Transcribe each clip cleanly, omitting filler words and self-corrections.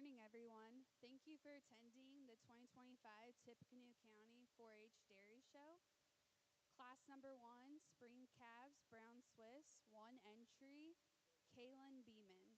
morning, everyone. Thank you for attending the 2025 Tippecanoe County 4-H Dairy Show. Class number 1, Spring Calves, Brown Swiss, 1 entry, Kaylin Beeman.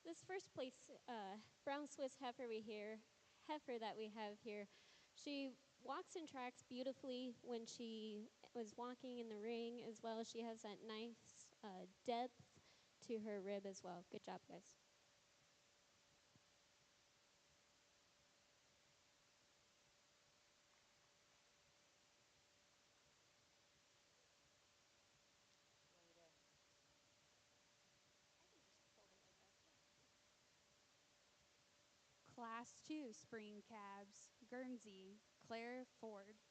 This first place brown Swiss heifer that we have here, she walks and tracks beautifully when she was walking in the ring, as well as she has that nice depth to her rib as well. Good job, guys. Class 2, Spring Calves, Guernsey, Claire Ford.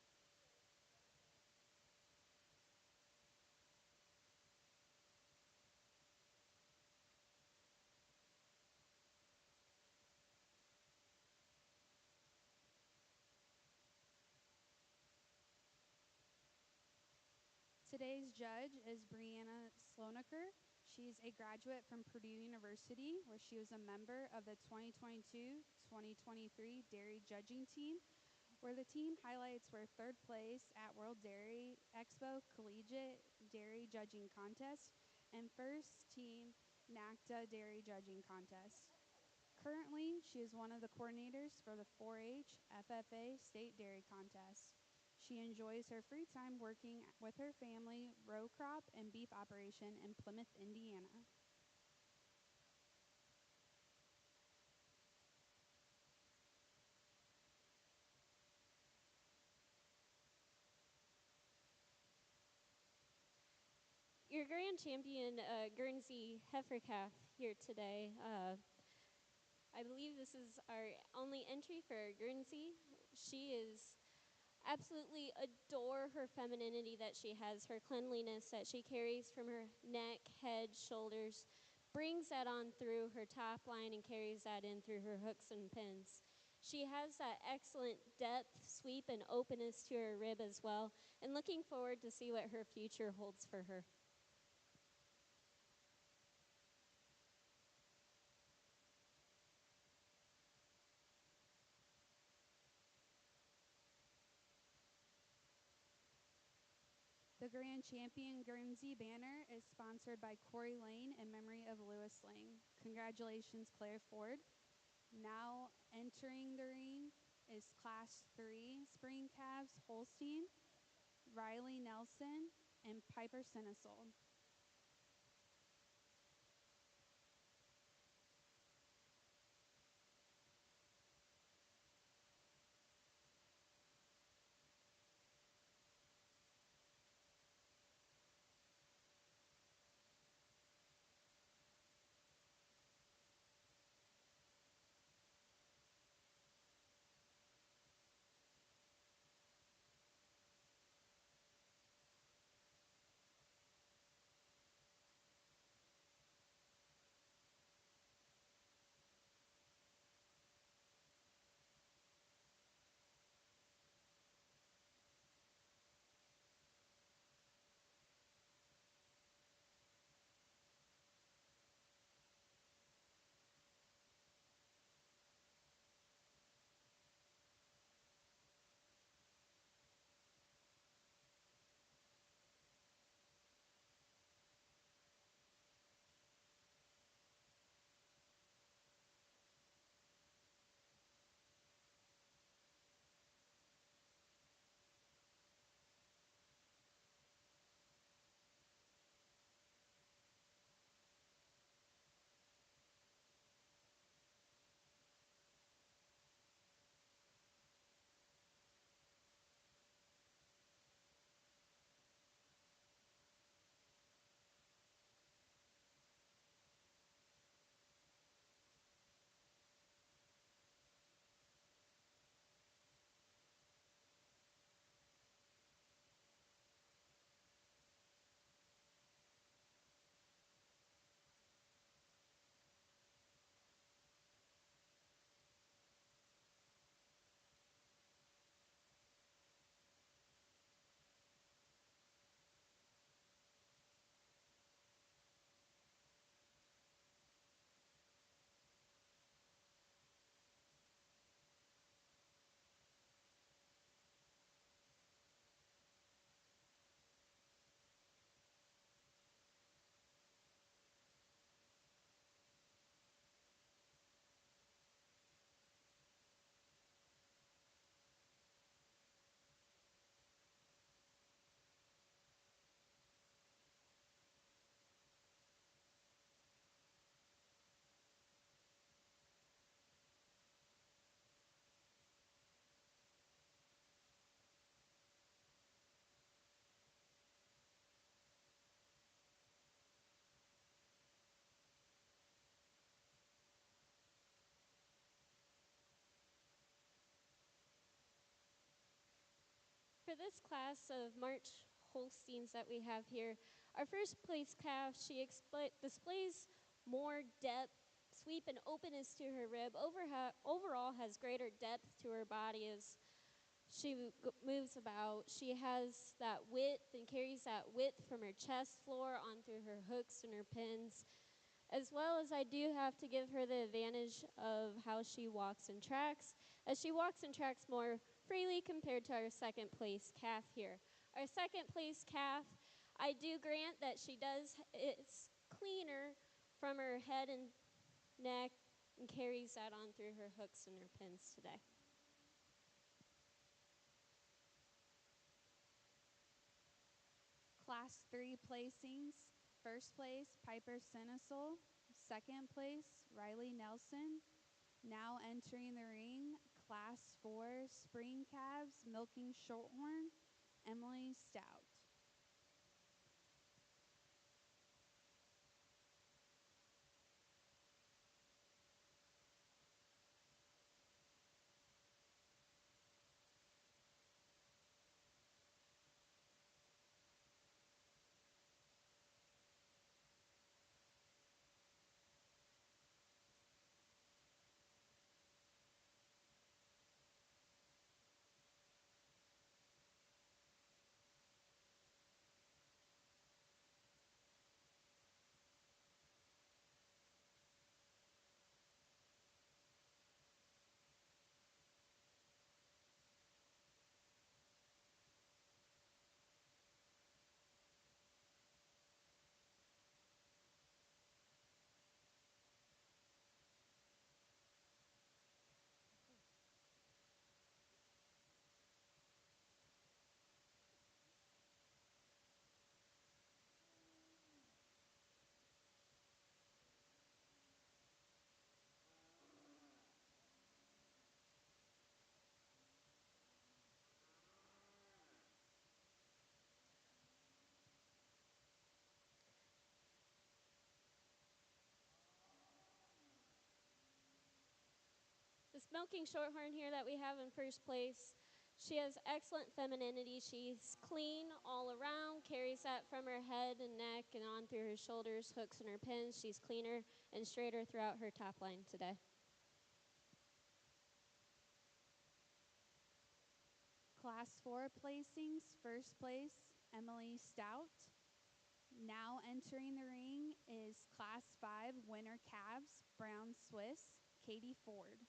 Today's judge is Brianna Slonaker. She's a graduate from Purdue University, where she was a member of the 2022-2023 dairy judging team, where the team highlights were third place at World Dairy Expo Collegiate Dairy Judging Contest and first team NACTA Dairy Judging Contest. Currently, she is one of the coordinators for the 4-H FFA State Dairy Contest. She enjoys her free time working with her family row crop and beef operation in Plymouth, Indiana. Your grand champion, Guernsey heifer calf, here today. I believe this is our only entry for Guernsey. She is absolutely adore her femininity that she has, her cleanliness that she carries from her neck, head, shoulders, brings that on through her top line and carries that in through her hooks and pins. She has that excellent depth, sweep, and openness to her rib as well, and looking forward to see what her future holds for her. The Grand Champion Guernsey banner is sponsored by Corey Lane in memory of Lewis Lane. Congratulations, Claire Ford. Now entering the ring is Class 3 Spring Calves Holstein, Riley Nelson, and Piper Sinisol. For this class of March Holsteins that we have here, our first place calf, she displays more depth, sweep, and openness to her rib. Overall has greater depth to her body as she moves about. She has that width and carries that width from her chest floor on through her hooks and her pins. As well as I do have to give her the advantage of how she walks and tracks, as she walks and tracks more freely compared to our second place calf here. Our second place calf, I do grant that it's cleaner from her head and neck and carries that on through her hooks and her pins today. Class 3 placings. First place, Piper Senesul. Second place, Riley Nelson. Now entering the ring, Class 4 Spring Calves, Milking Shorthorn, Emily Stout. This Milking Shorthorn here that we have in first place, she has excellent femininity. She's clean all around, carries that from her head and neck and on through her shoulders, hooks, and her pins. She's cleaner and straighter throughout her top line today. Class 4 placings. First place, Emily Stout. Now entering the ring is Class 5 Winter Calves, Brown Swiss, Katie Ford.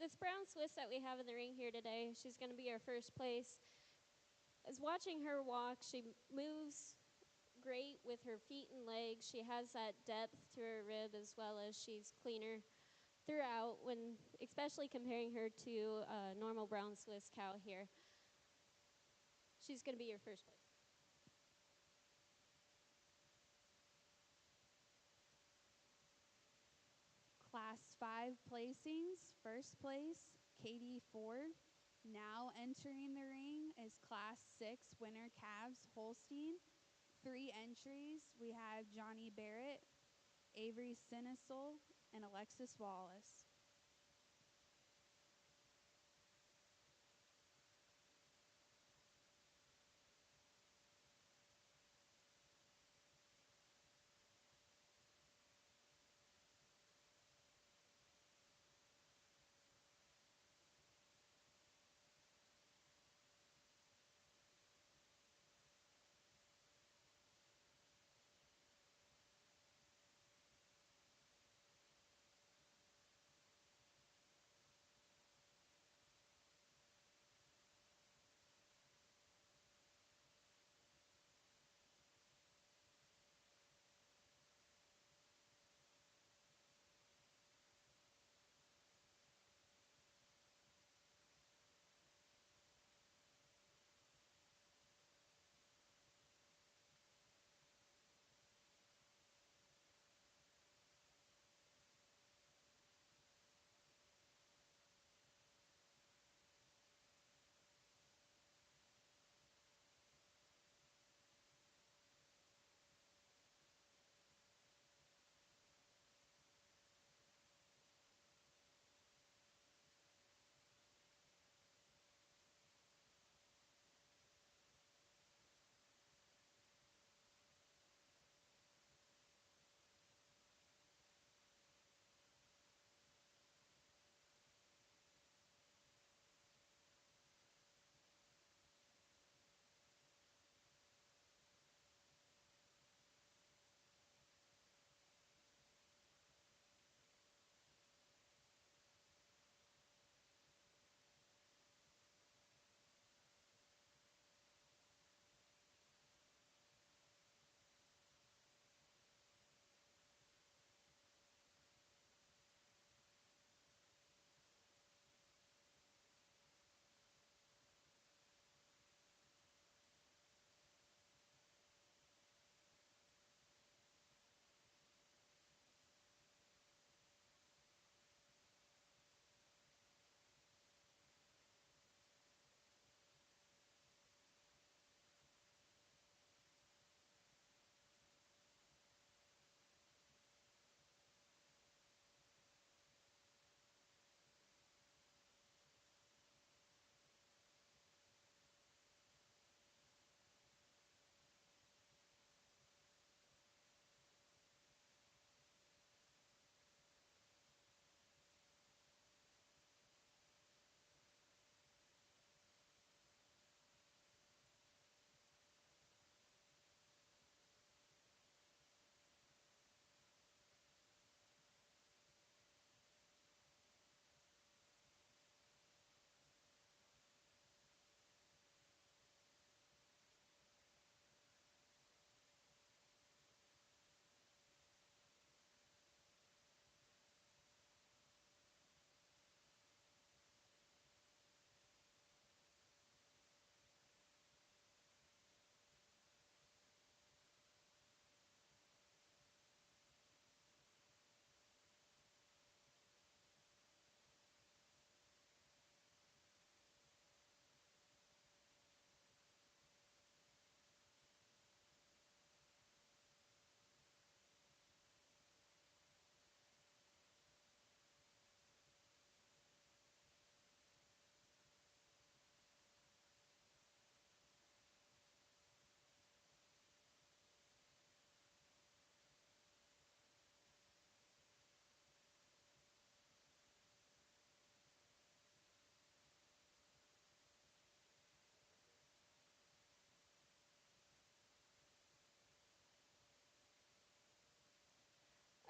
This brown Swiss that we have in the ring here today, she's going to be our first place. As watching her walk, she moves great with her feet and legs. She has that depth to her rib as well as she's cleaner throughout when, especially comparing her to a normal brown Swiss cow here. She's going to be your first place. Class 5 placings. First place, Katie Ford. Now entering the ring is Class 6 Winter Calves, Holstein. 3 entries. We have Johnny Barrett, Avery Senesul, and Alexis Wallace.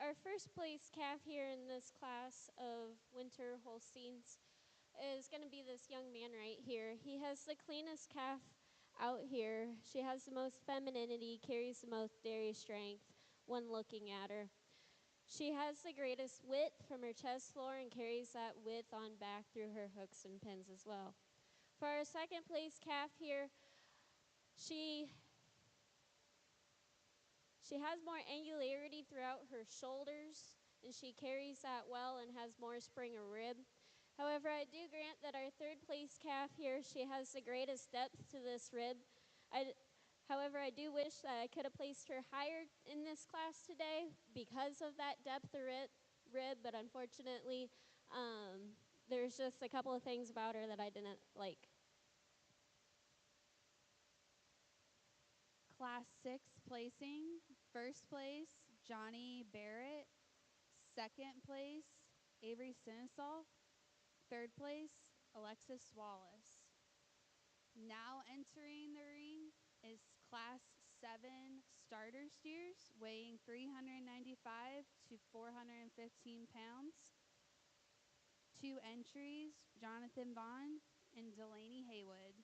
Our first place calf here in this class of winter Holsteins is going to be this young man right here. He has the cleanest calf out here. She has the most femininity, carries the most dairy strength when looking at her. She has the greatest width from her chest floor and carries that width on back through her hooks and pins as well. For our second place calf here, she has more angularity throughout her shoulders, and she carries that well and has more spring of rib. However, I do grant that our third place calf here, she has the greatest depth to this rib. However, I do wish that I could have placed her higher in this class today because of that depth of rib, but unfortunately, there's just a couple of things about her that I didn't like. Class 6 placing, first place, Johnny Barrett. Second place, Avery Sinisol. Third place, Alexis Wallace. Now entering the ring is Class 7 starter steers, weighing 395 to 415 pounds. 2 entries, Jonathan Vaughn and Delaney Haywood.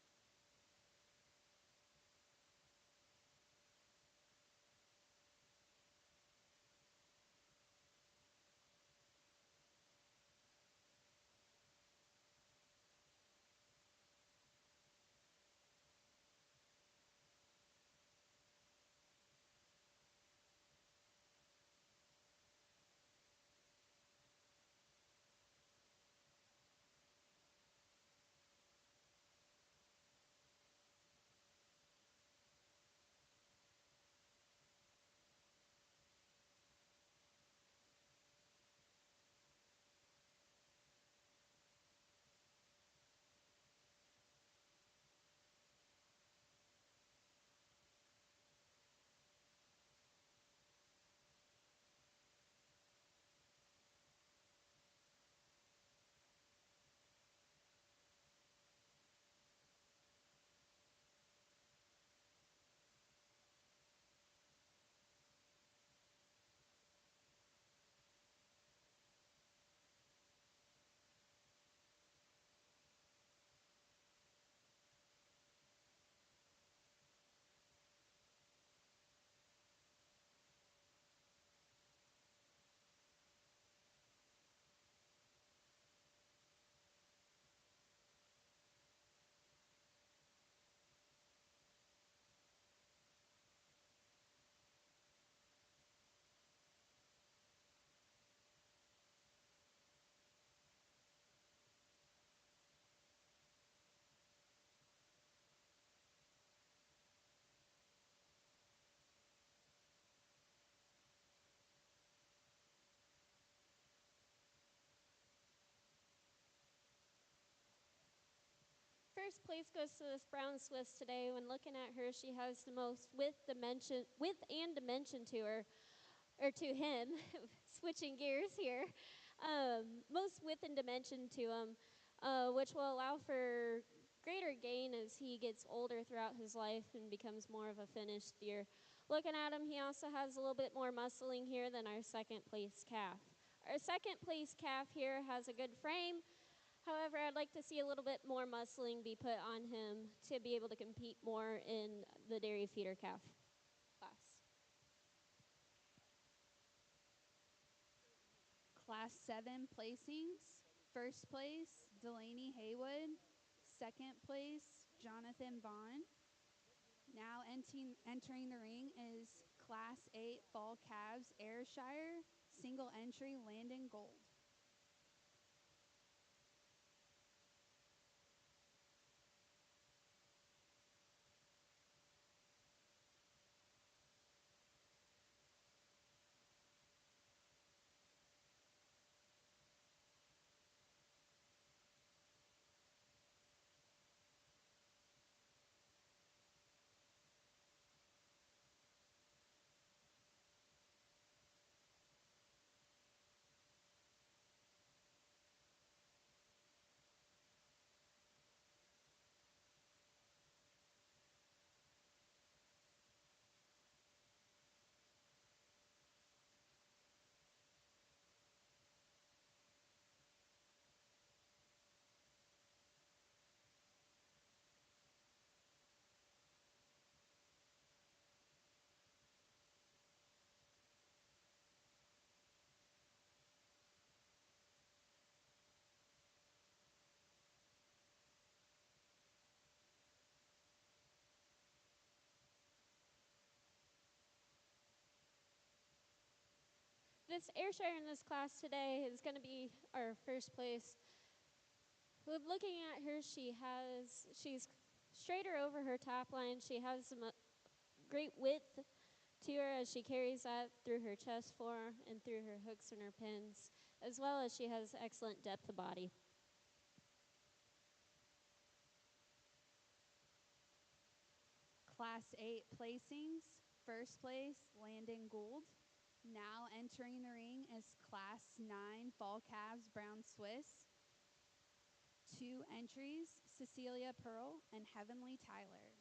First place goes to this brown Swiss today. When looking at her, she has the most width and dimension to her, or to him. Switching gears here, most width and dimension to him, which will allow for greater gain as he gets older throughout his life and becomes more of a finished steer. Looking at him, he also has a little bit more muscling here than our second place calf. Our second place calf here has a good frame. However, I'd like to see a little bit more muscling be put on him to be able to compete more in the dairy feeder calf class. Class 7 placings, first place, Delaney Haywood. Second place, Jonathan Vaughn. Now entering the ring is Class 8 Fall Calves Ayrshire, single entry Landon Gold. This Ayrshire in this class today is going to be our first place. With looking at her, she's straighter over her top line. She has some great width to her as she carries that through her chest floor and through her hooks and her pins. as well as she has excellent depth of body. Class 8 placings. First place, Landon Gould. Now entering the ring is Class 9 Fall Calves Brown Swiss. 2 entries, Cecilia Pearl and Heavenly Tyler.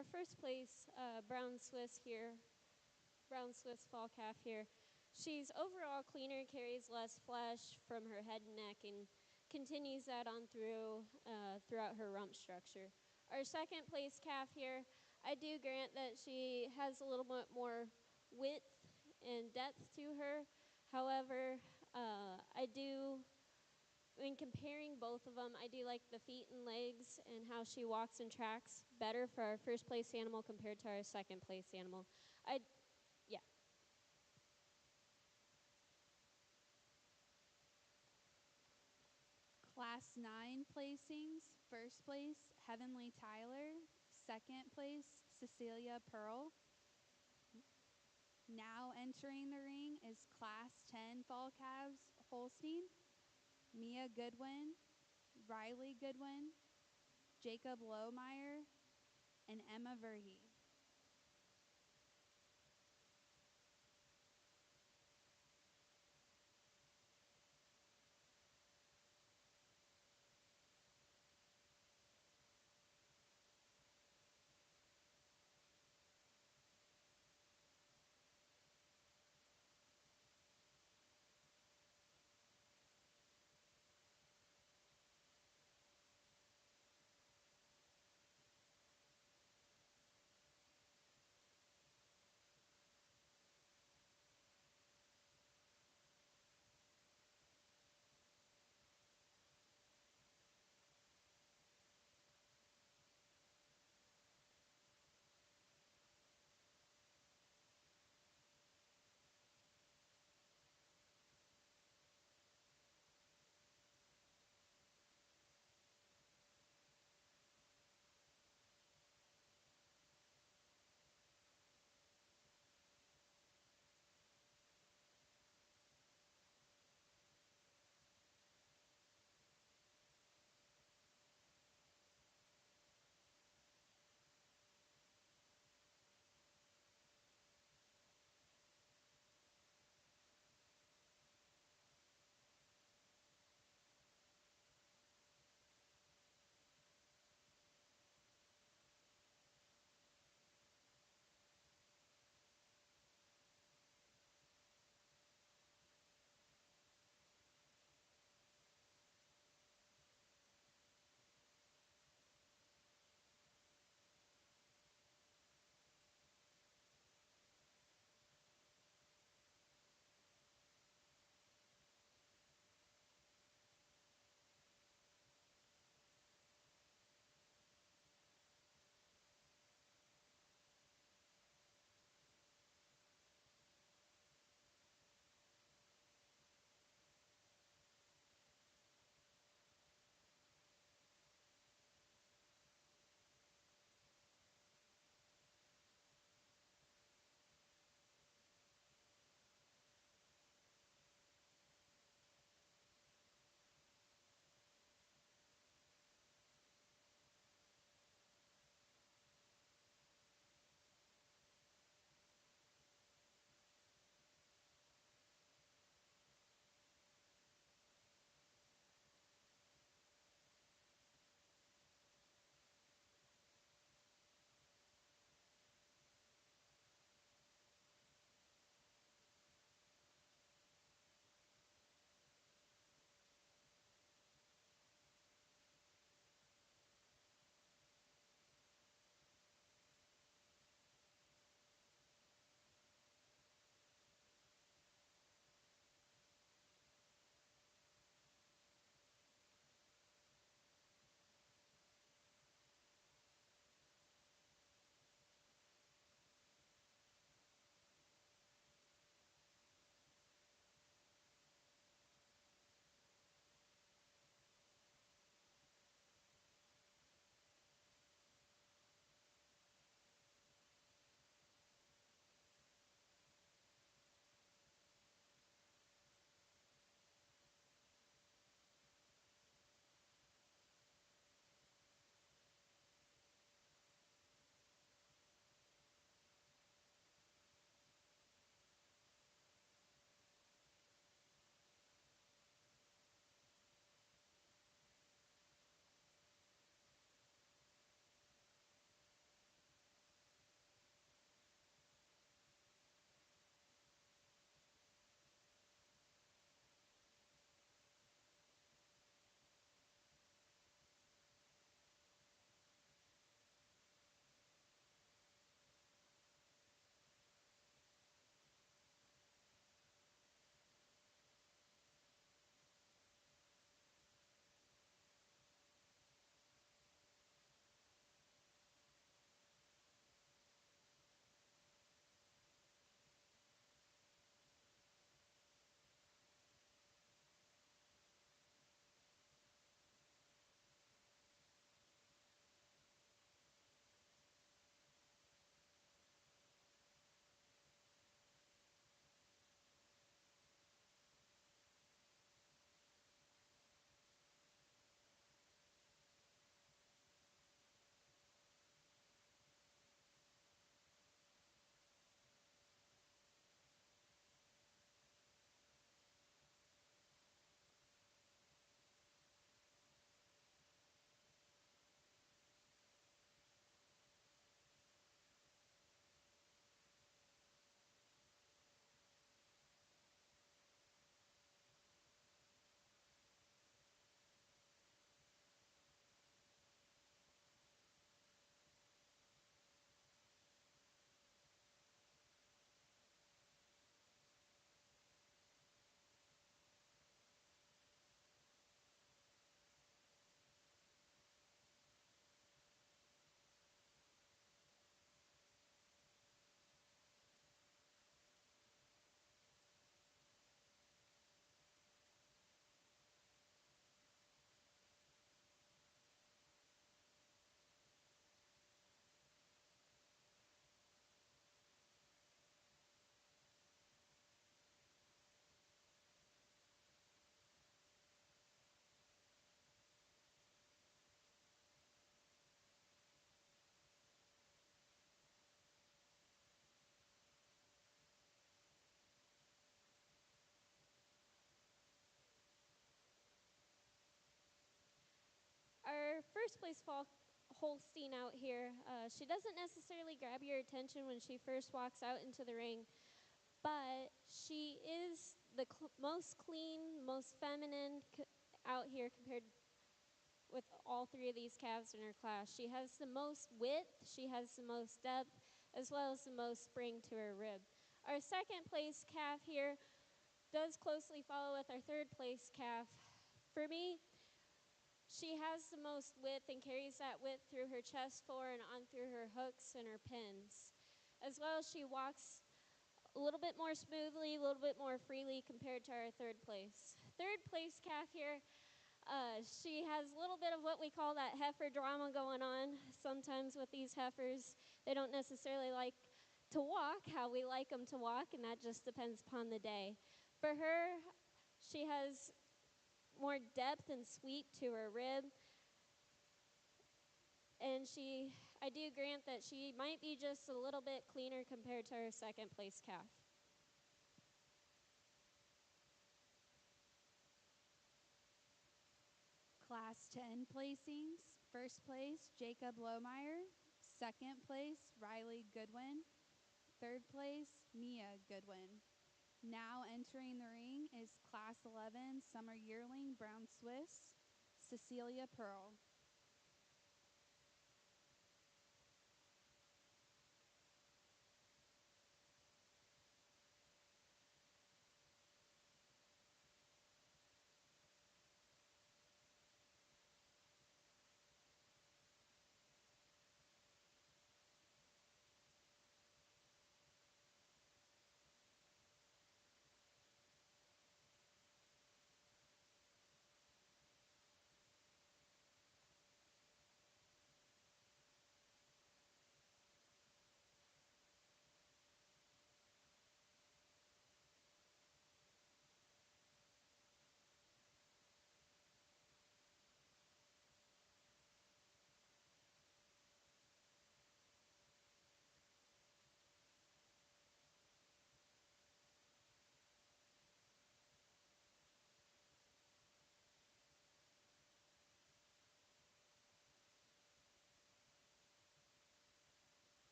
our first place brown Swiss here, brown Swiss fall calf here. She's overall cleaner, carries less flesh from her head and neck, and continues that on throughout her rump structure. Our second place calf here, I do grant that she has a little bit more width and depth to her. However, I do, when comparing both of them, I do like the feet and legs and how she walks and tracks better for our first place animal compared to our second place animal. Yeah. Class 9 placings. First place, Heavenly Tyler. Second place, Cecilia Pearl. Now entering the ring is Class 10 Fall Calves Holstein. Mia Goodwin, Riley Goodwin, Jacob Lohmeyer, and Emma Verhey. Our first place Holstein out here, she doesn't necessarily grab your attention when she first walks out into the ring, but she is the most clean, most feminine out here compared with all three of these calves in her class. She has the most width, she has the most depth, as well as the most spring to her rib. Our second place calf here does closely follow with our third place calf. For me, she has the most width and carries that width through her chest floor and on through her hooks and her pins. As well as she walks a little bit more smoothly, a little bit more freely compared to our third place. Third place calf here, she has a little bit of what we call that heifer drama going on. Sometimes with these heifers, they don't necessarily like to walk how we like them to walk, and that just depends upon the day. For her, she has more depth and sweep to her rib. And I do grant that she might be just a little bit cleaner compared to her second place calf. Class 10 placings. First place, Jacob Lohmeyer. Second place, Riley Goodwin. Third place, Mia Goodwin. Now entering the ring is Class 11 Summer Yearling Brown Swiss, Cecilia Pearl.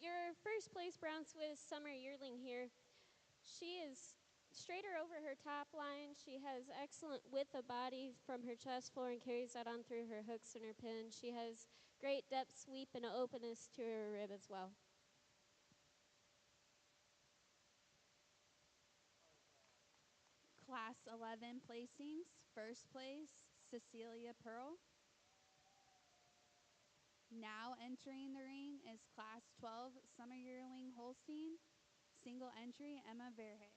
Your first place Brown Swiss Summer Yearling here, she is straighter over her top line. She has excellent width of body from her chest floor and carries that on through her hooks and her pins. She has great depth sweep and openness to her rib as well. Class 11 placings. First place, Cecilia Pearl. Now entering the ring is Class 12 Summer Yearling Holstein, single entry, Emma Verhey.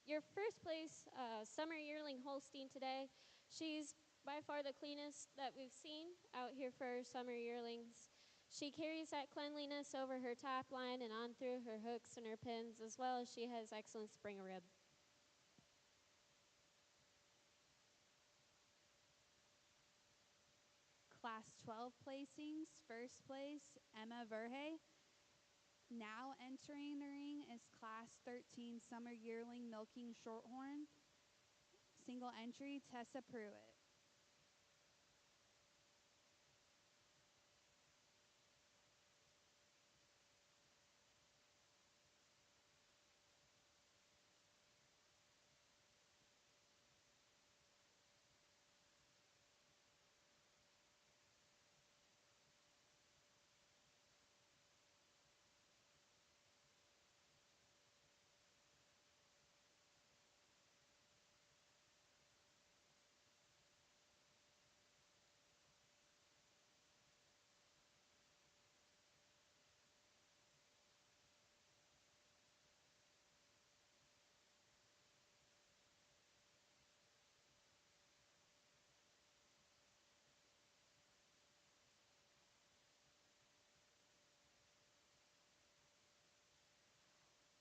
Your first place Summer Yearling Holstein today, she's by far the cleanest that we've seen out here for our Summer Yearlings. She carries that cleanliness over her top line and on through her hooks and her pins, as well as she has excellent spring rib. Class 12 placings. First place, Emma Verhey. Now entering the ring is Class 13 Summer Yearling Milking Shorthorn. Single entry, Tessa Pruitt.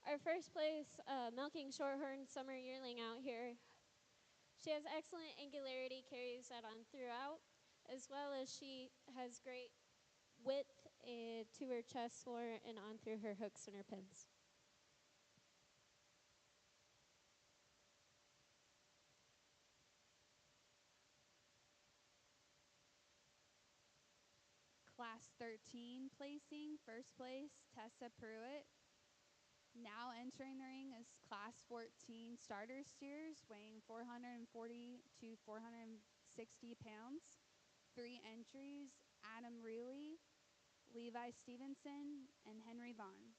Our first place milking shorthorn summer yearling out here. She has excellent angularity, carries that on throughout, as well as she has great width to her chest floor and on through her hooks and her pins. Class 13 placing. First place, Tessa Pruitt. Now entering the ring is Class 14 starter steers, weighing 440 to 460 pounds. 3 entries, Adam Reilly, Levi Stevenson, and Henry Vaughn.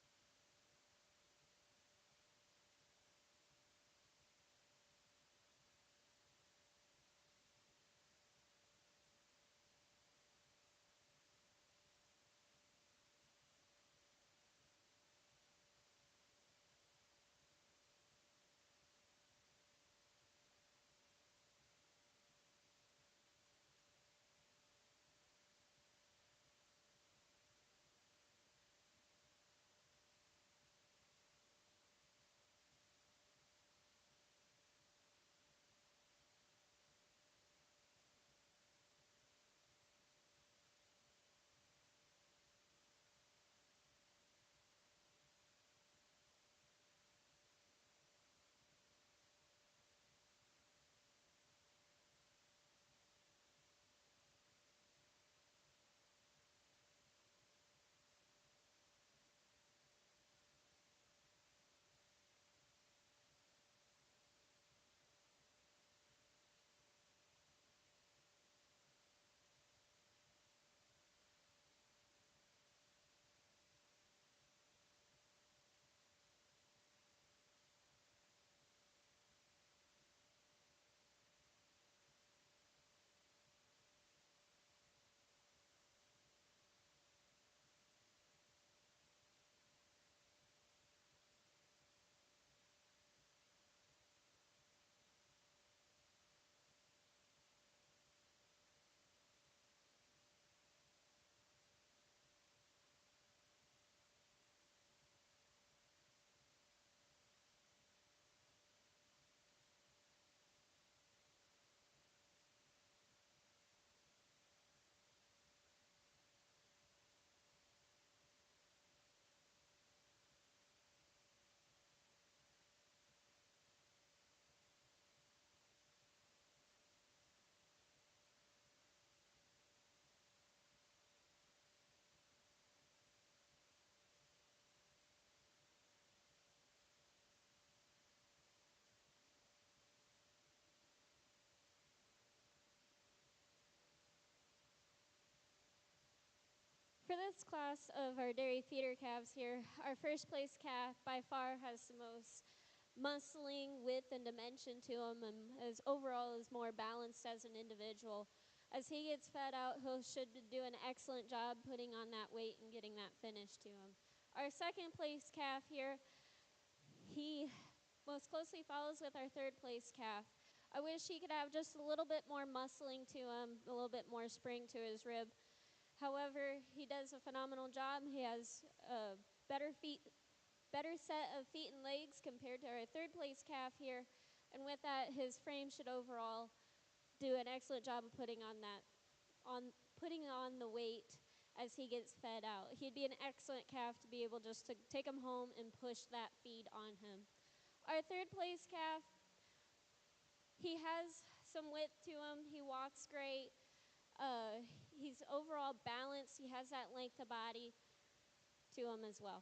For this class of our dairy feeder calves here, our first place calf by far has the most muscling, width, and dimension to him, and as overall is more balanced as an individual. As he gets fed out, he should do an excellent job putting on that weight and getting that finish to him. Our second place calf here, he most closely follows with our third place calf. I wish he could have just a little bit more muscling to him, a little bit more spring to his rib. However, he does a phenomenal job. He has a better set of feet and legs compared to our third place calf here. And with that, his frame should overall do an excellent job of putting on putting on the weight as he gets fed out. He'd be an excellent calf to be able just to take him home and push that feed on him. Our third place calf, he has some width to him. He walks great. He's overall balanced. He has that length of body to him as well.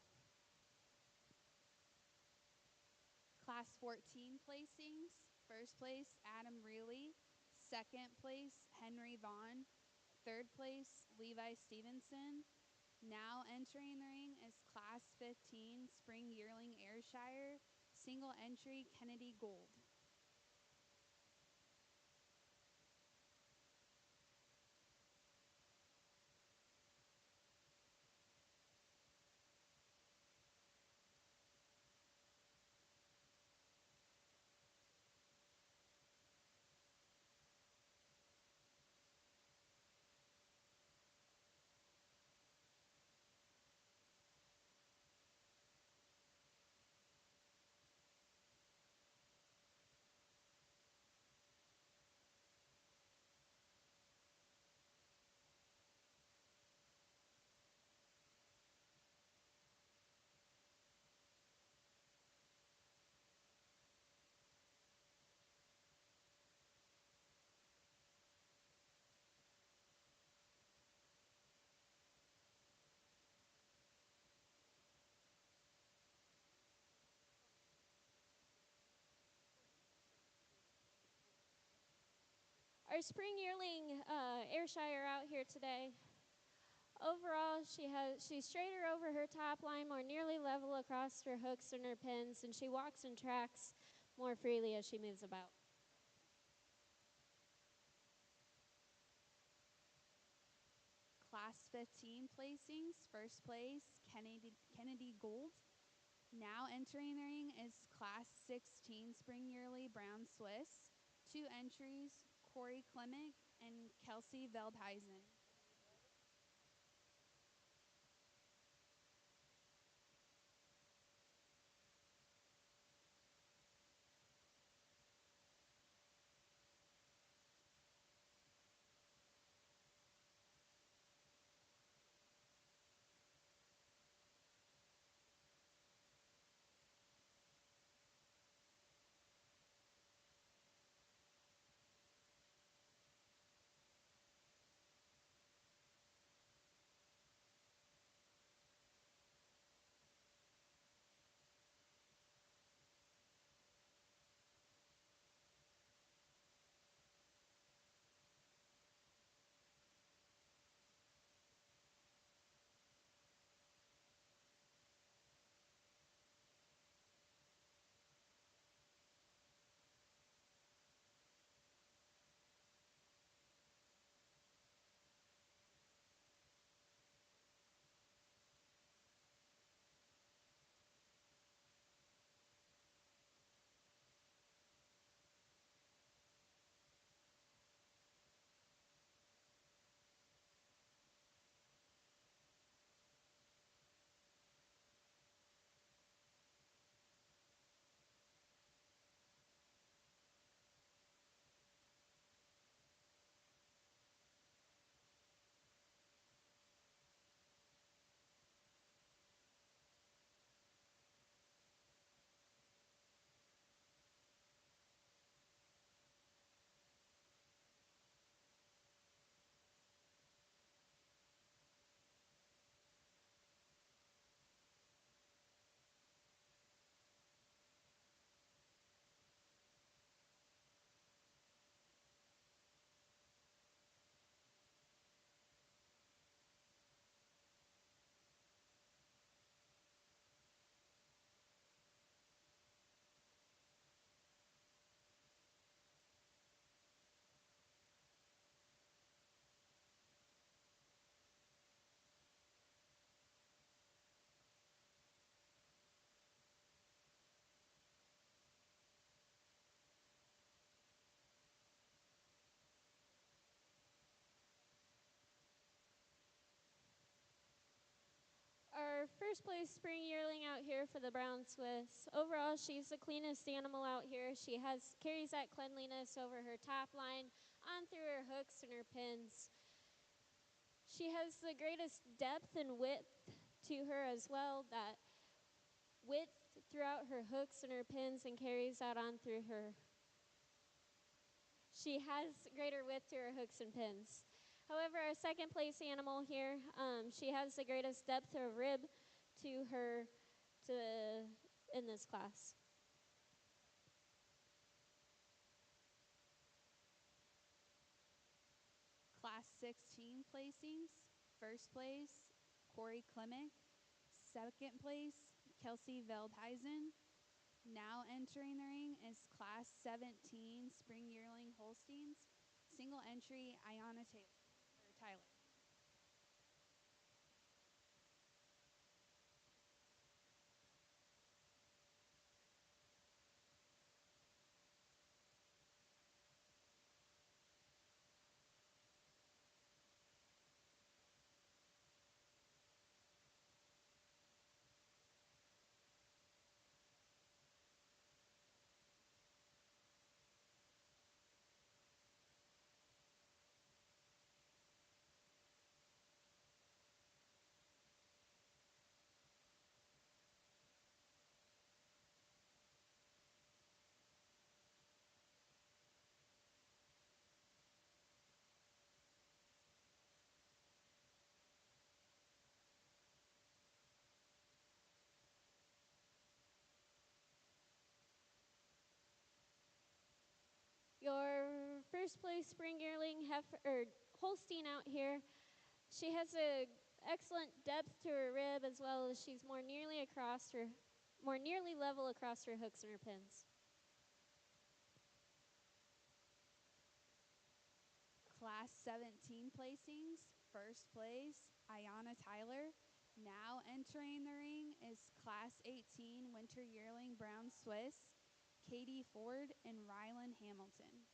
Class 14 placings. First place, Adam Reilly. Second place, Henry Vaughn. Third place, Levi Stevenson. Now entering the ring is Class 15, Spring Yearling Ayrshire. Single entry, Kennedy Gold. Our spring yearling Ayrshire out here today. Overall, she's straighter over her top line, more nearly level across her hooks and her pins, and she walks and tracks more freely as she moves about. Class 15 placings. First place, Kennedy Gold. Now entering the ring is Class 16 Spring Yearly Brown Swiss. 2 entries, Corey Clement and Kelsey Veldheisen. Our first place spring yearling out here for the Brown Swiss. Overall, she's the cleanest animal out here. She carries that cleanliness over her top line, on through her hooks and her pins. She has the greatest depth and width to her as well, that width throughout her hooks and her pins and carries out on through her. She has greater width to her hooks and pins. However, our second place animal here, she has the greatest depth of rib to her in this class. Class 16 placings. First place, Corey Klimick. Second place, Kelsey Veldhuizen. Now entering the ring is Class 17 Spring Yearling Holsteins. Single entry, Ayanna Tyler. Your first place spring yearling Holstein out here, she has a excellent depth to her rib, as well as she's more nearly level across her hooks and her pins. Class 17 placings. First place, Ayanna Tyler. Now entering the ring is Class 18 Winter Yearling Brown Swiss, Katie Ford and Rylan Hamilton.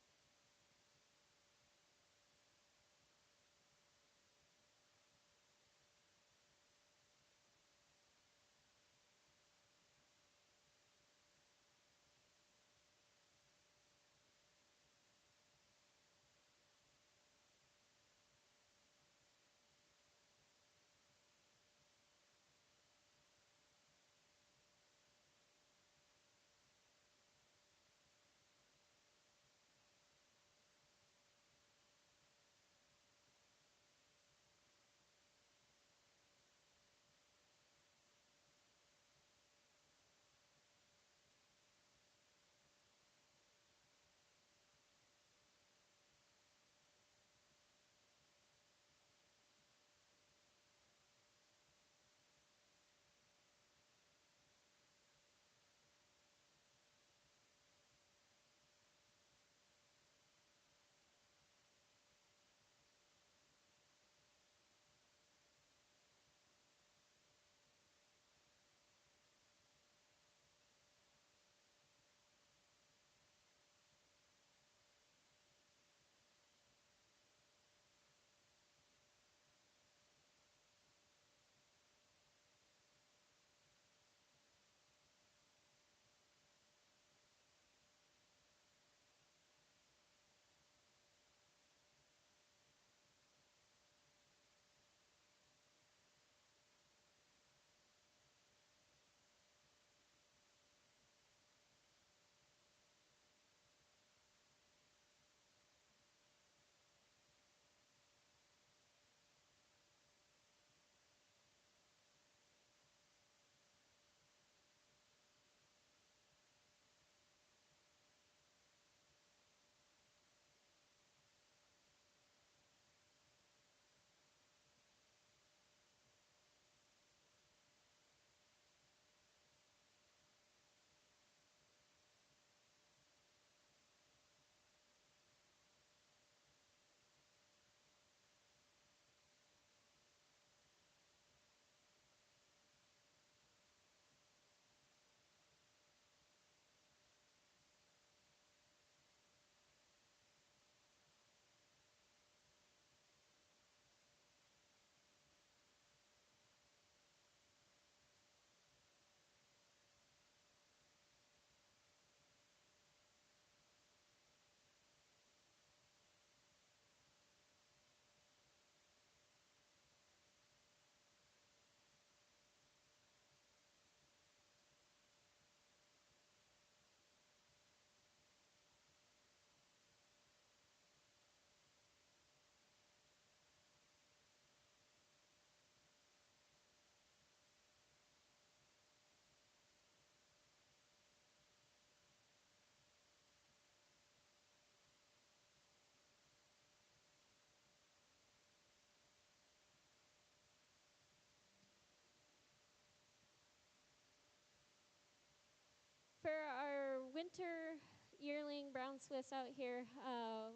winter yearling brown Swiss out here,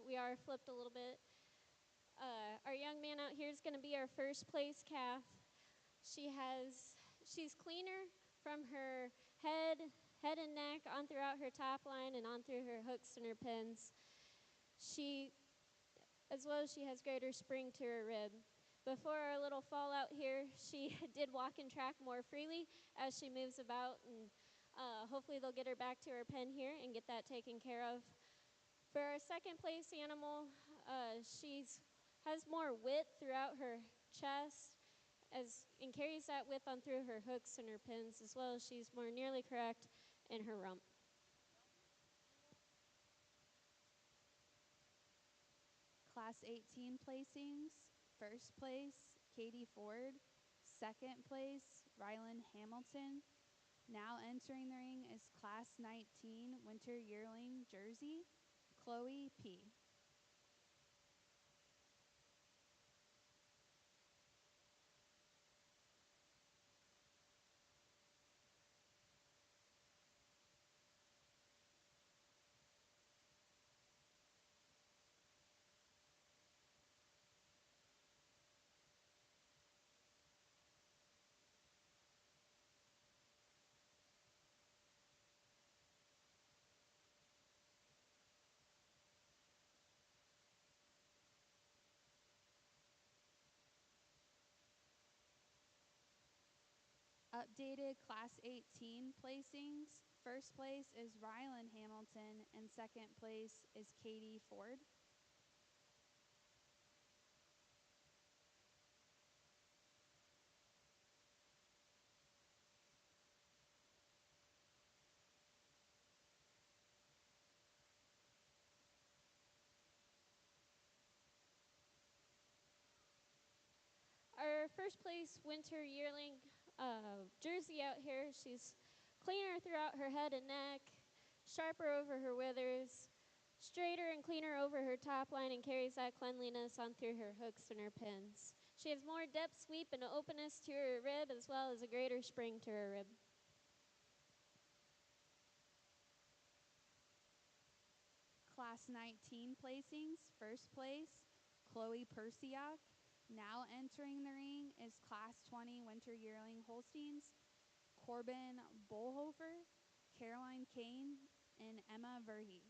we are flipped a little bit. Our young man out here is going to be our first place calf. She's cleaner from her head and neck on throughout her top line and on through her hooks and her pins. She has greater spring to her rib. Before our little fallout here, she did walk and track more freely as she moves about, and hopefully they'll get her back to her pen here and get that taken care of. For our second place animal, she has more width throughout her chest and carries that width on through her hooks and her pins, as well as she's more nearly correct in her rump. Class 18 placings. First place, Katie Ford. Second place, Rylan Hamilton. Now entering the ring is Class 19 Winter Yearling Jersey, Chloe P. Updated Class 18 placings. First place is Rylan Hamilton, and second place is Katie Ford. Our first place winter yearling Jersey out here, she's cleaner throughout her head and neck, sharper over her withers, straighter and cleaner over her top line, and carries that cleanliness on through her hooks and her pins. She has more depth sweep and openness to her rib, as well as a greater spring to her rib. Class 19 placings. First place, Chloe Persiak. Now entering the ring is Class 20 Winter Yearling Holsteins, Corbin Bolhofer, Caroline Kane, and Emma Verhey.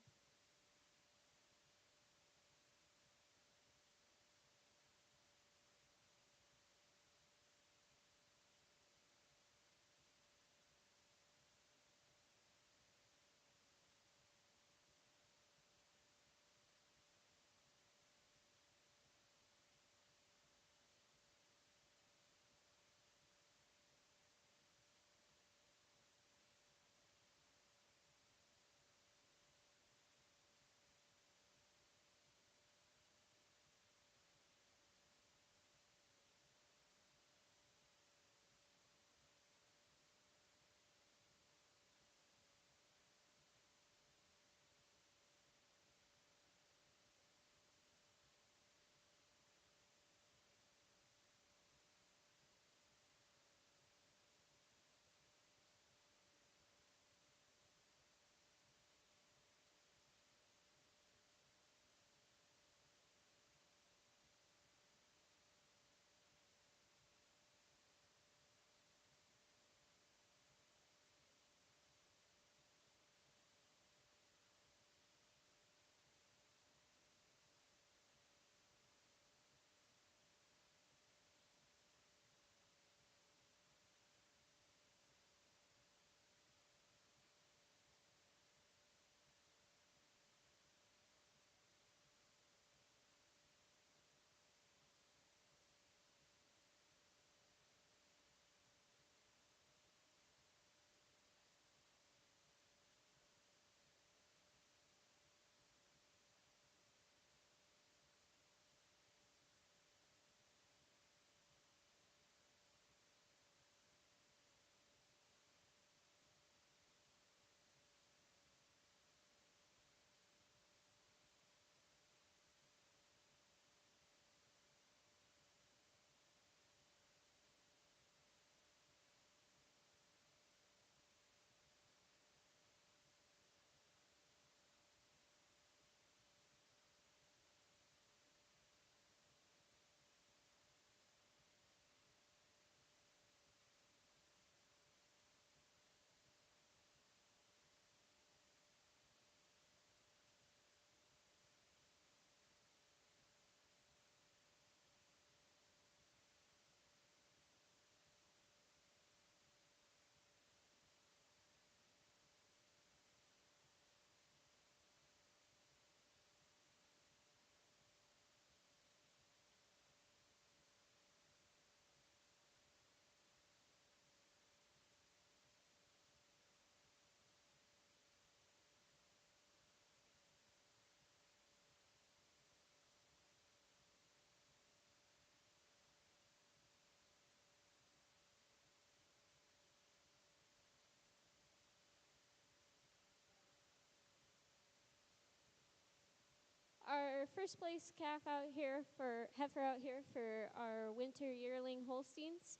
our first place calf out here for heifer out here for our winter yearling Holsteins.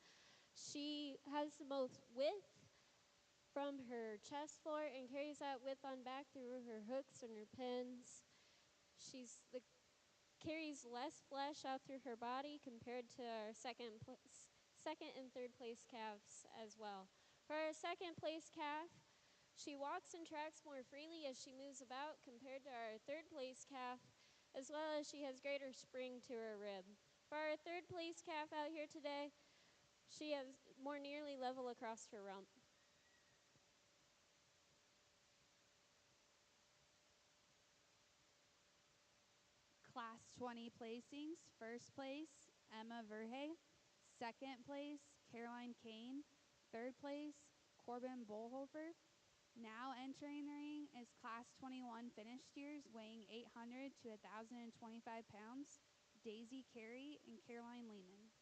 She has the most width from her chest floor and carries that width on back through her hooks and her pins. Carries less flesh out through her body compared to our second and third place calves as well. For our second place calf, she walks and tracks more freely as she moves about compared to our third place calf, as well as she has greater spring to her rib. For our third place calf out here today, she has more nearly level across her rump. Class 20 placings. First place, Emma Verhey. Second place, Caroline Kane. Third place, Corbin Bolhofer. Now entering the ring is Class 21 finished steers weighing 800 to 1,025 pounds, Daisy Carey and Caroline Lehman.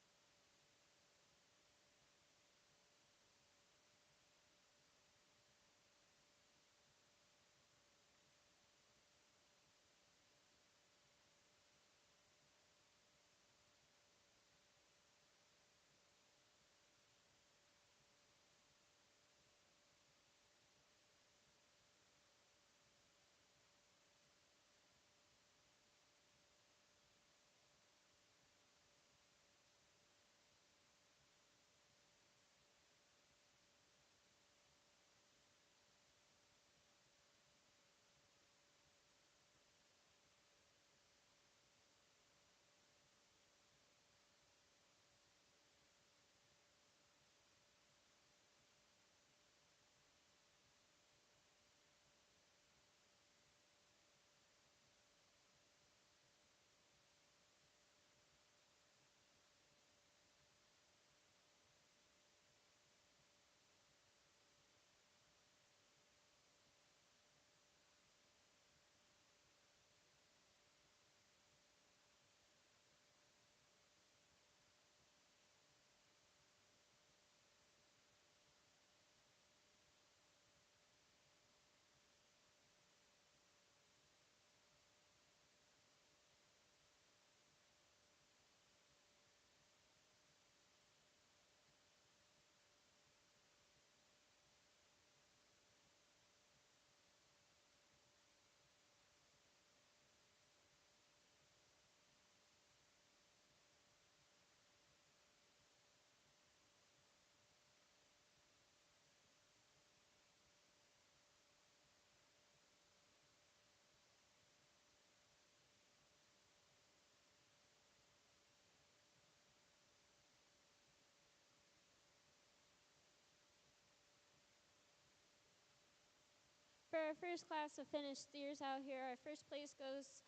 For our first class of finished steers out here, our first place goes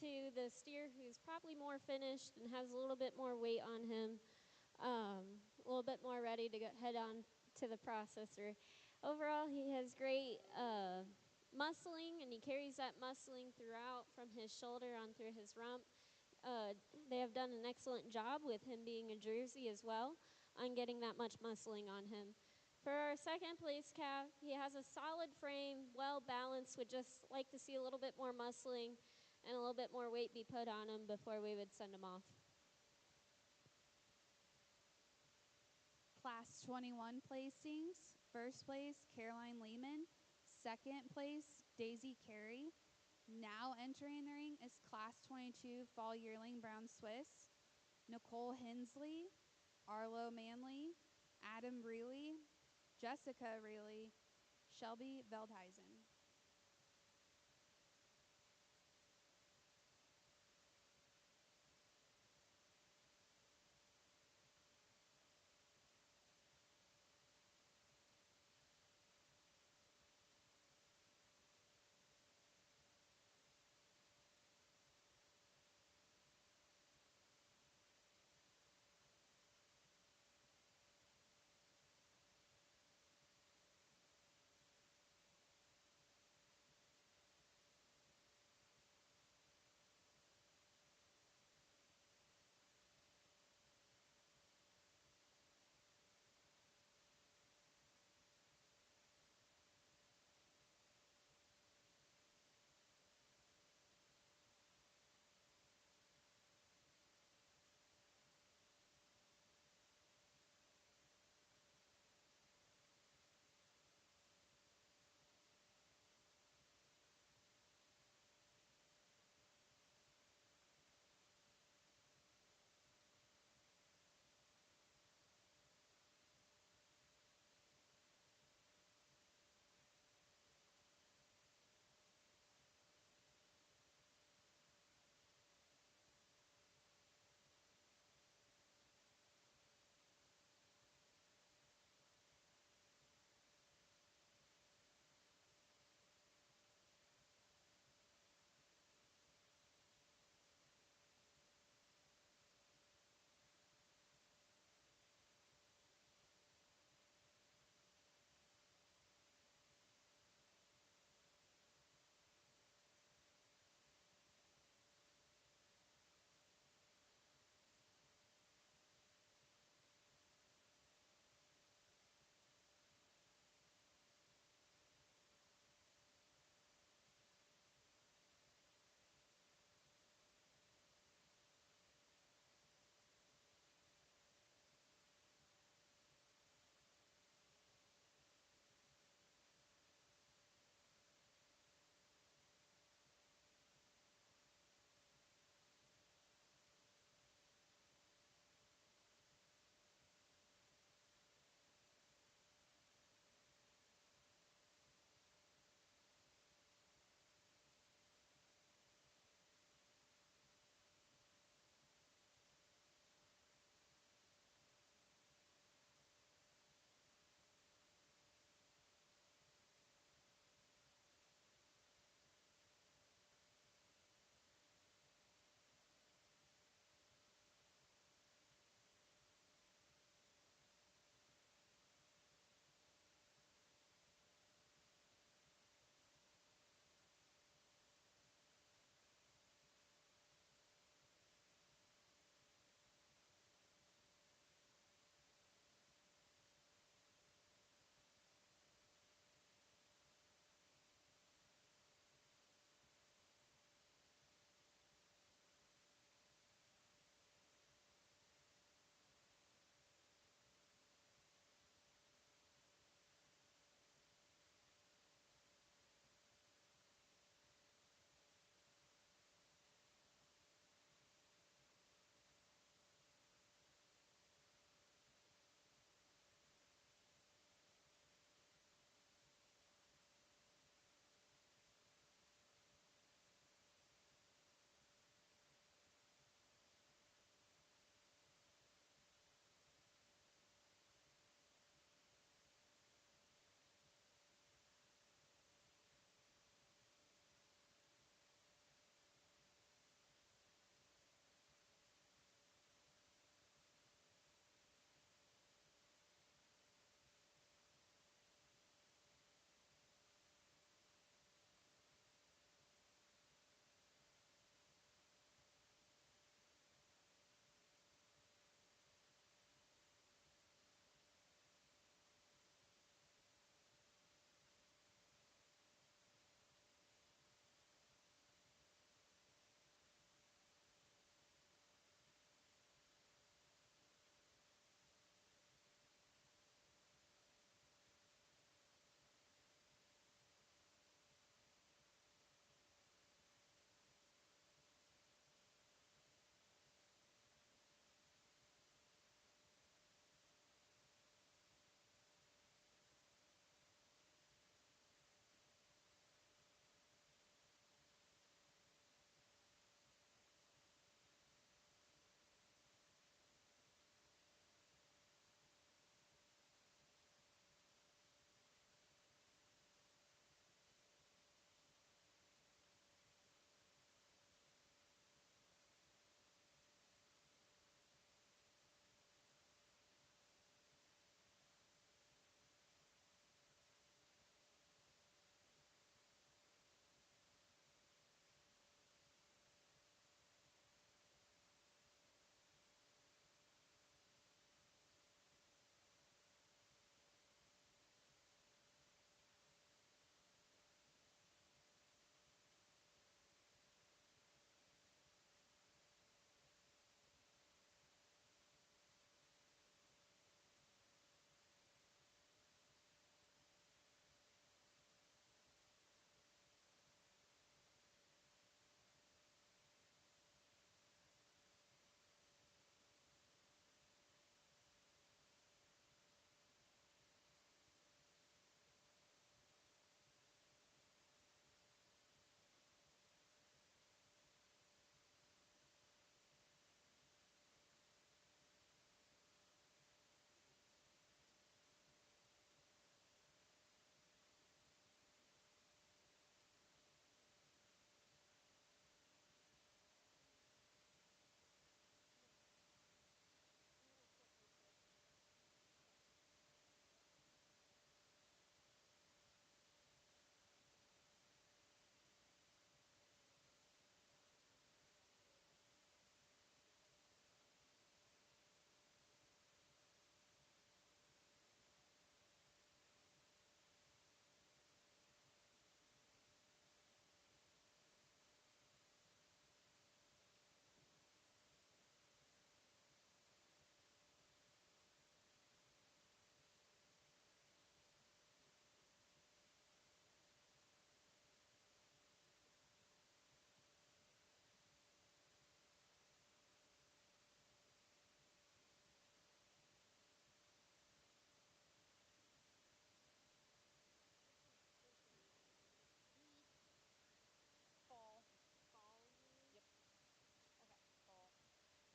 to the steer who's probably more finished and has a little bit more weight on him, a little bit more ready to head on to the processor. Overall, he has great muscling, and he carries that muscling throughout from his shoulder on through his rump. They have done an excellent job with him being a Jersey as well on getting that much muscling on him. For our second place calf, he has a solid frame, well balanced, would just like to see a little bit more muscling and a little bit more weight be put on him before we would send him off. Class 21 placings. First place, Caroline Lehman. Second place, Daisy Carey. Now entering the ring is Class 22 Fall Yearling Brown Swiss, Nicole Hensley, Arlo Manley, Adam Reilly, Jessica Reilly, Shelby Veldheisen.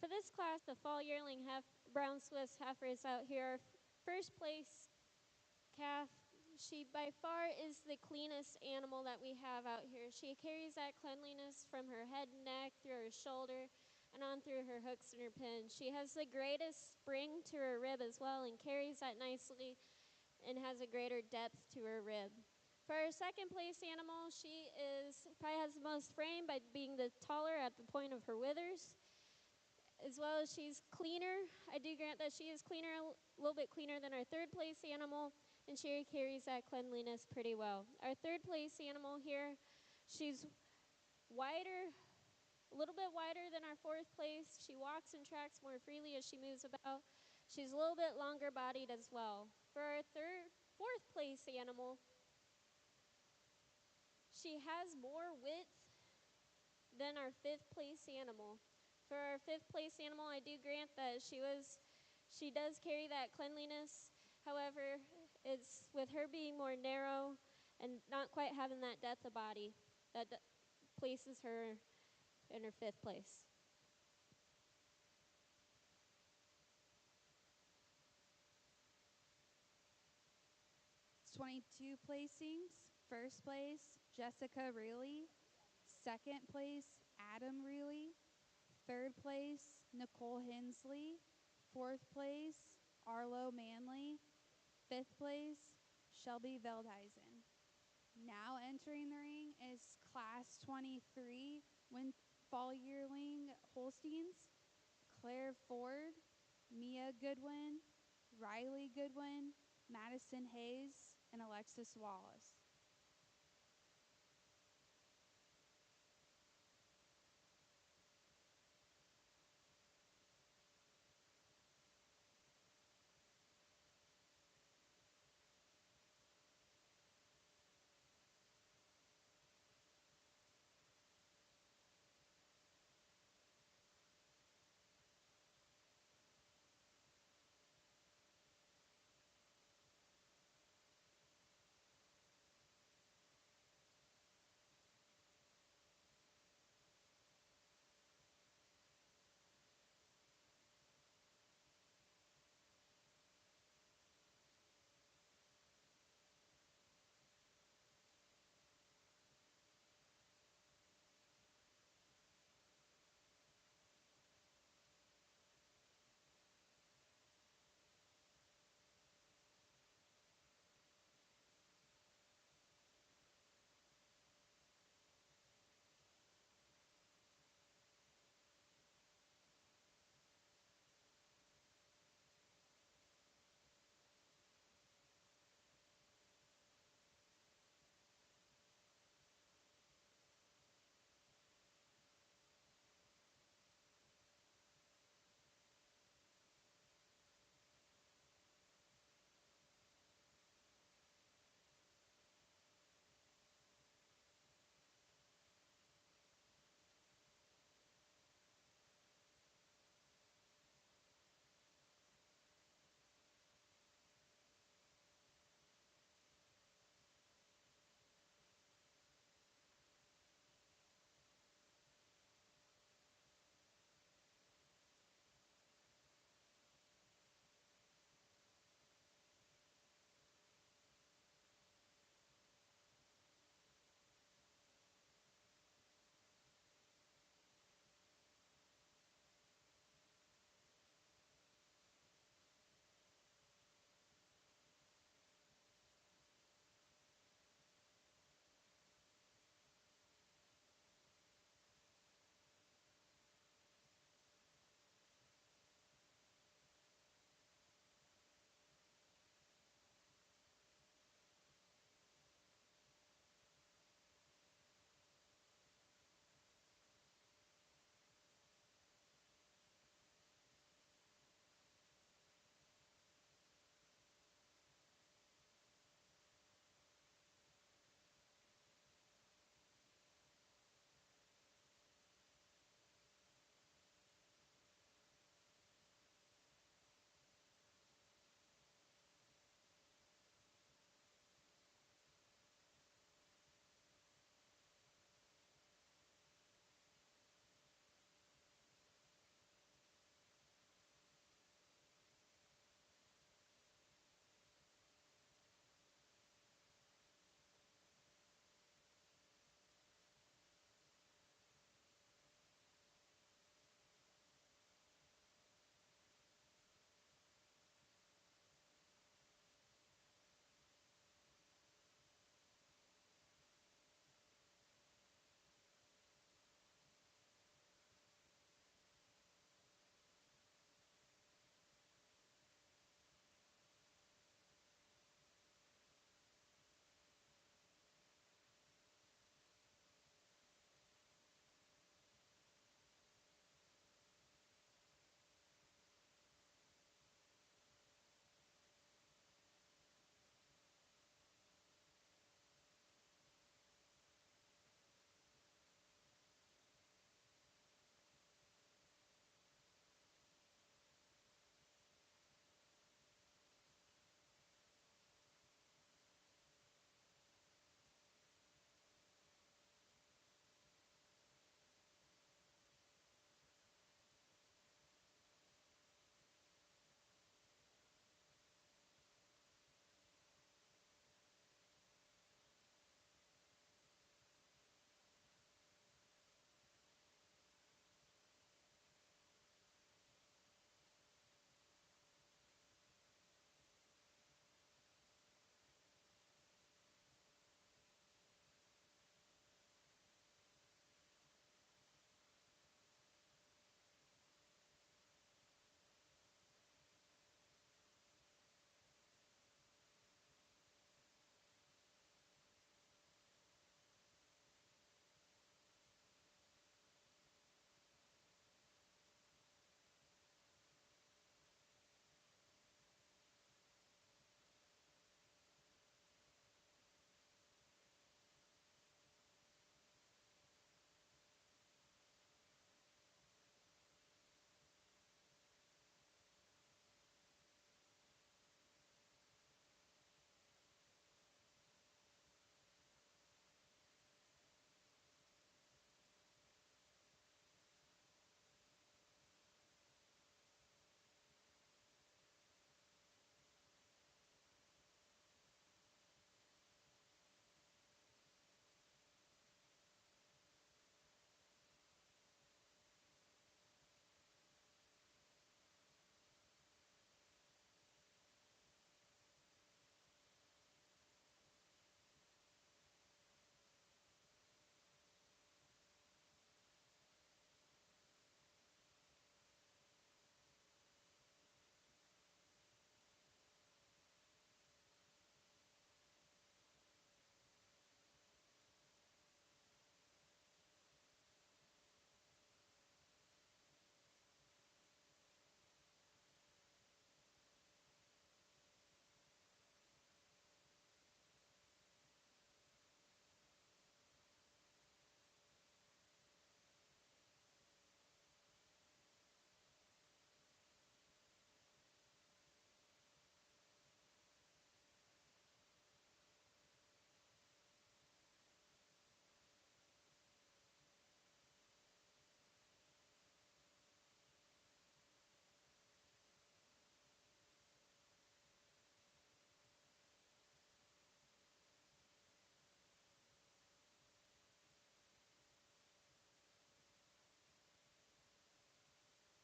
For this class, the fall yearling brown Swiss heifer is out here. Our first place calf, she by far is the cleanest animal that we have out here. She carries that cleanliness from her head and neck through her shoulder and on through her hooks and her pins. She has the greatest spring to her rib as well and carries that nicely and has a greater depth to her rib. For our second place animal, she probably has the most frame by being the taller at the point of her withers, as well as she's cleaner. I do grant that she is cleaner, a little bit cleaner than our third place animal, and she carries that cleanliness pretty well. Our third place animal here, she's wider, a little bit wider than our fourth place. She walks and tracks more freely as she moves about. She's a little bit longer bodied as well. For our fourth place animal, she has more width than our fifth place animal. For our fifth place animal, I do grant that she does carry that cleanliness. However, it's with her being more narrow and not quite having that depth of body that places her in her fifth place. 22 placings. First place, Jessica Reilly. Second place, Adam Reilly. Third place, Nicole Hensley. Fourth place, Arlo Manley. Fifth place, Shelby Veldhuizen. Now entering the ring is Class 23 Fall Yearling Holsteins, Claire Ford, Mia Goodwin, Riley Goodwin, Madison Hayes, and Alexis Wallace.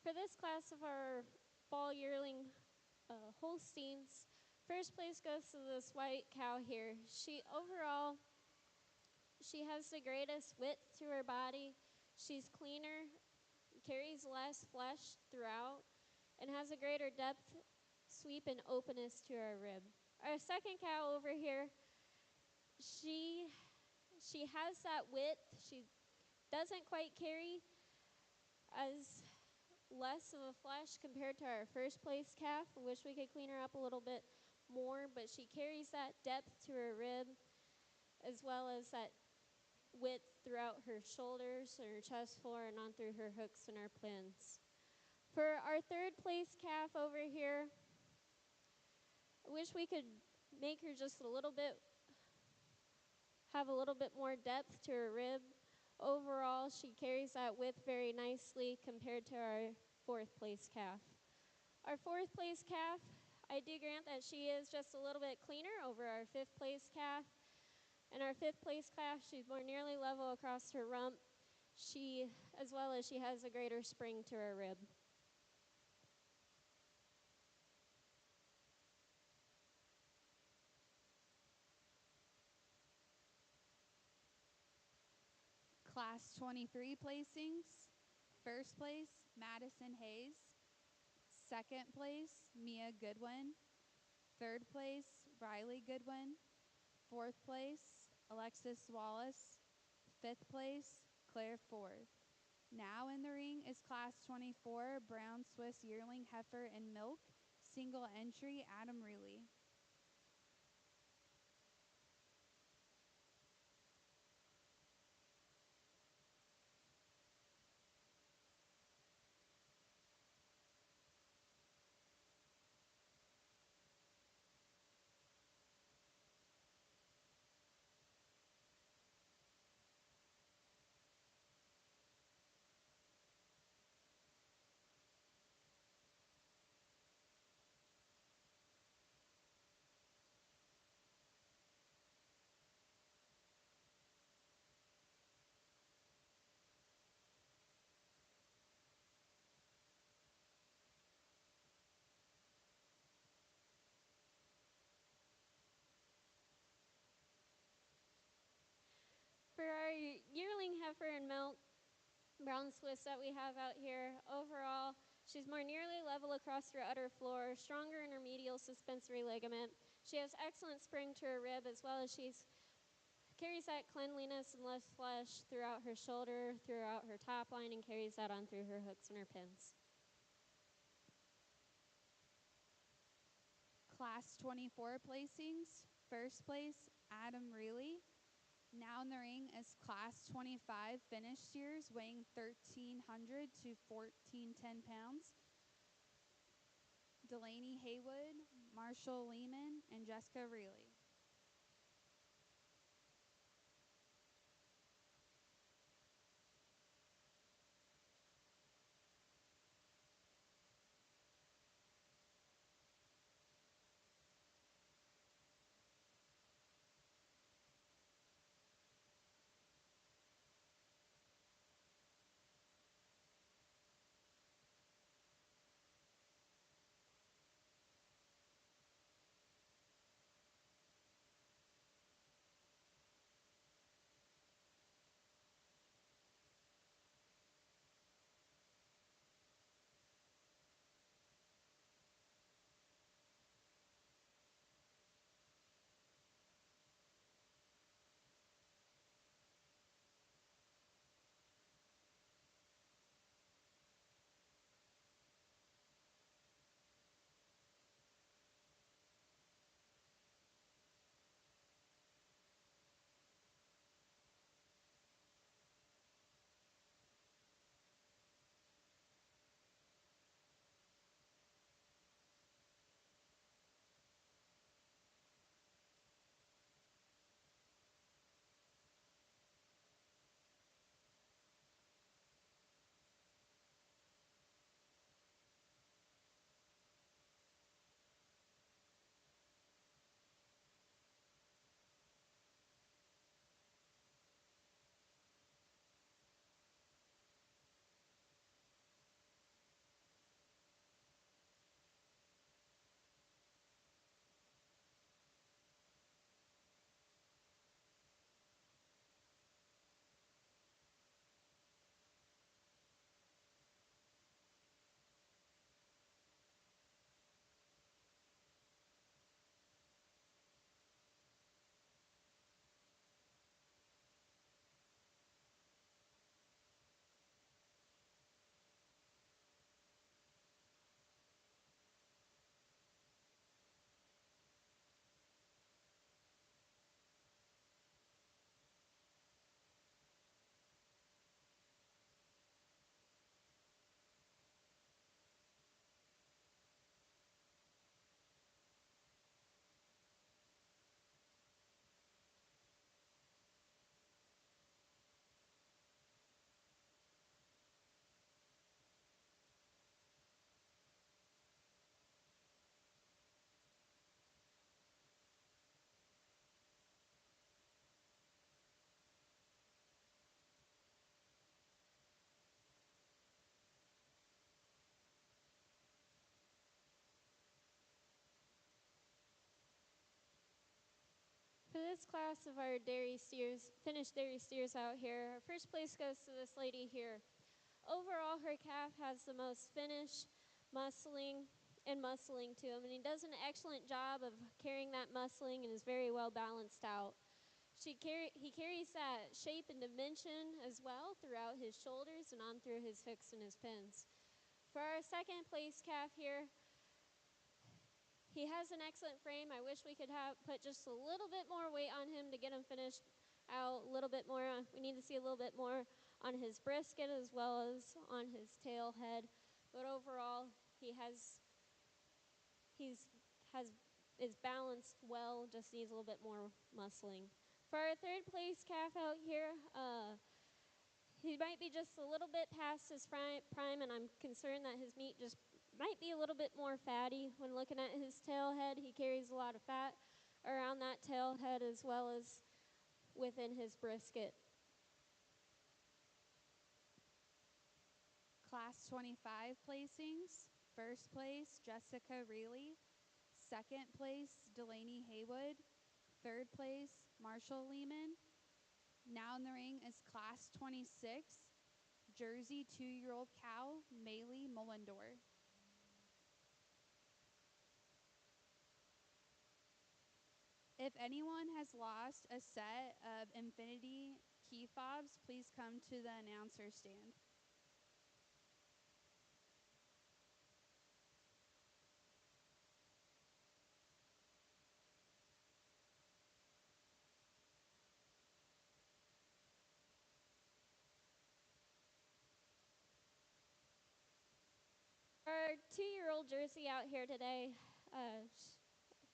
For this class of our fall yearling Holsteins, first place goes to this white cow here. She has the greatest width to her body. She's cleaner, carries less flesh throughout, and has a greater depth, sweep, and openness to her rib. Our second cow over here, she has that width. She doesn't quite carry as less of a flesh compared to our first place calf. I wish we could clean her up a little bit more, but she carries that depth to her rib as well as that width throughout her shoulders and her chest floor and on through her hooks and her pins. For our third place calf over here, I wish we could make her just have a little bit more depth to her rib. Overall, she carries that width very nicely compared to our fourth place calf. Our fourth place calf, I do grant that she is just a little bit cleaner over our fifth place calf. And our fifth place calf, she's more nearly level across her rump. As well as she has a greater spring to her rib. Class 23 placings. First place, Madison Hayes. Second place, Mia Goodwin. Third place, Riley Goodwin. Fourth place, Alexis Wallace. Fifth place, Claire Ford. Now in the ring is Class 24, Brown Swiss Yearling Heifer and Milk. Single entry, Adam Reilly. For our yearling heifer and milk, brown Swiss that we have out here, overall, she's more nearly level across her udder floor, stronger in her medial suspensory ligament. She has excellent spring to her rib as well as she carries that cleanliness and less flesh throughout her shoulder, throughout her top line, and carries that on through her hooks and her pins. Class 24 placings. First place, Adam Reilly. Now in the ring is Class 25 finished steers weighing 1,300 to 1,410 pounds. Delaney Haywood, Marshall Lehman, and Jessica Reilly. For this class of our dairy steers, finished dairy steers out here, our first place goes to this lady here. Overall, her calf has the most finish, muscling, and muscling to him, and he does an excellent job of carrying that muscling and is very well balanced out. He carries that shape and dimension as well throughout his shoulders and on through his hooks and his pins. For our second place calf here, he has an excellent frame. I wish we could put just a little bit more weight on him to get him finished out a little bit more. We need to see a little bit more on his brisket as well as on his tail head. But overall, he's is balanced well, just needs a little bit more muscling. For our third place calf out here, he might be just a little bit past his prime, and I'm concerned that his meat just might be a little bit more fatty. When looking at his tail head, he carries a lot of fat around that tail head as well as within his brisket. Class 25 placings. First place, Jessica Reilly. Second place, Delaney Haywood. Third place, Marshall Lehman. Now in the ring is Class 26, Jersey 2-year-old cow, Maylee Mullendor. If anyone has lost a set of Infinity key fobs, please come to the announcer stand. Our 2-year-old Jersey out here today,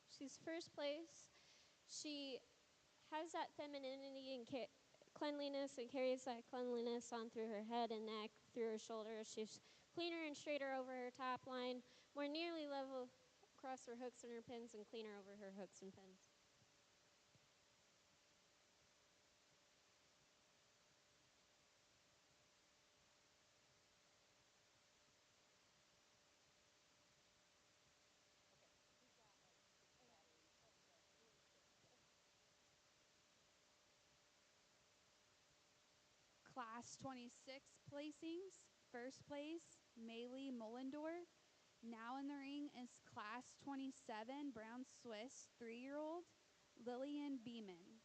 she's first place. She has that femininity and cleanliness and carries that cleanliness on through her head and neck, through her shoulders. She's cleaner and straighter over her top line, more nearly level across her hooks and her pins, and cleaner over her hooks and pins. Class 26 placings. First place, Maylee Mullendor. Now in the ring is Class 27, Brown Swiss 3-year-old, Lillian Beeman.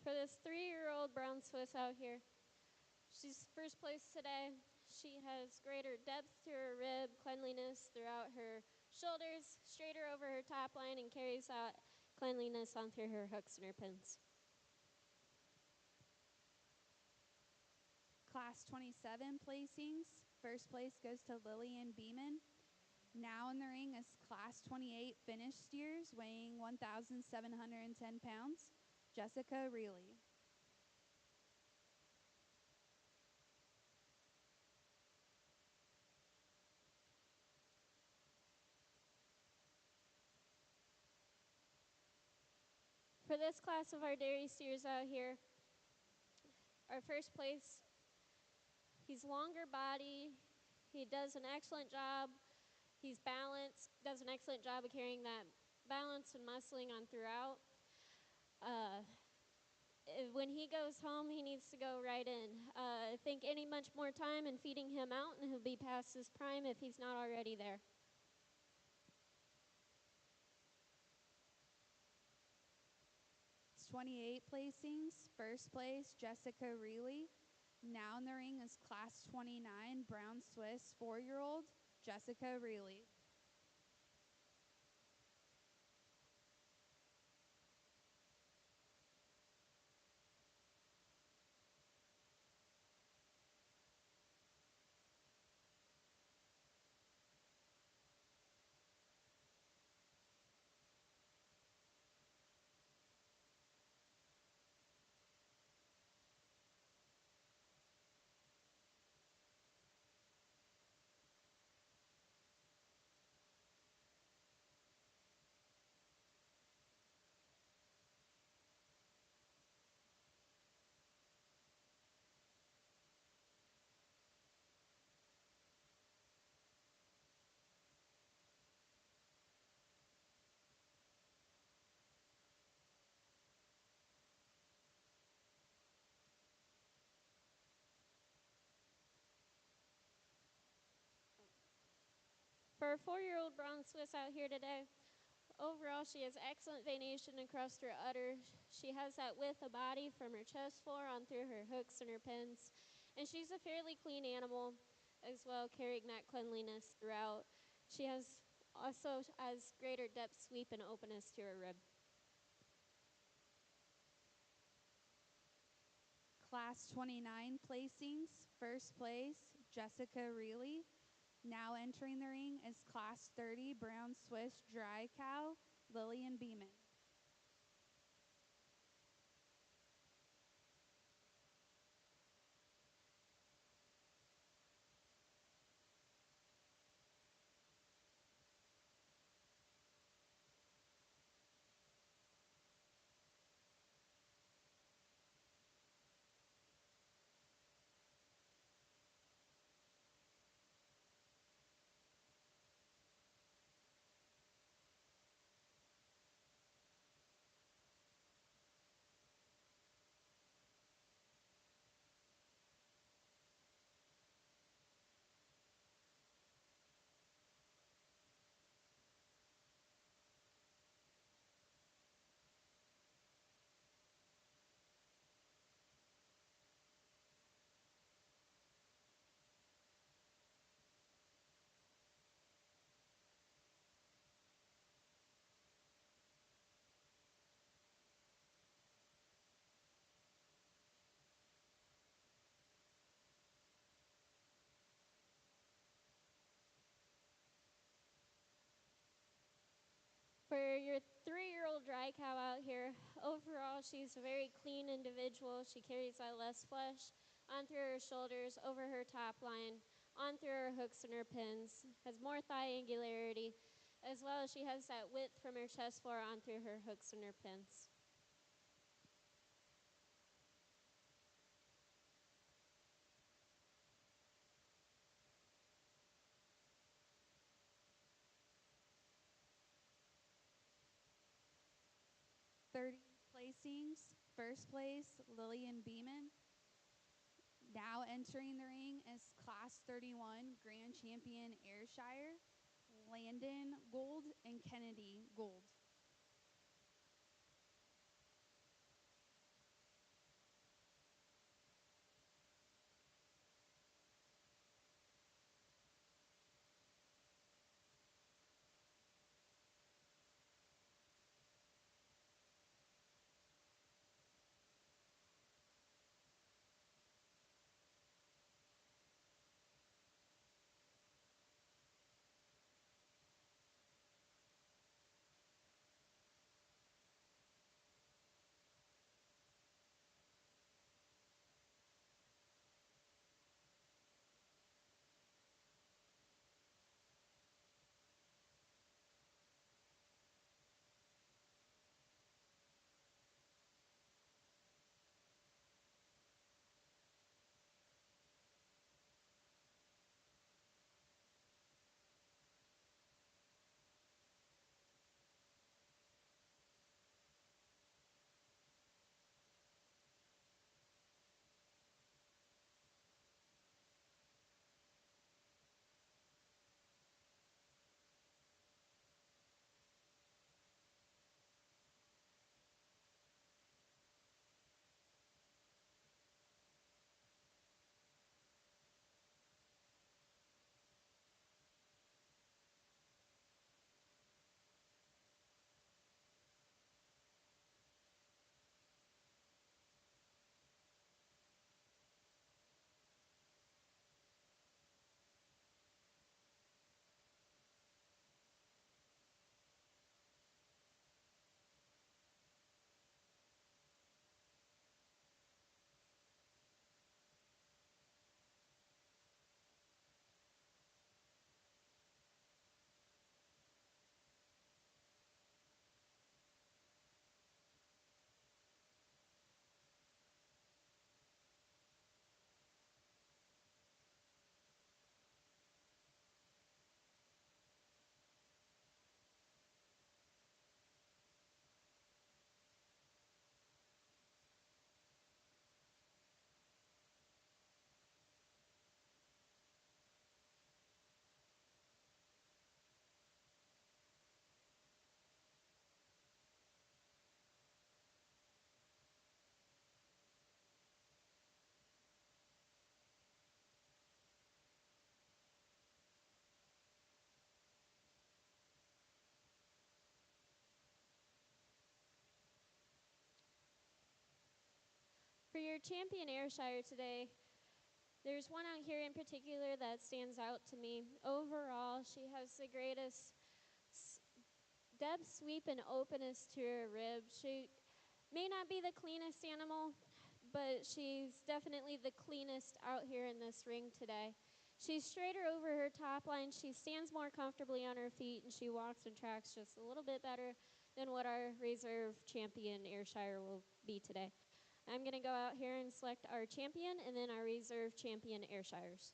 For this 3-year-old brown Swiss out here, she's first place today. She has greater depth to her rib, cleanliness throughout her shoulders, straighter over her top line, and carries that cleanliness on through her hooks and her pins. Class 27 placings. First place goes to Lillian Beeman. Now in the ring is Class 28 finished steers weighing 1,710 pounds, Jessica Reilly. For this class of our dairy steers out here, our first place, he's longer body. He does an excellent job. He's balanced, does an excellent job of carrying that balance and muscling on throughout. When he goes home, he needs to go right in. I think any much more time and feeding him out, and he'll be past his prime if he's not already there. 28 placings. First place, Jessica Reilly. Now in the ring is Class 29, Brown Swiss 4-year-old, Jessica Reilly. For our 4-year-old brown Swiss out here today, overall she has excellent venation across her udder. She has that width of body from her chest floor on through her hooks and her pins. And she's a fairly clean animal as well, carrying that cleanliness throughout. She has also has greater depth sweep and openness to her rib. Class 29 placings. First place, Jessica Reilly. Now entering the ring is Class 30 Brown Swiss Dry Cow, Lillian Beeman. For your 3-year-old dry cow out here, overall she's a very clean individual. She carries that less flesh on through her shoulders, over her top line, on through her hooks and her pins, has more thigh angularity, as well as she has that width from her chest floor on through her hooks and her pins. Thirty placings. First place, Lillian Beeman. Now entering the ring is Class 31 Grand Champion Ayrshire, Landon Gould and Kennedy Gould. your champion Ayrshire today, there's one out here in particular that stands out to me. Overall, she has the greatest depth, sweep, and openness to her ribs. She may not be the cleanest animal, but she's definitely the cleanest out here in this ring today. She's straighter over her top line. She stands more comfortably on her feet, and she walks and tracks just a little bit better than what our reserve champion Ayrshire will be today. I'm going to go out here and select our champion and then our reserve champion Ayrshires.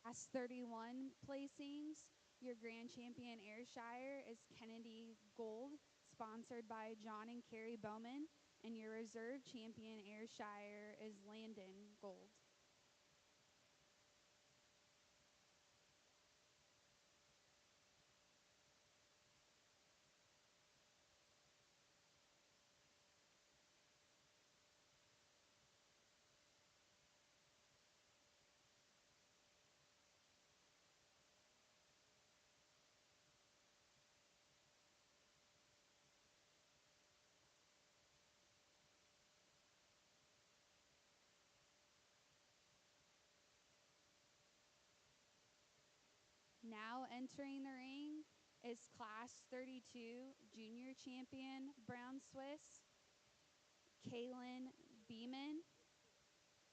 Class 31 placings. Your grand champion Ayrshire is Kennedy Gold, sponsored by John and Carrie Bowman. And your reserve champion Ayrshire is Landon Gold. Now entering the ring is Class 32 junior champion Brown Swiss, Kaylin Beeman,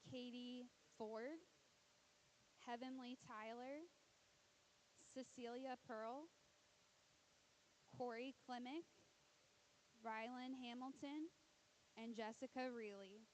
Katie Ford, Heavenly Tyler, Cecilia Pearl, Corey Klimick, Rylan Hamilton, and Jessica Reilly.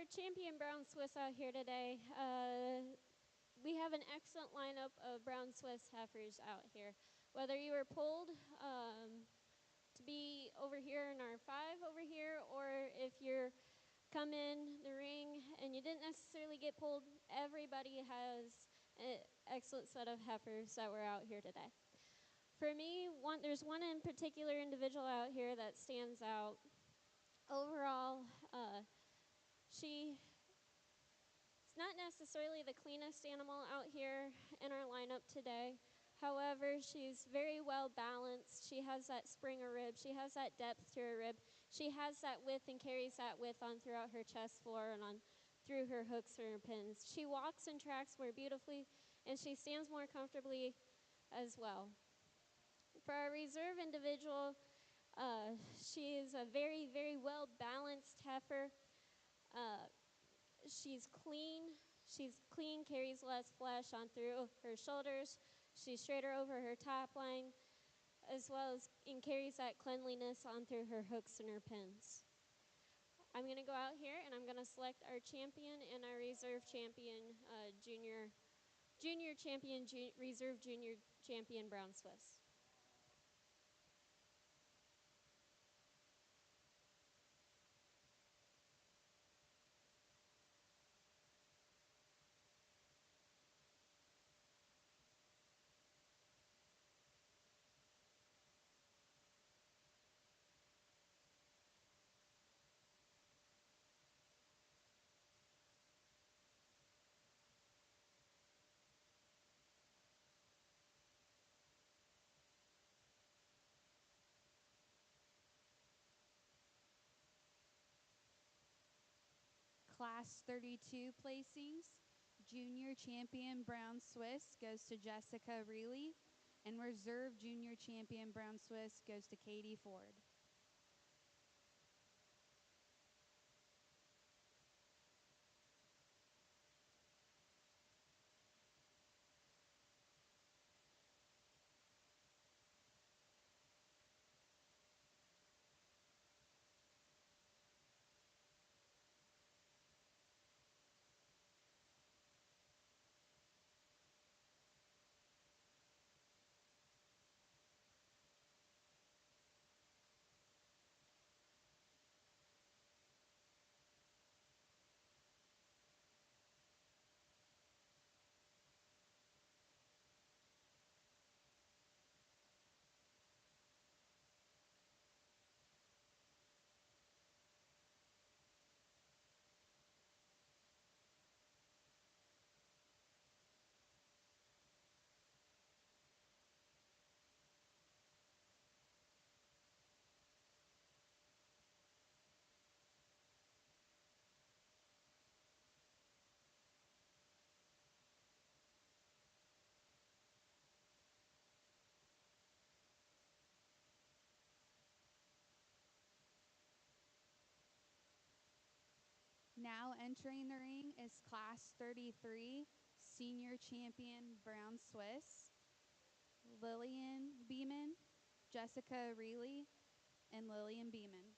our champion brown Swiss out here today. We have an excellent lineup of brown Swiss heifers out here. Whether you were pulled to be over here in our 5 over here, or if you're come in the ring and you didn't necessarily get pulled, everybody has an excellent set of heifers that were out here today. For me, there's one in particular individual out here that stands out. Overall, she's not necessarily the cleanest animal out here in our lineup today. However, she's very well balanced. She has that spring of rib. She has that depth to her rib. She has that width and carries that width on throughout her chest floor and on through her hooks and her pins. She walks and tracks more beautifully, and she stands more comfortably as well. For our reserve individual, she is a very, very well balanced heifer. She's clean. She's clean, carries less flesh on through her shoulders. She's straighter over her top line, as well as and carries that cleanliness on through her hooks and her pins. I'm going to go out here and I'm going to select our champion and our reserve champion, junior champion, reserve junior champion brown Swiss. Class 32 placings. Junior champion brown Swiss goes to Jessica Reilly, and reserve junior champion brown Swiss goes to Katie Ford. Now entering the ring is Class 33 senior champion brown Swiss, Lillian Beeman, Jessica Reilly, and Lillian Beeman.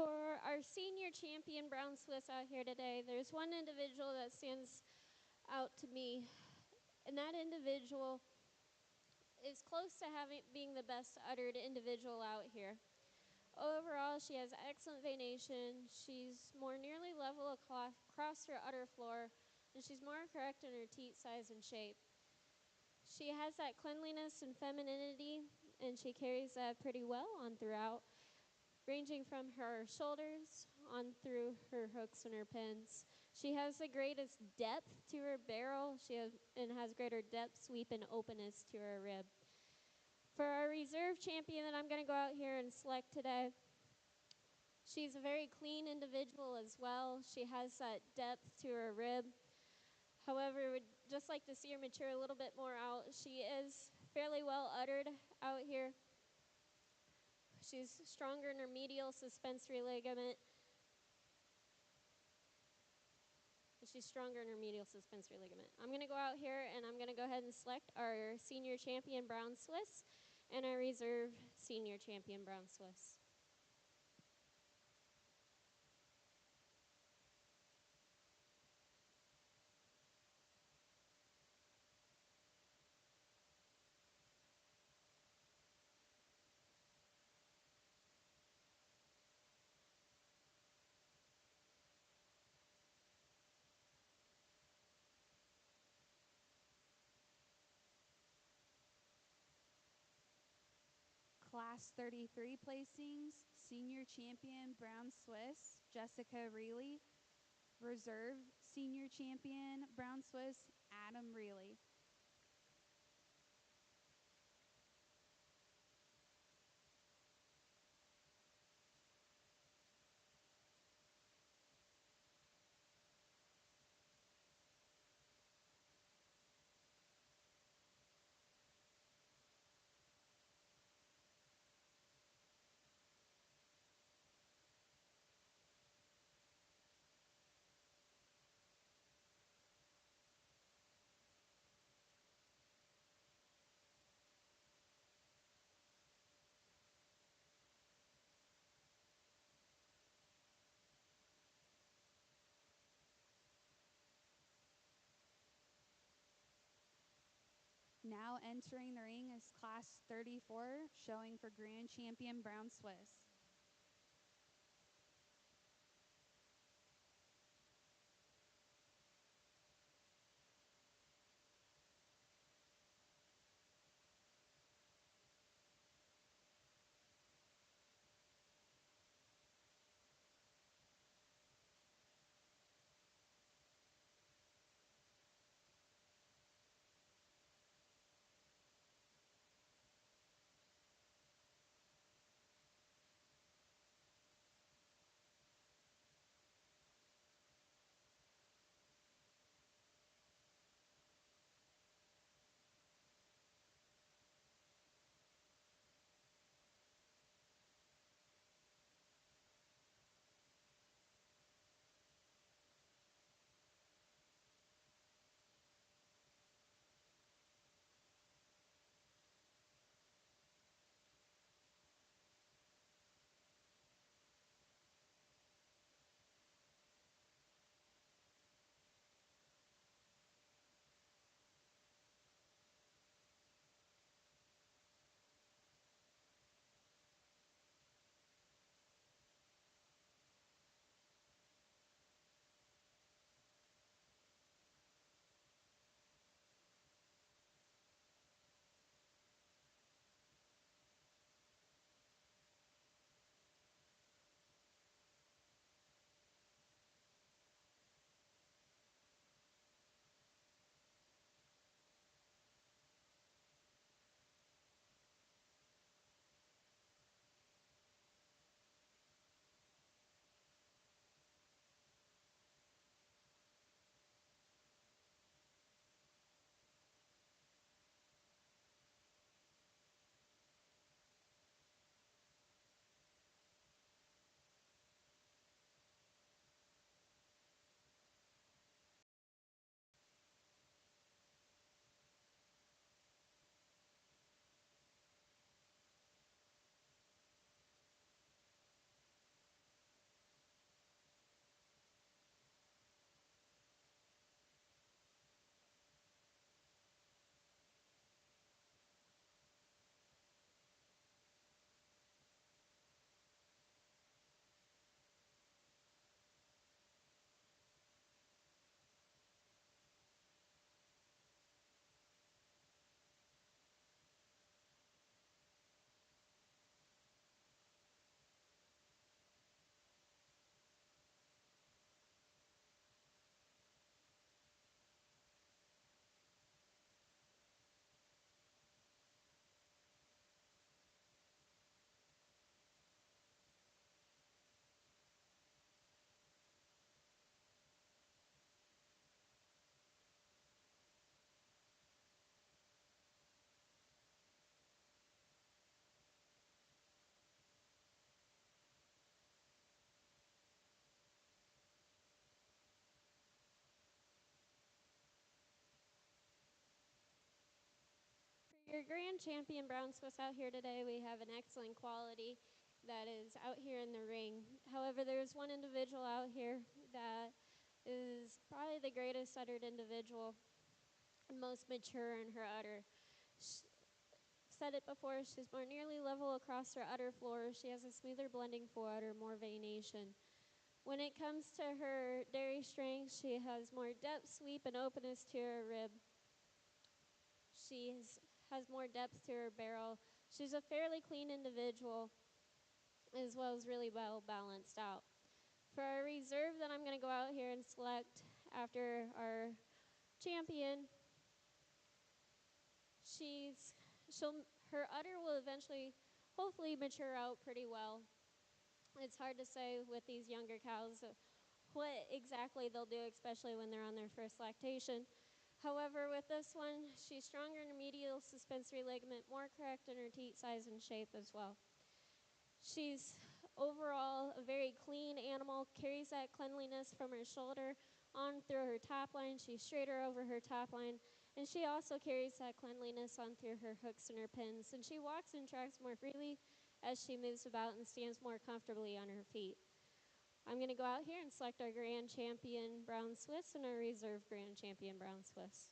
For our senior champion Brown Swiss out here today, there's one individual that stands out to me, and that individual is close to being the best uttered individual out here. Overall, she has excellent venation. She's more nearly level across her udder floor, and she's more correct in her teat size and shape. She has that cleanliness and femininity, and she carries that pretty well on throughout, ranging from her shoulders on through her hooks and her pins. She has the greatest depth to her barrel. And has greater depth, sweep, and openness to her rib. For our reserve champion that I'm going to go out here and select today, she's a very clean individual as well. She has that depth to her rib. However, would just like to see her mature a little bit more out. She is fairly well uttered out here. She's stronger in her medial suspensory ligament. She's stronger in her medial suspensory ligament. I'm going to go out here and I'm going to go ahead and select our senior champion Brown Swiss and our reserve senior champion Brown Swiss. Class 33 placings, senior champion Brown Swiss, Jessica Reilly. Reserve senior champion Brown Swiss, Adam Reilly. Now entering the ring is class 34, showing for grand champion Brown Swiss. Your grand champion brown Swiss out here today, we have an excellent quality that is out here in the ring. However, there's one individual out here that is probably the greatest uttered individual, most mature in her udder. Said it before, she's more nearly level across her udder floor. She has a smoother blending forudder, more venation. When it comes to her dairy strength, she has more depth, sweep, and openness to her rib. Has more depth to her barrel. She's a fairly clean individual, as well as really well balanced out. For our reserve that I'm going to go out here and select after our champion, she's she'll her udder will eventually hopefully mature out pretty well. It's hard to say with these younger cows what exactly they'll do, especially when they're on their first lactation. However, with this one, she's stronger in her medial suspensory ligament, more correct in her teat size and shape as well. She's overall a very clean animal, carries that cleanliness from her shoulder on through her top line. She's straighter over her top line, and she also carries that cleanliness on through her hooks and her pins. And she walks and tracks more freely as she moves about and stands more comfortably on her feet. I'm going to go out here and select our Grand Champion Brown Swiss and our Reserve Grand Champion Brown Swiss.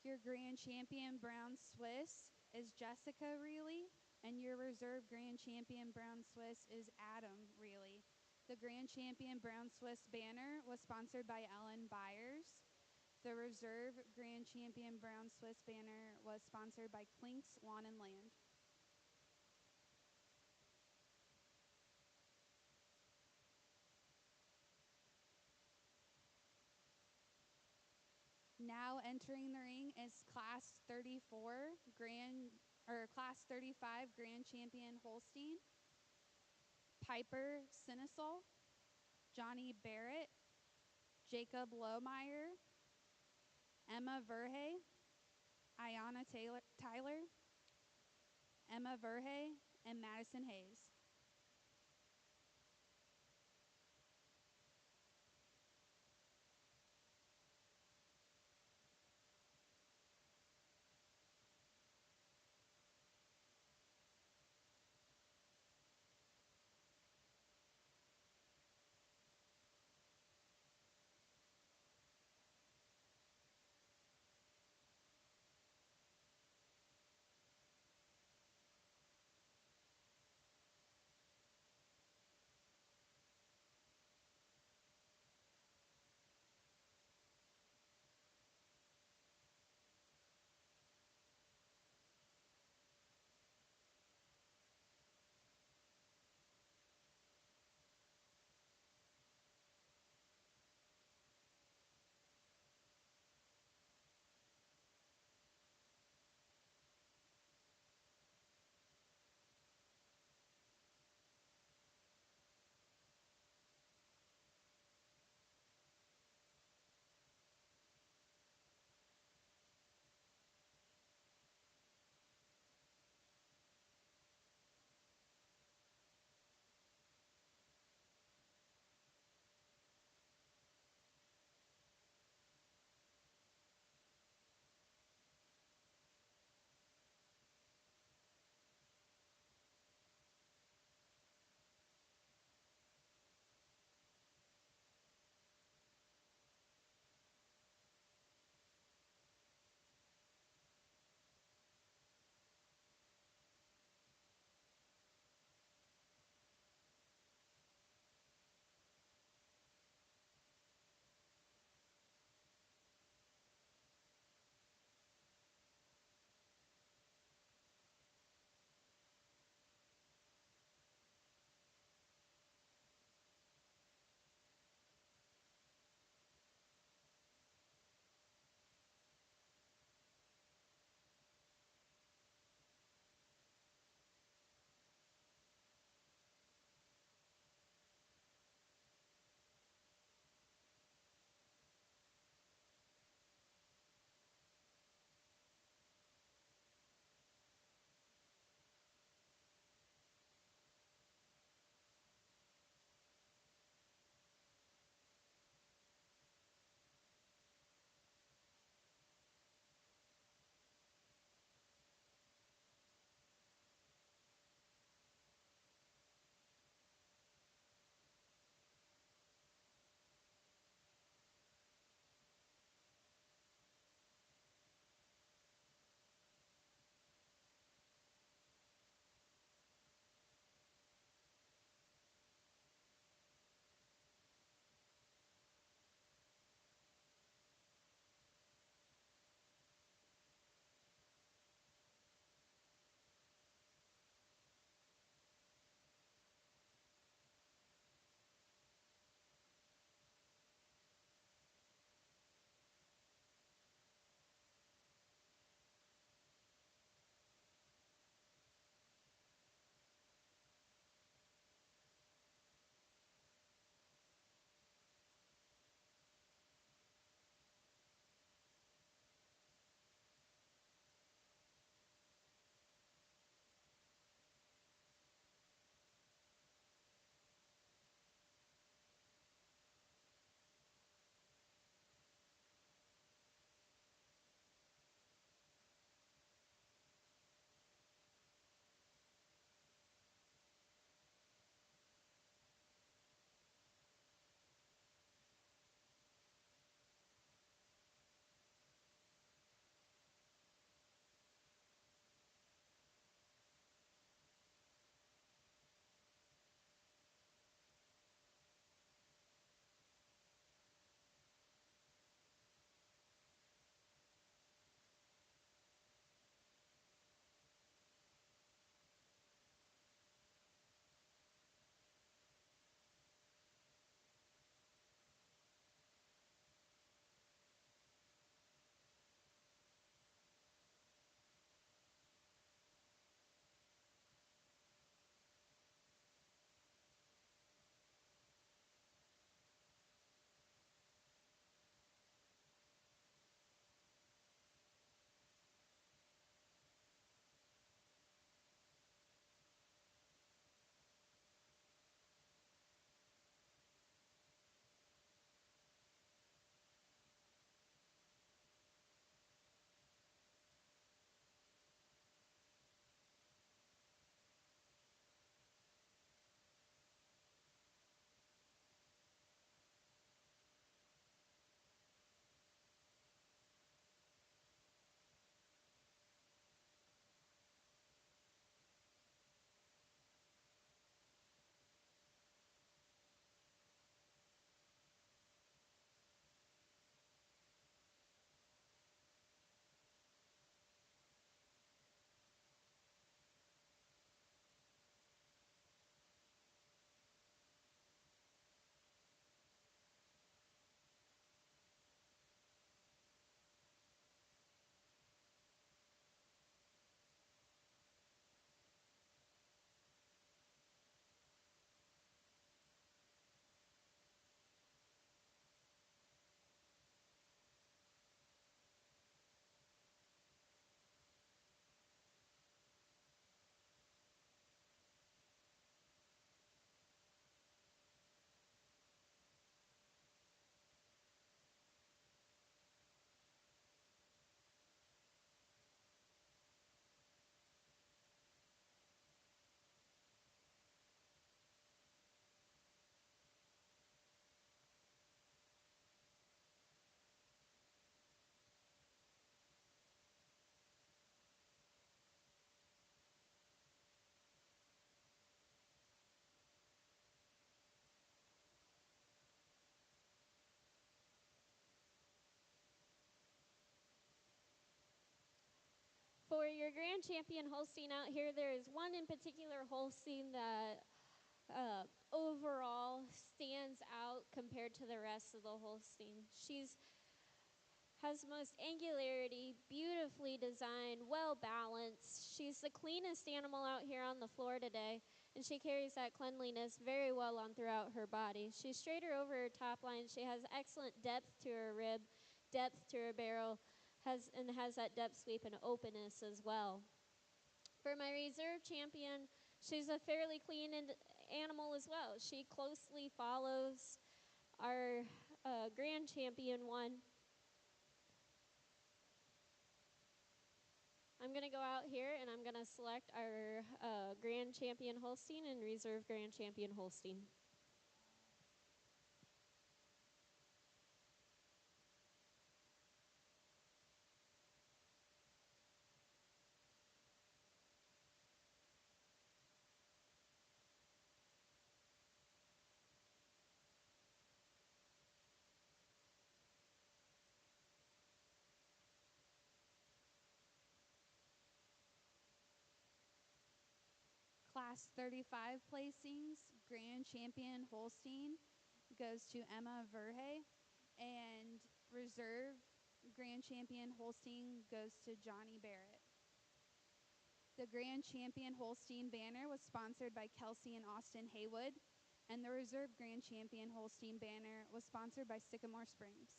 Your grand champion brown Swiss is Jessica Reilly, and your reserve grand champion brown Swiss is Adam Reilly. The grand champion brown Swiss banner was sponsored by Ellen Byers. The reserve grand champion brown Swiss banner was sponsored by Klink's Lawn and Land. Now entering the ring is class 34 class 35 grand champion Holstein, Piper Sinisol, Johnny Barrett, Jacob Lohmeyer, Emma Verhey, Ayanna Tyler, Emma Verhey, and Madison Hayes. For your grand champion Holstein out here, there is one in particular Holstein that overall stands out compared to the rest of the Holstein. She's has the most angularity, beautifully designed, well balanced. She's the cleanest animal out here on the floor today, and she carries that cleanliness very well on throughout her body. She's straighter over her top line. She has excellent depth to her rib, depth to her barrel, has that depth sweep and openness as well. For my reserve champion, she's a fairly clean animal as well. She closely follows our grand champion one. I'm going to go out here and I'm going to select our grand champion Holstein and reserve grand champion Holstein. Class 35 placings, Grand Champion Holstein goes to Emma Verhey, and Reserve Grand Champion Holstein goes to Johnny Barrett. The Grand Champion Holstein banner was sponsored by Kelsey and Austin Haywood, and the Reserve Grand Champion Holstein banner was sponsored by Sycamore Springs.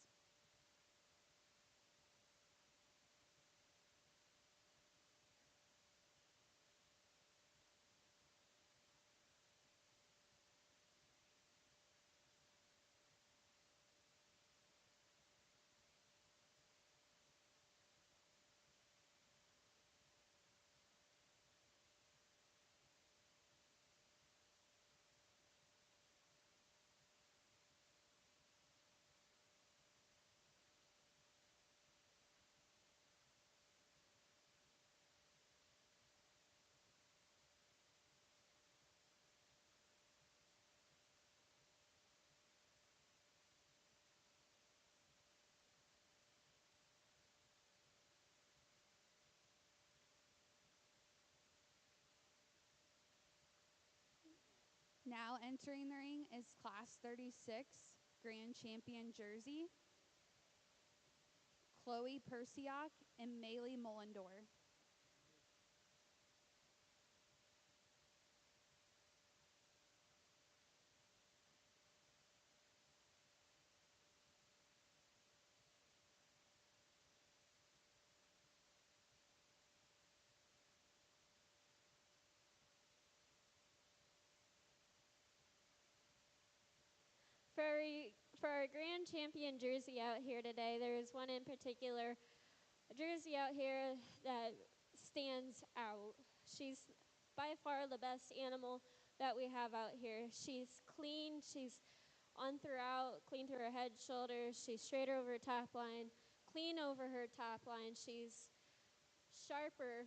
Now entering the ring is Class 36 Grand Champion Jersey, Chloe Persiak and Maylee Mullendor. For our grand champion jersey out here today, there is one in particular, a jersey out here that stands out. She's by far the best animal that we have out here. She's clean, she's on throughout, clean through her head, shoulders, she's straight over her top line, clean over her top line, she's sharper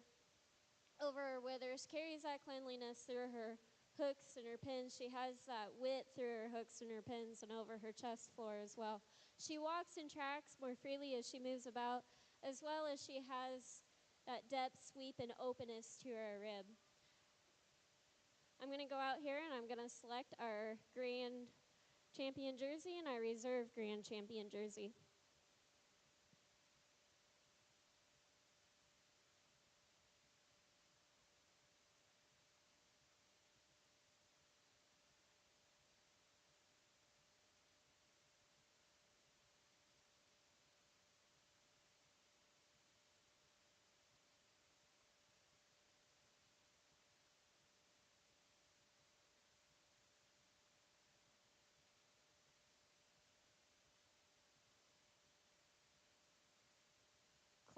over her withers, carries that cleanliness through her hooks and her pins. She has that wit through her hooks and her pins and over her chest floor as well. She walks and tracks more freely as she moves about, as well as she has that depth, sweep, and openness to her rib. I'm going to go out here and I'm going to select our grand champion jersey and our reserve grand champion jersey.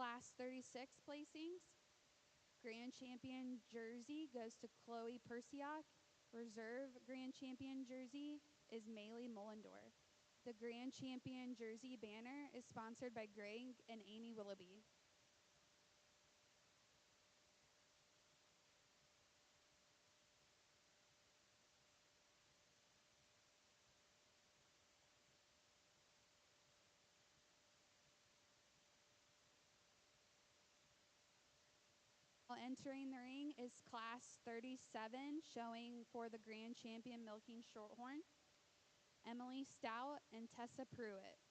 Class 36 placings, Grand Champion Jersey goes to Chloe Persiak. Reserve Grand Champion Jersey is Maylee Mullendor. The Grand Champion Jersey banner is sponsored by Greg and Amy Willoughby. entering the ring is class 37, showing for the grand champion milking shorthorn, Emily Stout and Tessa Pruitt.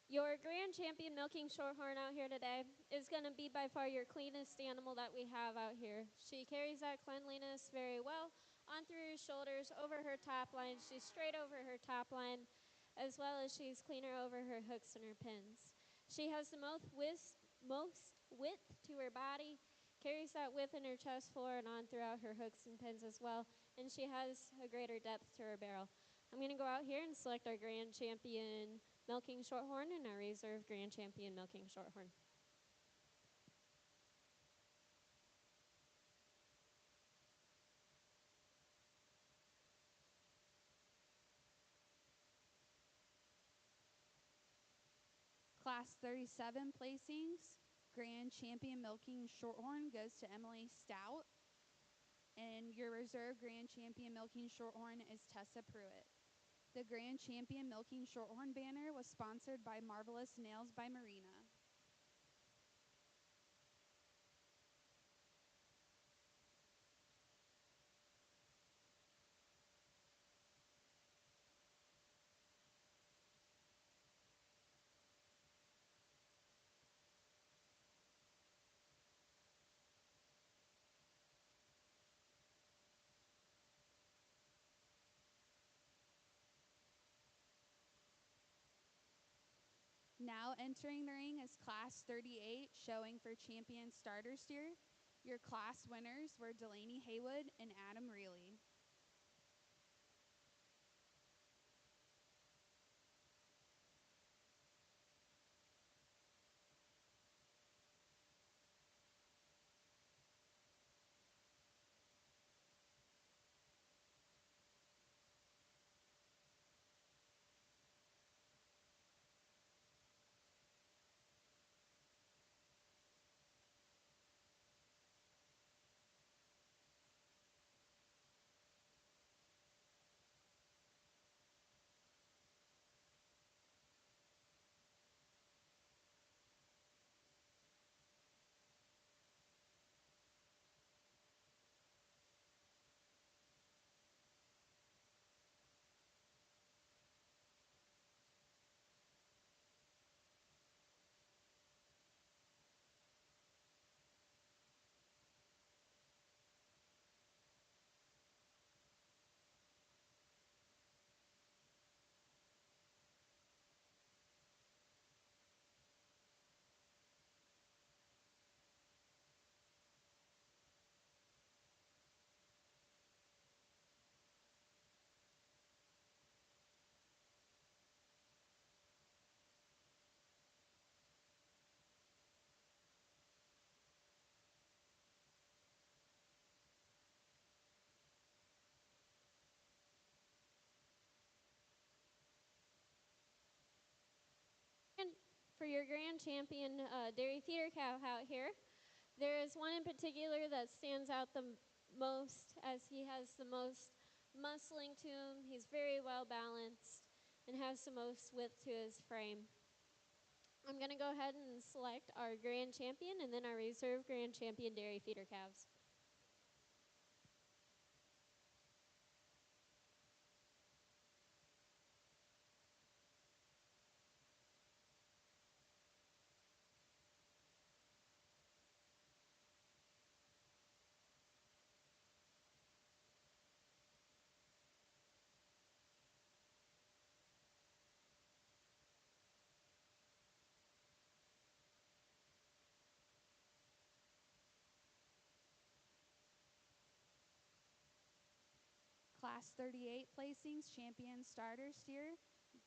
Your grand champion milking shorthorn out here today is going to be by far your cleanest animal that we have out here. She carries that cleanliness very well on through her shoulders, over her top line. She's straight over her top line, as well as she's cleaner over her hooks and her pins. She has the most width to her body, carries that width in her chest floor and on throughout her hooks and pins as well, and she has a greater depth to her barrel. I'm going to go out here and select our grand champion milking shorthorn and our reserve grand champion milking shorthorn. Class 37 placings, grand champion milking shorthorn goes to Emily Stout, and your reserve grand champion milking shorthorn is Tessa Pruitt. The grand champion milking shorthorn banner was sponsored by Marvelous Nails by Marina. Now entering the ring is class 38, showing for champion starter steer. Your class winners were Delaney Haywood and Adam Reilly. And for your grand champion dairy feeder cow out here, there is one in particular that stands out the most as he has the most muscling to him. He's very well balanced. and has the most width to his frame. I'm going to go ahead and select our grand champion and then our reserve grand champion dairy feeder calves. Class 38 placings, champion starter steer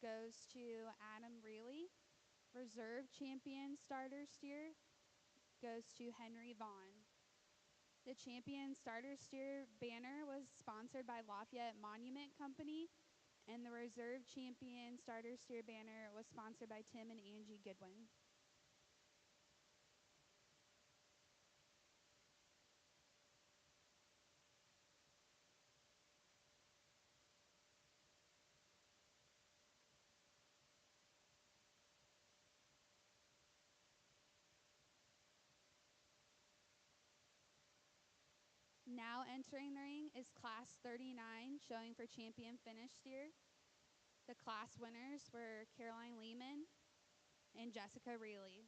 goes to Adam Reilly. Reserve champion starter steer goes to Henry Vaughn. The champion starter steer banner was sponsored by Lafayette Monument Company, and the reserve champion starter steer banner was sponsored by Tim and Angie Goodwin. Now entering the ring is Class 39, showing for champion finish steer. The class winners were Caroline Lehman and Jessica Reilly.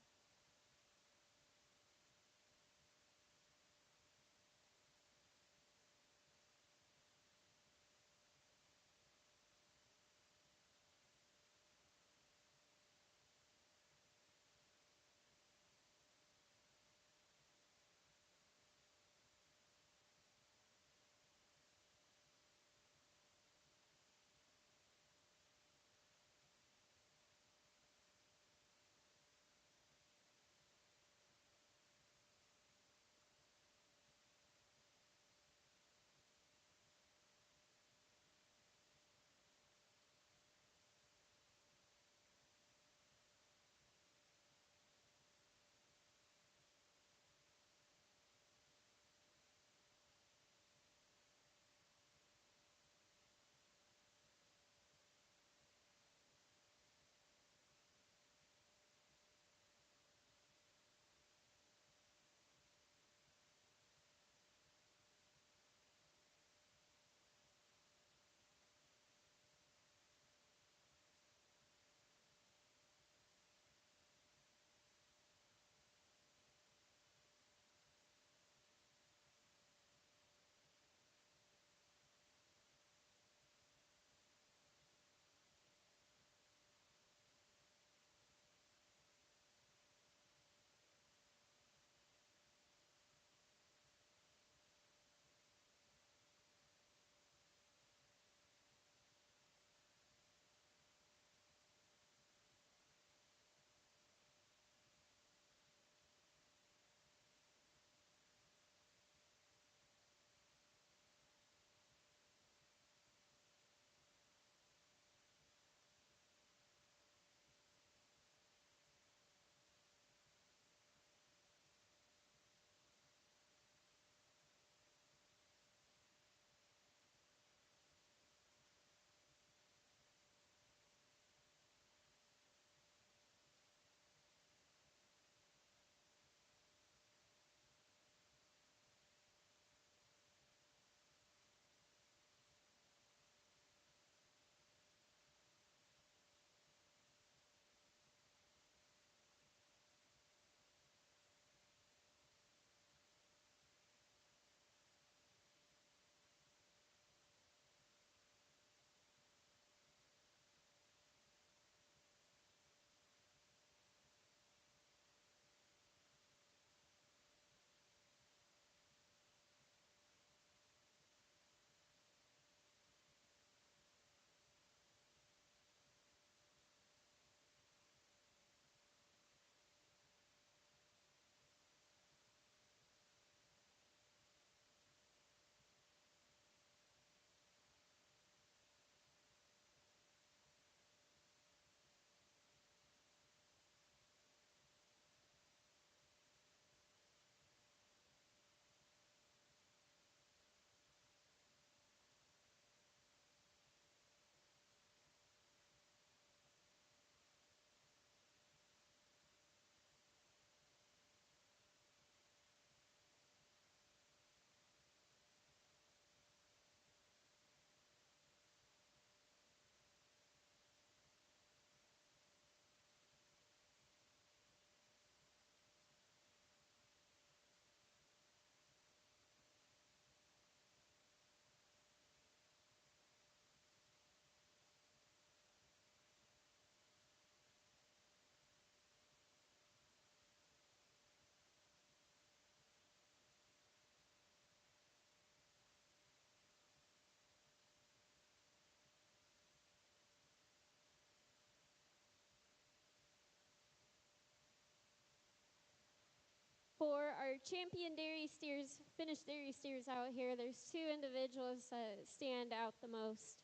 For our champion dairy steers, finished dairy steers out here, there's two individuals that stand out the most.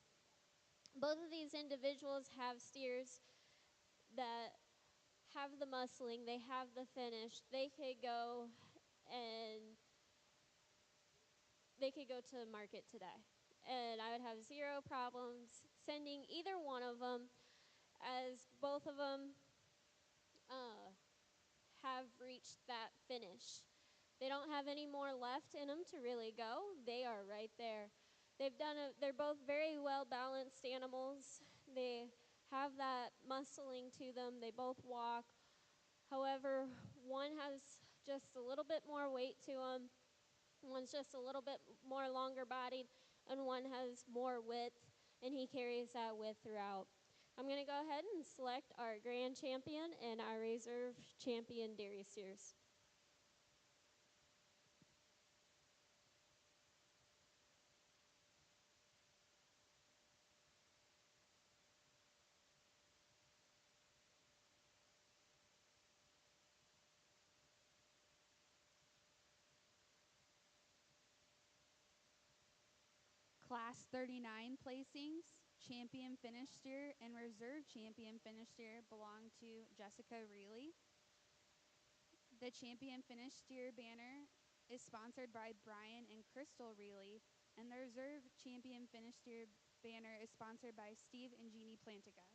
Both of these individuals have steers that have the muscling, they have the finish. They could go and they could go to the market today. And I would have zero problems sending either one of them, as both of them have reached that finish. They don't have any more left in them to really go. They are right there. They're both very well balanced animals. They have that muscling to them. They both walk. However, one has just a little bit more weight to them. One's just a little bit more longer bodied, and one has more width, and he carries that width throughout. I'm going to go ahead and select our grand champion and our reserve champion dairy steers. Class 39 placings, champion finish steer and reserve champion finish steer belong to Jessica Reilly. The champion finish steer banner is sponsored by Brian and Crystal Reilly, and the reserve champion finish steer banner is sponsored by Steve and Jeannie Plantiga.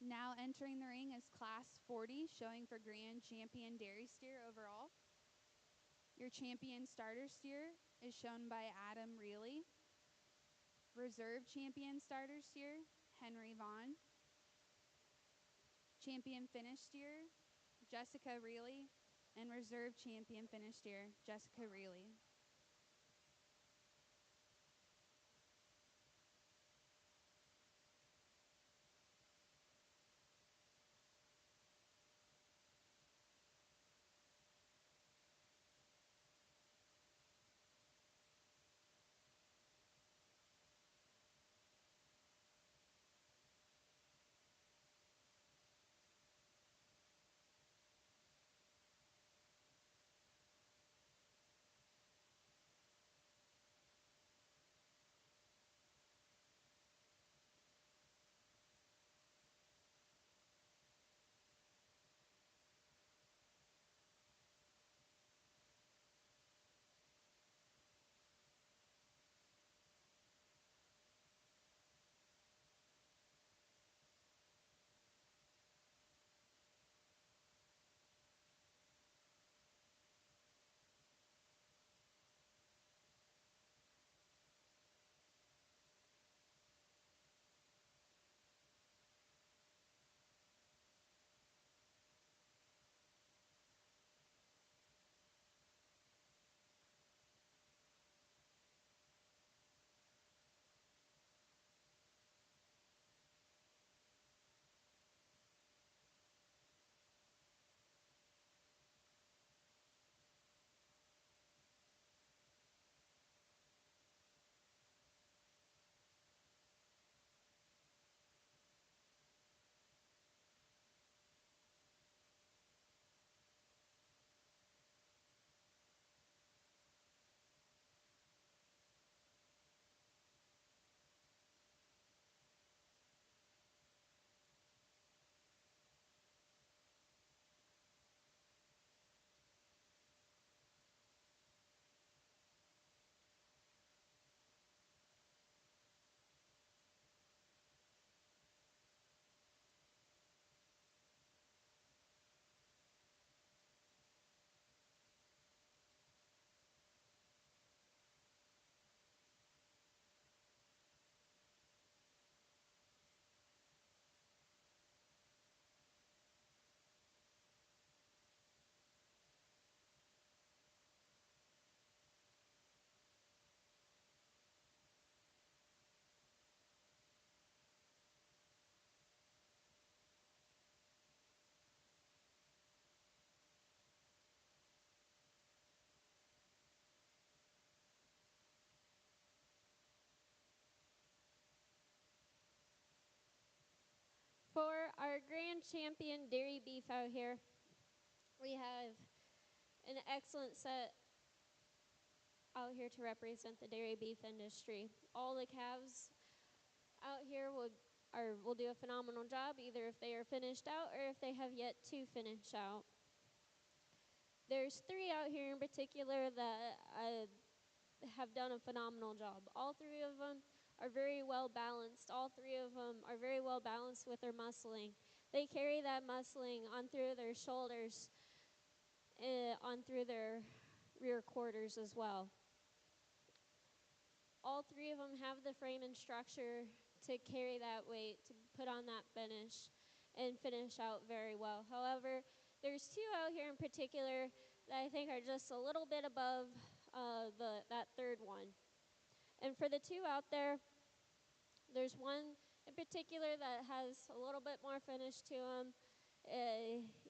Now entering the ring is Class 40, showing for Grand Champion Dairy Steer overall. Your champion starter steer is shown by Adam Reilly. Reserve champion starter steer, Henry Vaughn. Champion finish steer, Jessica Reilly. And reserve champion finish steer, Jessica Reilly. For our grand champion dairy beef out here, we have an excellent set out here to represent the dairy beef industry. All the calves out here will do a phenomenal job, either if they are finished out or if they have yet to finish out. There's 3 out here in particular that have done a phenomenal job. All 3 of them are very well balanced. All 3 of them are very well balanced with their muscling. They carry that muscling on through their shoulders, on through their rear quarters as well. All 3 of them have the frame and structure to carry that weight, to put on that finish, and finish out very well. However, there's 2 out here in particular that I think are just a little bit above that third one. And for the 2 out there, there's one in particular that has a little bit more finish to him.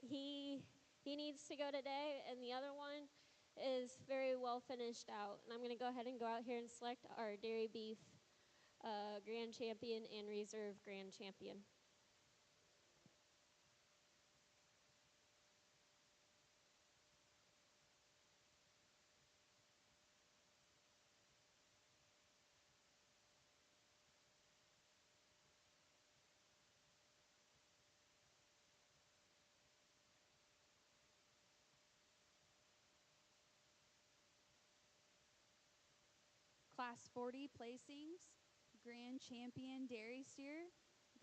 He needs to go today, and the other one is very well finished out. And I'm going to go ahead and go out here and select our dairy beef grand champion and reserve grand champion. Class 40 placings, Grand Champion Dairy Steer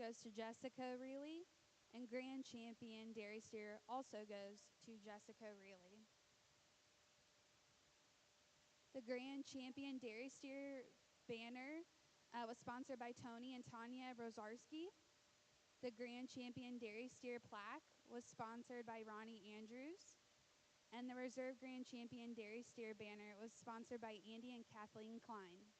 goes to Jessica Reilly, and Grand Champion Dairy Steer also goes to Jessica Reilly. The Grand Champion Dairy Steer banner was sponsored by Tony and Tanya Rosarski. The Grand Champion Dairy Steer plaque was sponsored by Ronnie Andrews. And the Reserve Grand Champion Dairy Steer banner was sponsored by Andy and Kathleen Klein.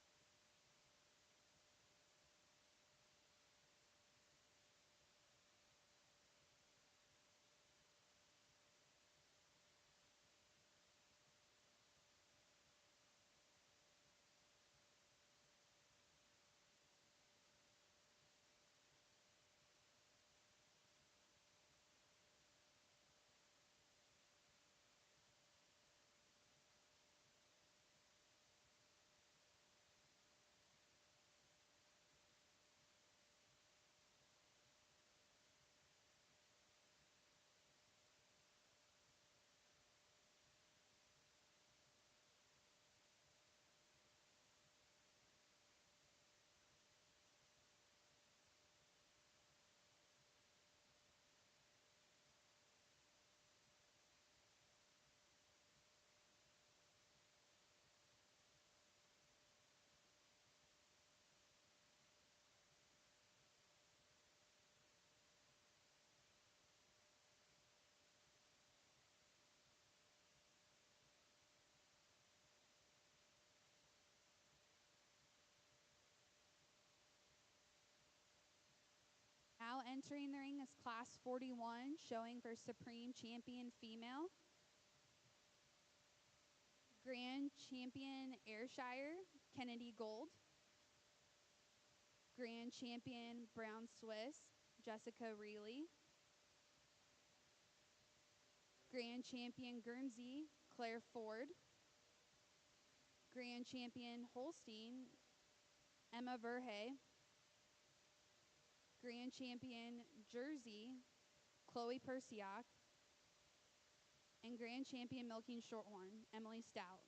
Now entering the ring is Class 41, showing for Supreme Champion Female. Grand Champion Ayrshire, Kennedy Gold. Grand Champion Brown Swiss, Jessica Reilly. Grand Champion Guernsey, Claire Ford. Grand Champion Holstein, Emma Verhey. Grand Champion Jersey, Chloe Persiak. And Grand Champion Milking Shorthorn, Emily Stout.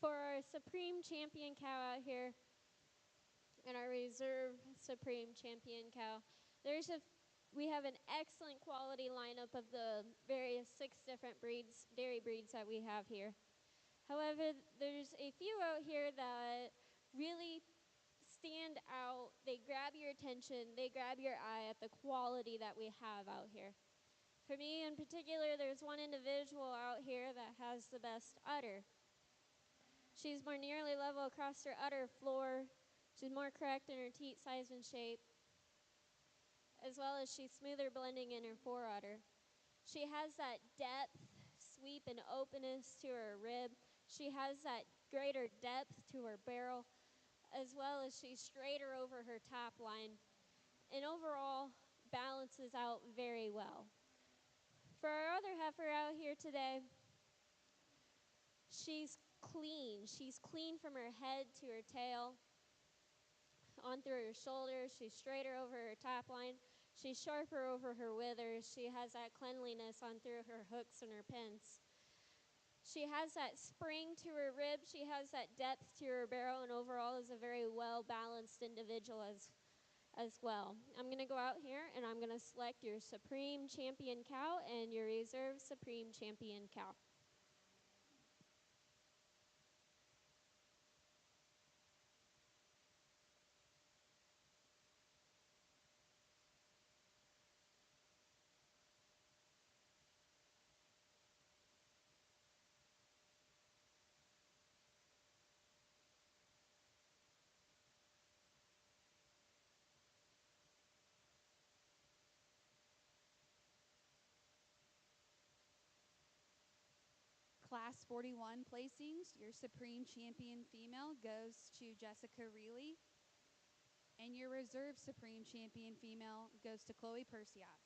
For our Supreme Champion cow out here and our Reserve Supreme Champion cow, we have an excellent quality lineup of the various 6 different breeds, dairy breeds that we have here. However, there's a few out here that really stand out. They grab your attention, they grab your eye at the quality that we have out here. For me in particular, there's one individual out here that has the best udder. She's more nearly level across her udder floor. She's more correct in her teat size and shape, as well as she's smoother blending in her forudder. She has that depth, sweep, and openness to her rib. She has that greater depth to her barrel, as well as she's straighter over her top line, and overall balances out very well. For our other heifer out here today, she's clean. She's clean from her head to her tail, on through her shoulders. She's straighter over her top line. She's sharper over her withers. She has that cleanliness on through her hooks and her pins. She has that spring to her rib. She has that depth to her barrel, and overall is a very well-balanced individual as well. I'm going to go out here, and I'm going to select your Supreme Champion cow and your Reserve Supreme Champion cow. Class 41 placings, your Supreme Champion female goes to Jessica Reilly, and your Reserve Supreme Champion female goes to Chloe Persiat.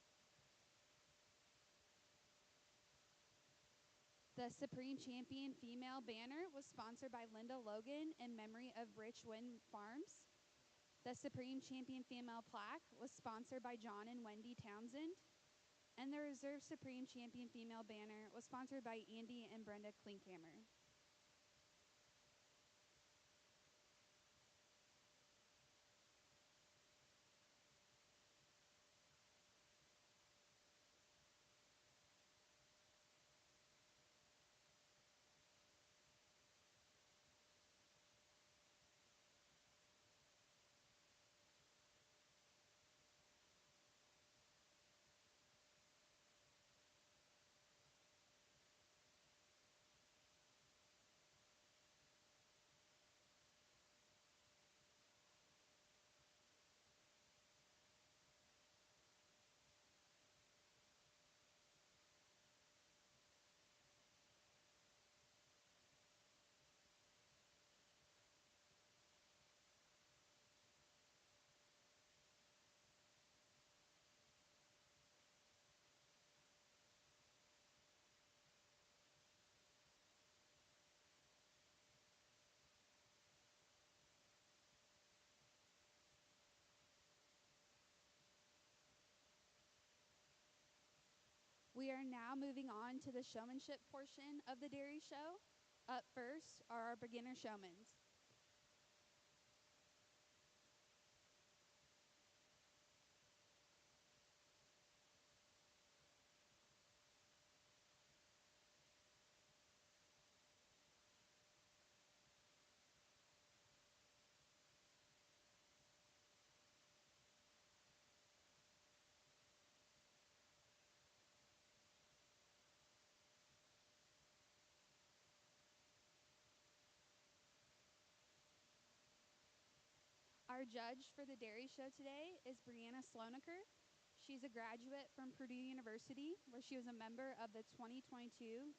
The Supreme Champion female banner was sponsored by Linda Logan in memory of Rich Wind Farms. The Supreme Champion female plaque was sponsored by John and Wendy Townsend. And the Reserve Supreme Champion female banner was sponsored by Andy and Brenda Klinkhammer. We are now moving on to the showmanship portion of the dairy show. Up first are our beginner showmans. Our judge for the dairy show today is Brianna Slonaker. She's a graduate from Purdue University, where she was a member of the 2022-2023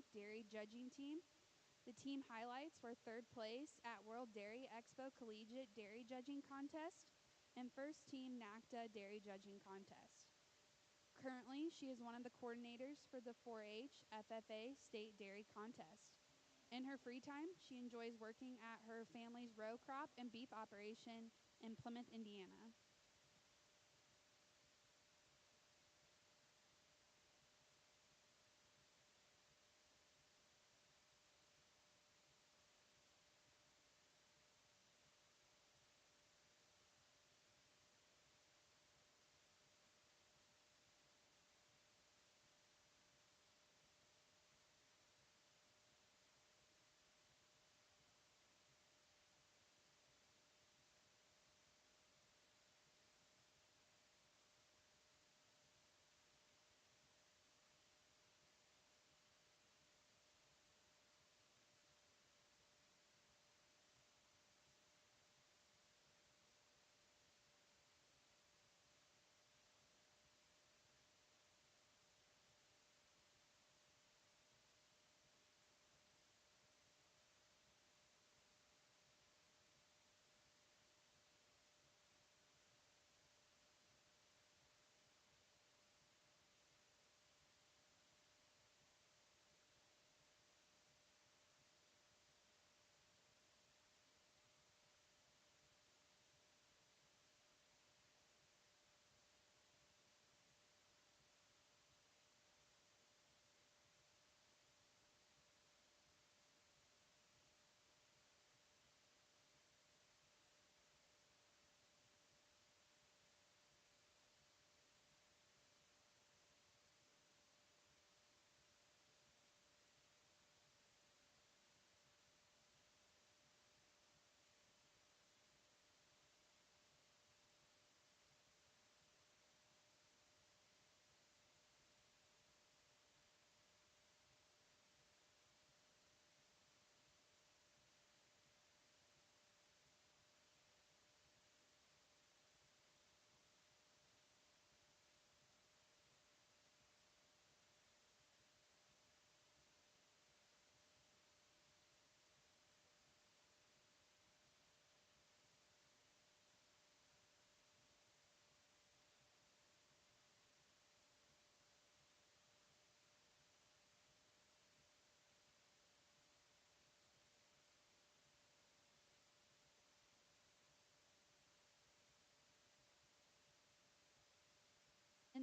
dairy judging team. The team highlights were 3rd place at World Dairy Expo Collegiate Dairy Judging Contest and first team NACTA Dairy Judging Contest. Currently, she is one of the coordinators for the 4-H FFA State Dairy Contest. In her free time, she enjoys working at her family's row crop and beef operation in Plymouth, Indiana.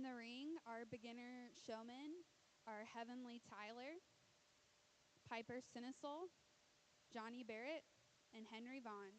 In the ring, our beginner showmen are Heavenly Tyler, Piper Sinisol, Johnny Barrett, and Henry Vaughn.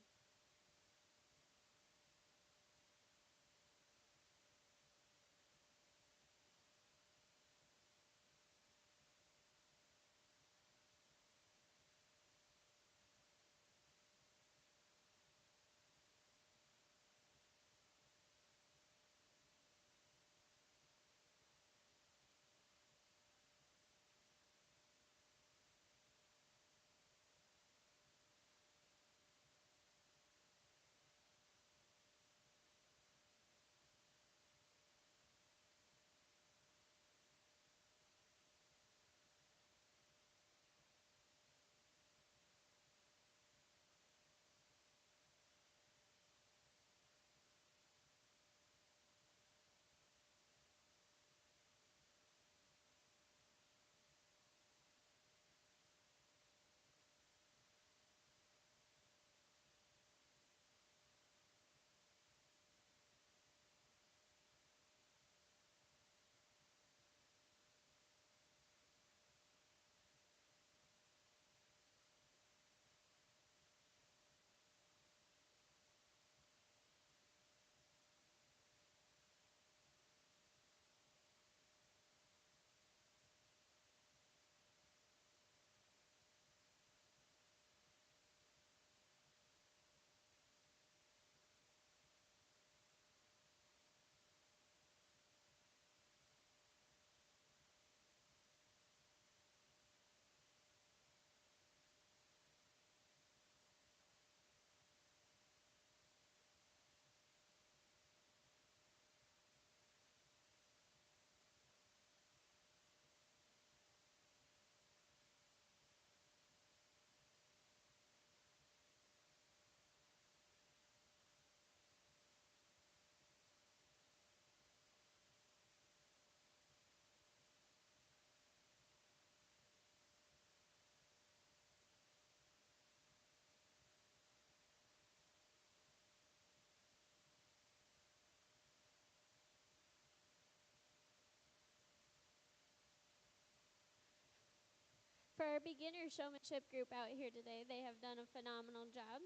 For our beginner showmanship group out here today, they have done a phenomenal job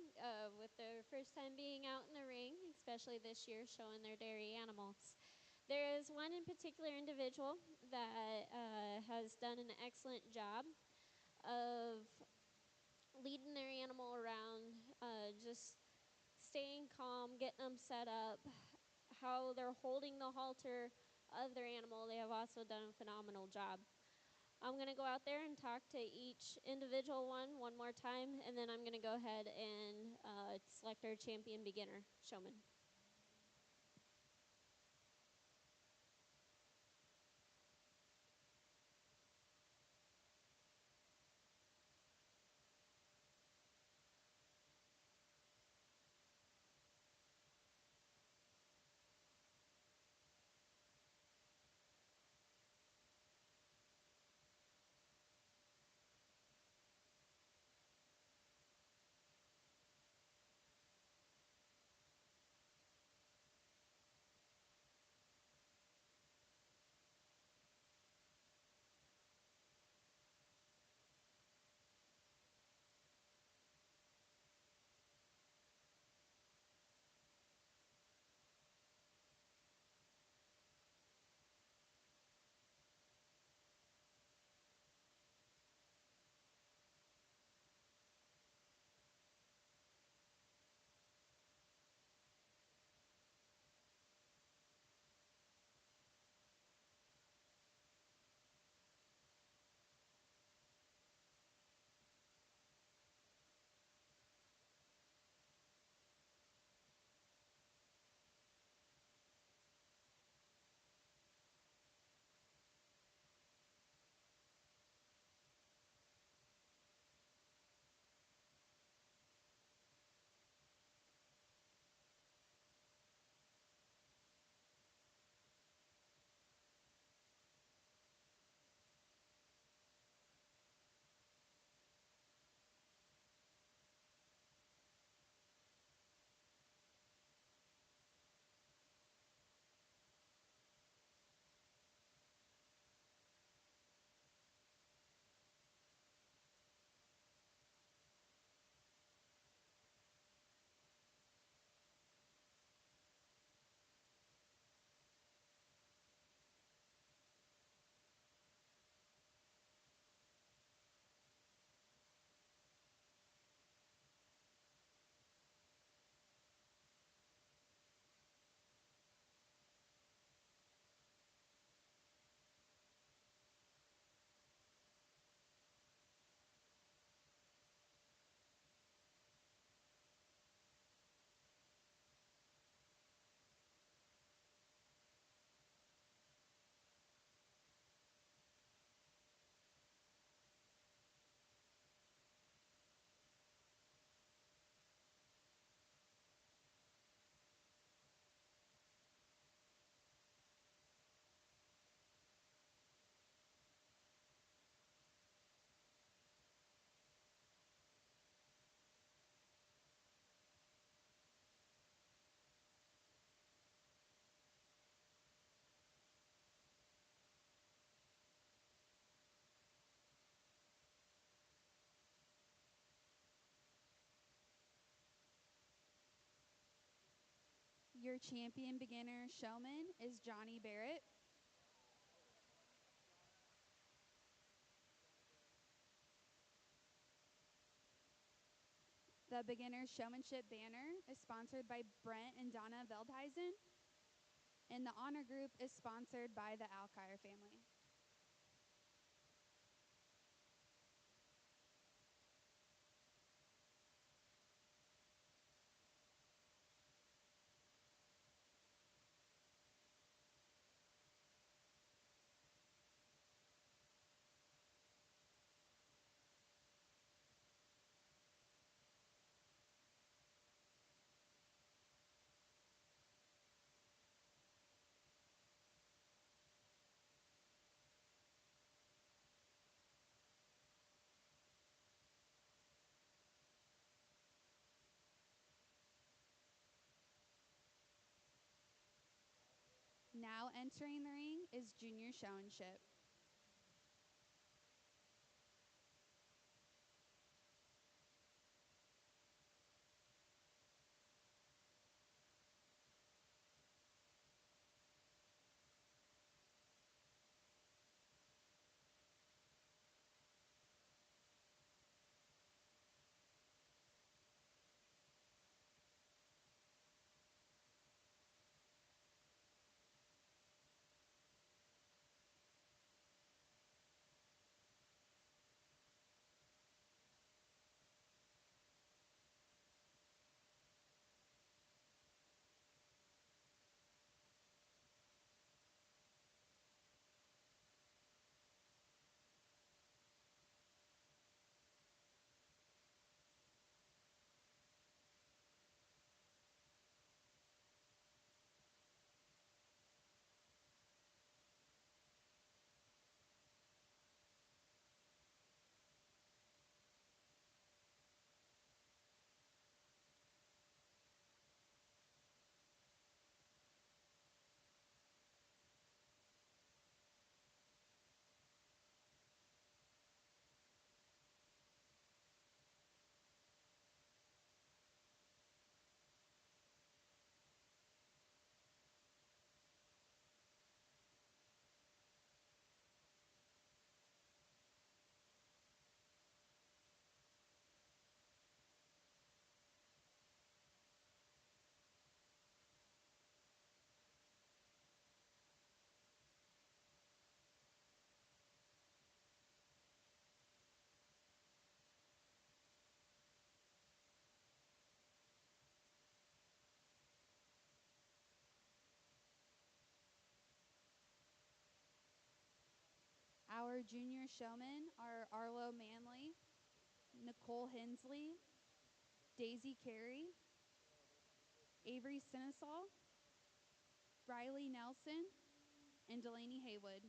with their first time being out in the ring, especially this year, showing their dairy animals. There is one in particular individual that has done an excellent job of leading their animal around, just staying calm, getting them set up, how they're holding the halter of their animal. They have also done a phenomenal job. I'm going to go out there and talk to each individual one more time, and then I'm going to go ahead and select our champion beginner showman. Your champion beginner showman is Johnny Barrett. The beginner showmanship banner is sponsored by Brent and Donna Veldhuizen, and the honor group is sponsored by the Alkire family. Now entering the ring is junior showmanship. Our junior showmen are Arlo Manley, Nicole Hensley, Daisy Carey, Avery Sinesal, Riley Nelson, and Delaney Haywood.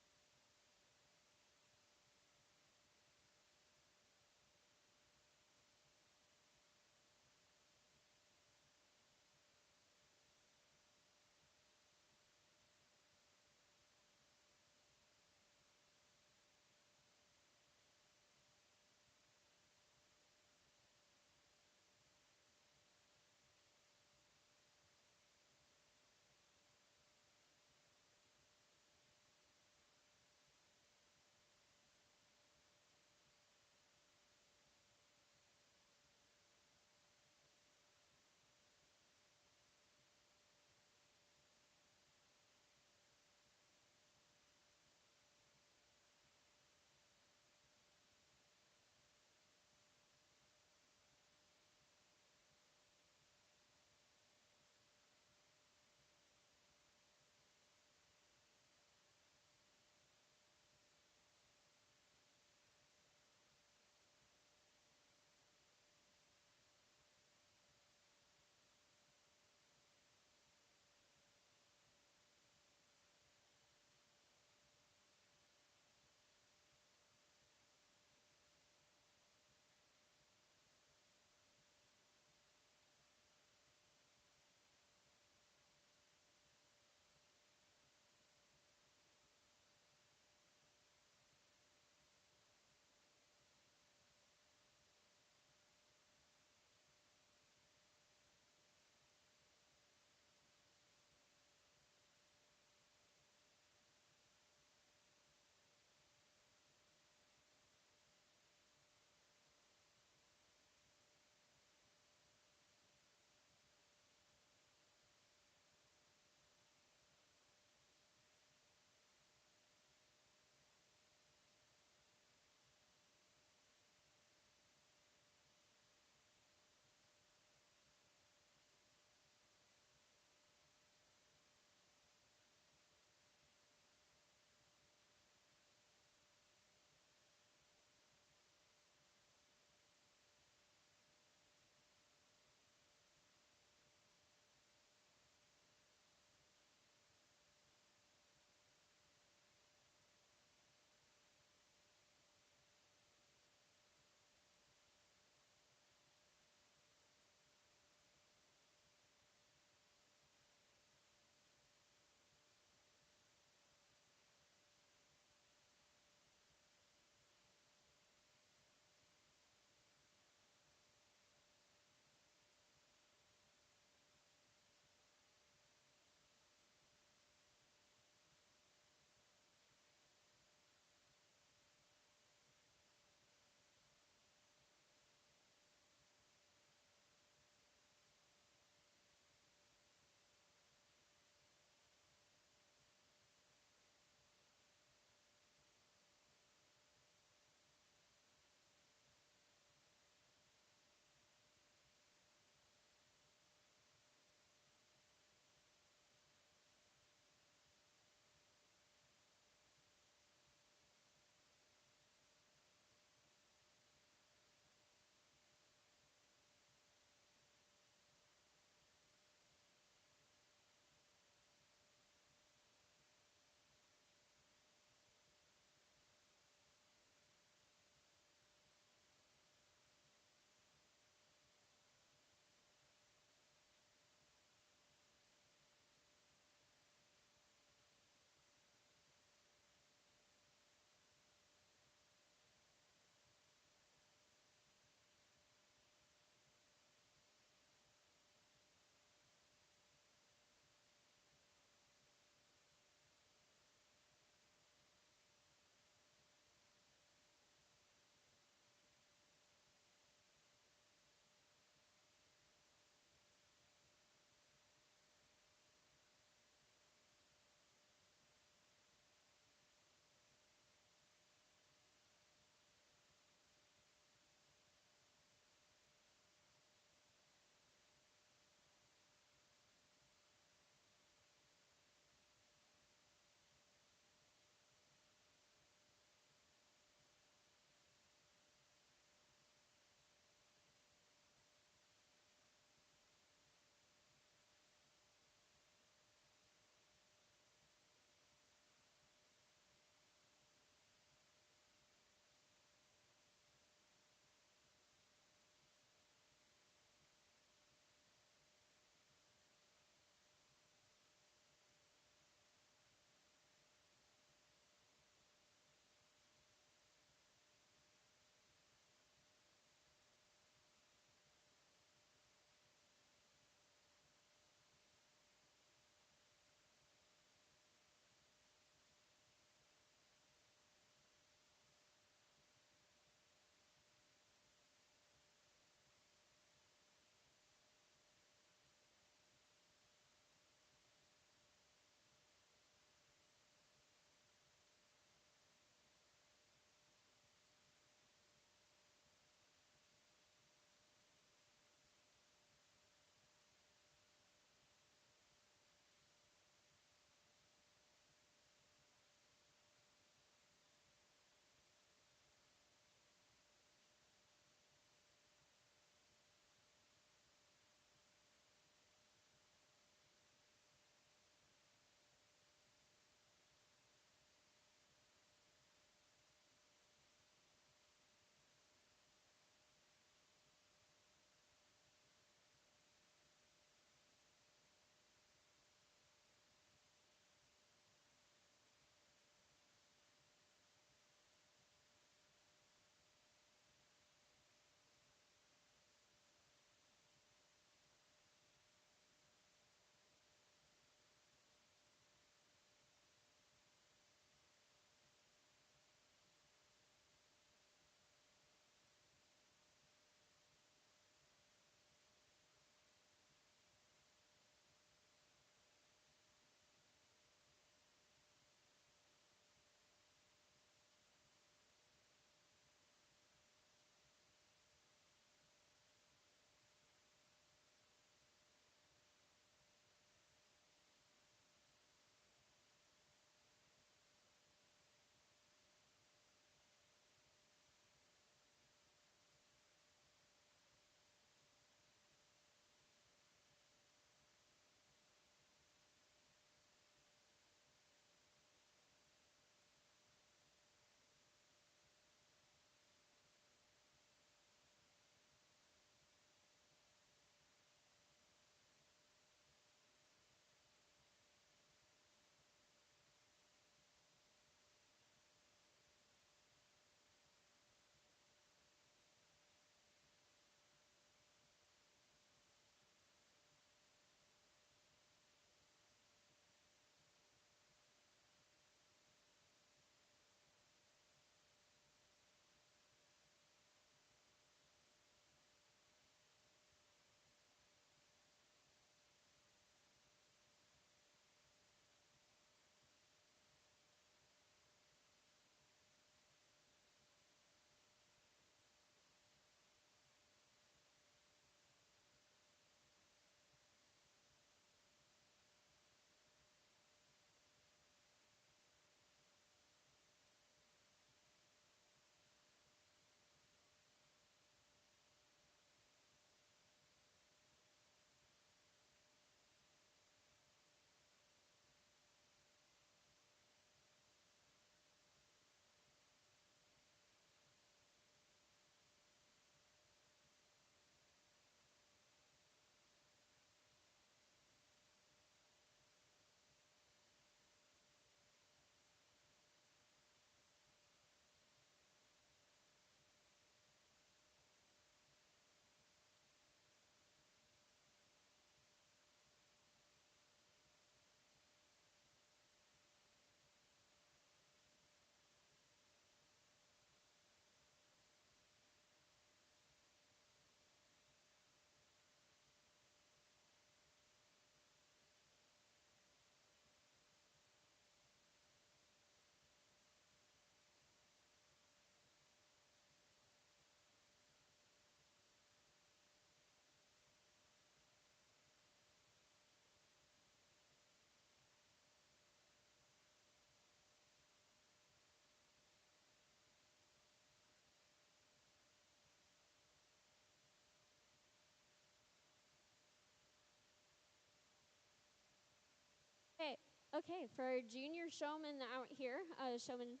Okay, for our junior showman out here, showman,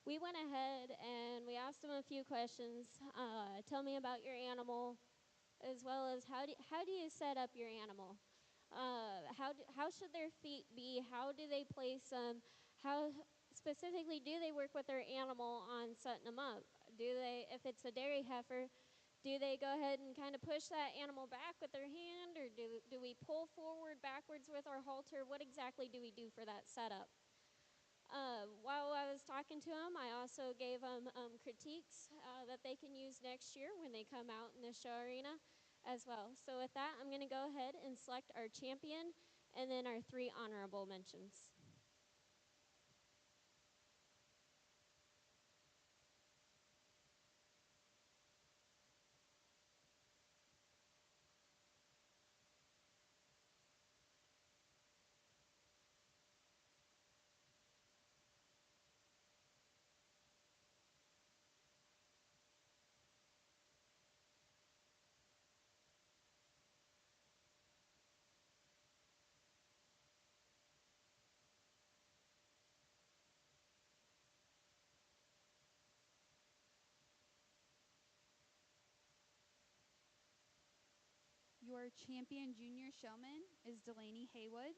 we went ahead and we asked them a few questions. Tell me about your animal, as well as how do you set up your animal? How should their feet be? How do they place them? How specifically do they work with their animal on setting them up? Do they, if it's a dairy heifer, do they go ahead and kind of push that animal back with their hand, or do we pull forward, backwards with our halter? What exactly do we do for that setup? While I was talking to them, I also gave them critiques that they can use next year when they come out in the show arena as well. So, with that, I'm going to go ahead and select our champion and then our 3 honorable mentions. Your champion junior showman is Delaney Haywood.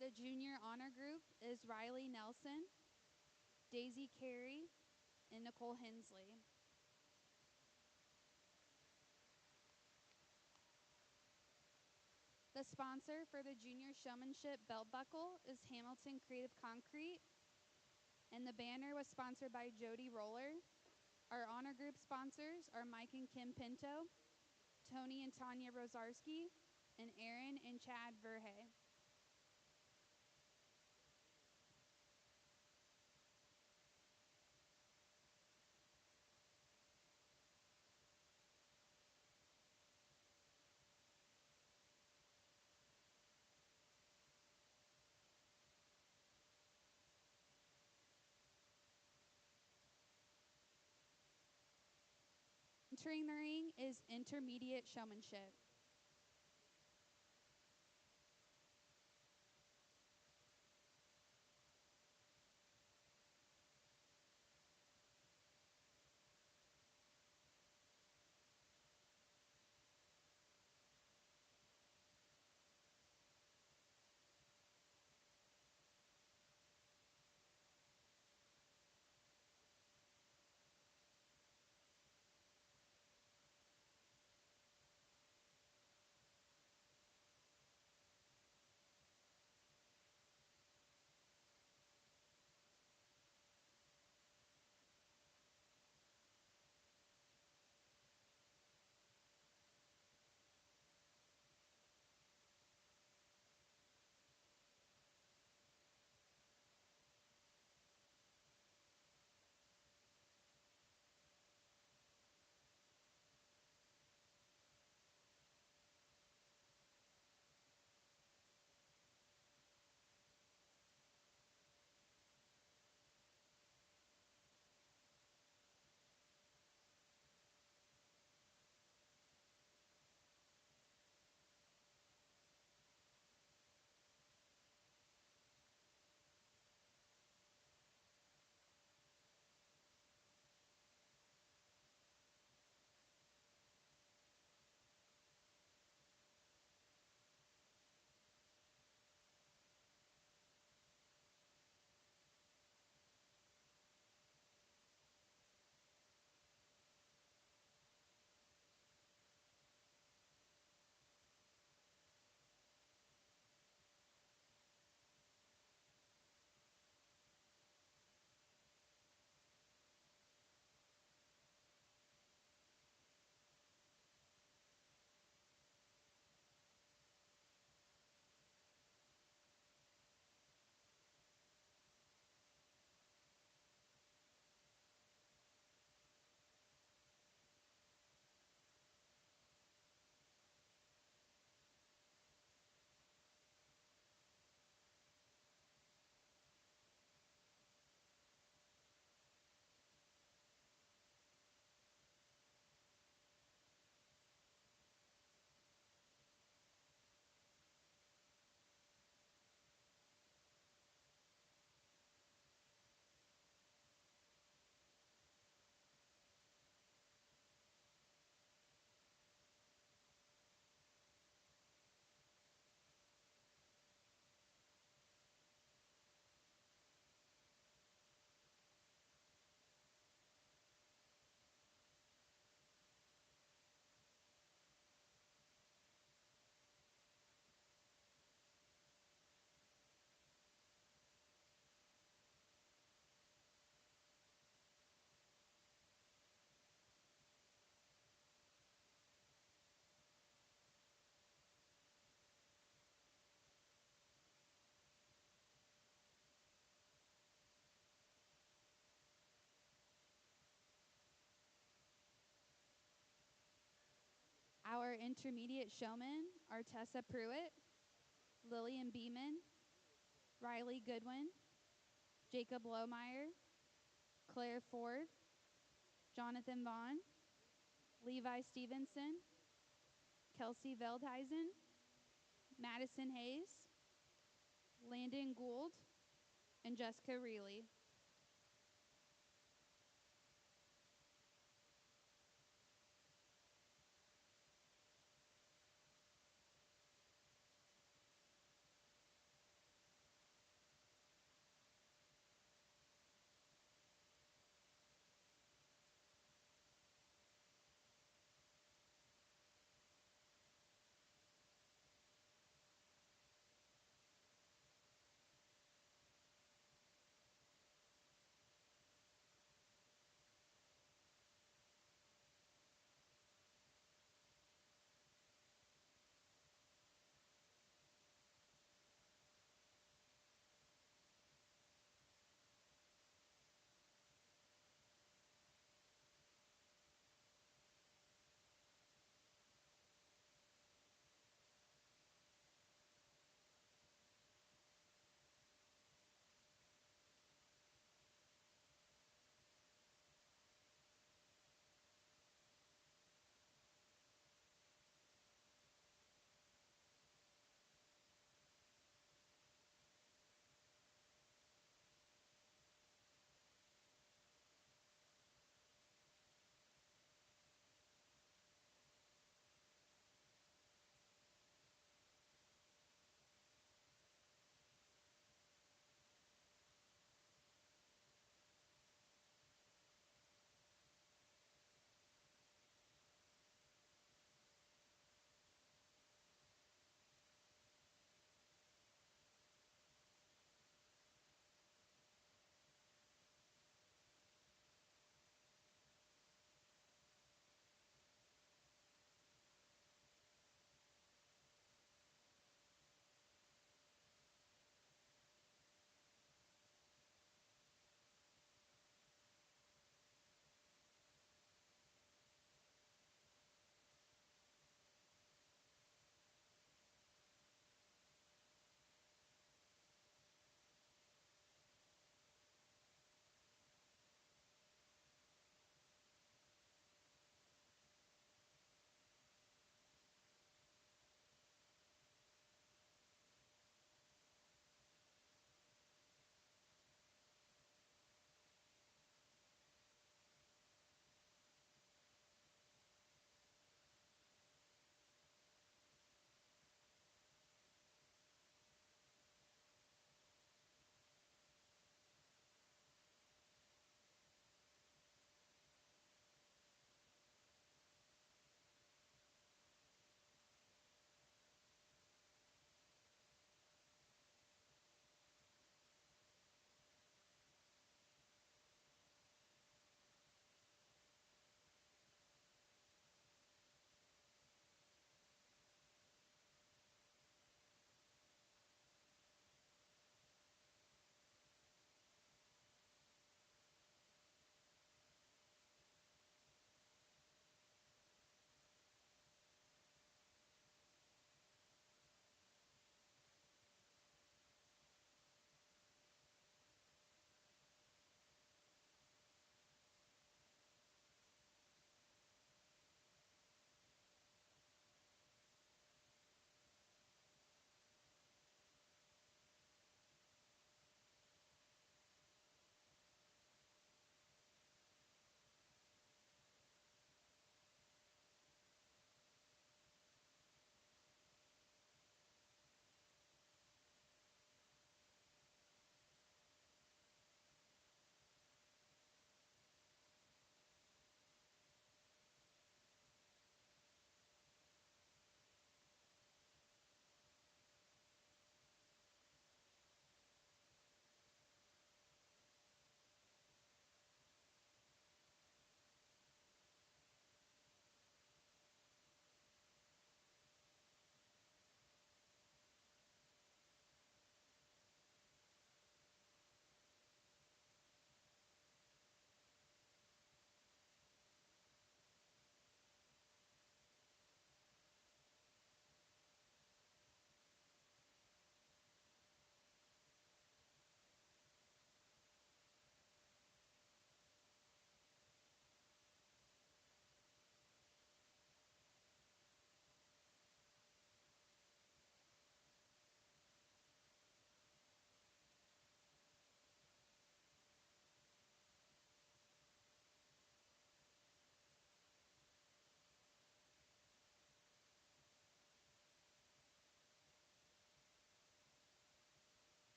The junior honor group is Riley Nelson, Daisy Carey, and Nicole Hensley. The sponsor for the junior showmanship belt buckle is Hamilton Creative Concrete, and the banner was sponsored by Jody Roller. Our honor group sponsors are Mike and Kim Pinto, Tony and Tanya Rosarski, and Aaron and Chad Verhey. Entering the ring is intermediate showmanship. Our intermediate showmen are Tessa Pruitt, Lillian Beeman, Riley Goodwin, Jacob Lohmeyer, Claire Ford, Jonathan Vaughn, Levi Stevenson, Kelsey Veldheisen, Madison Hayes, Landon Gould, and Jessica Reilly.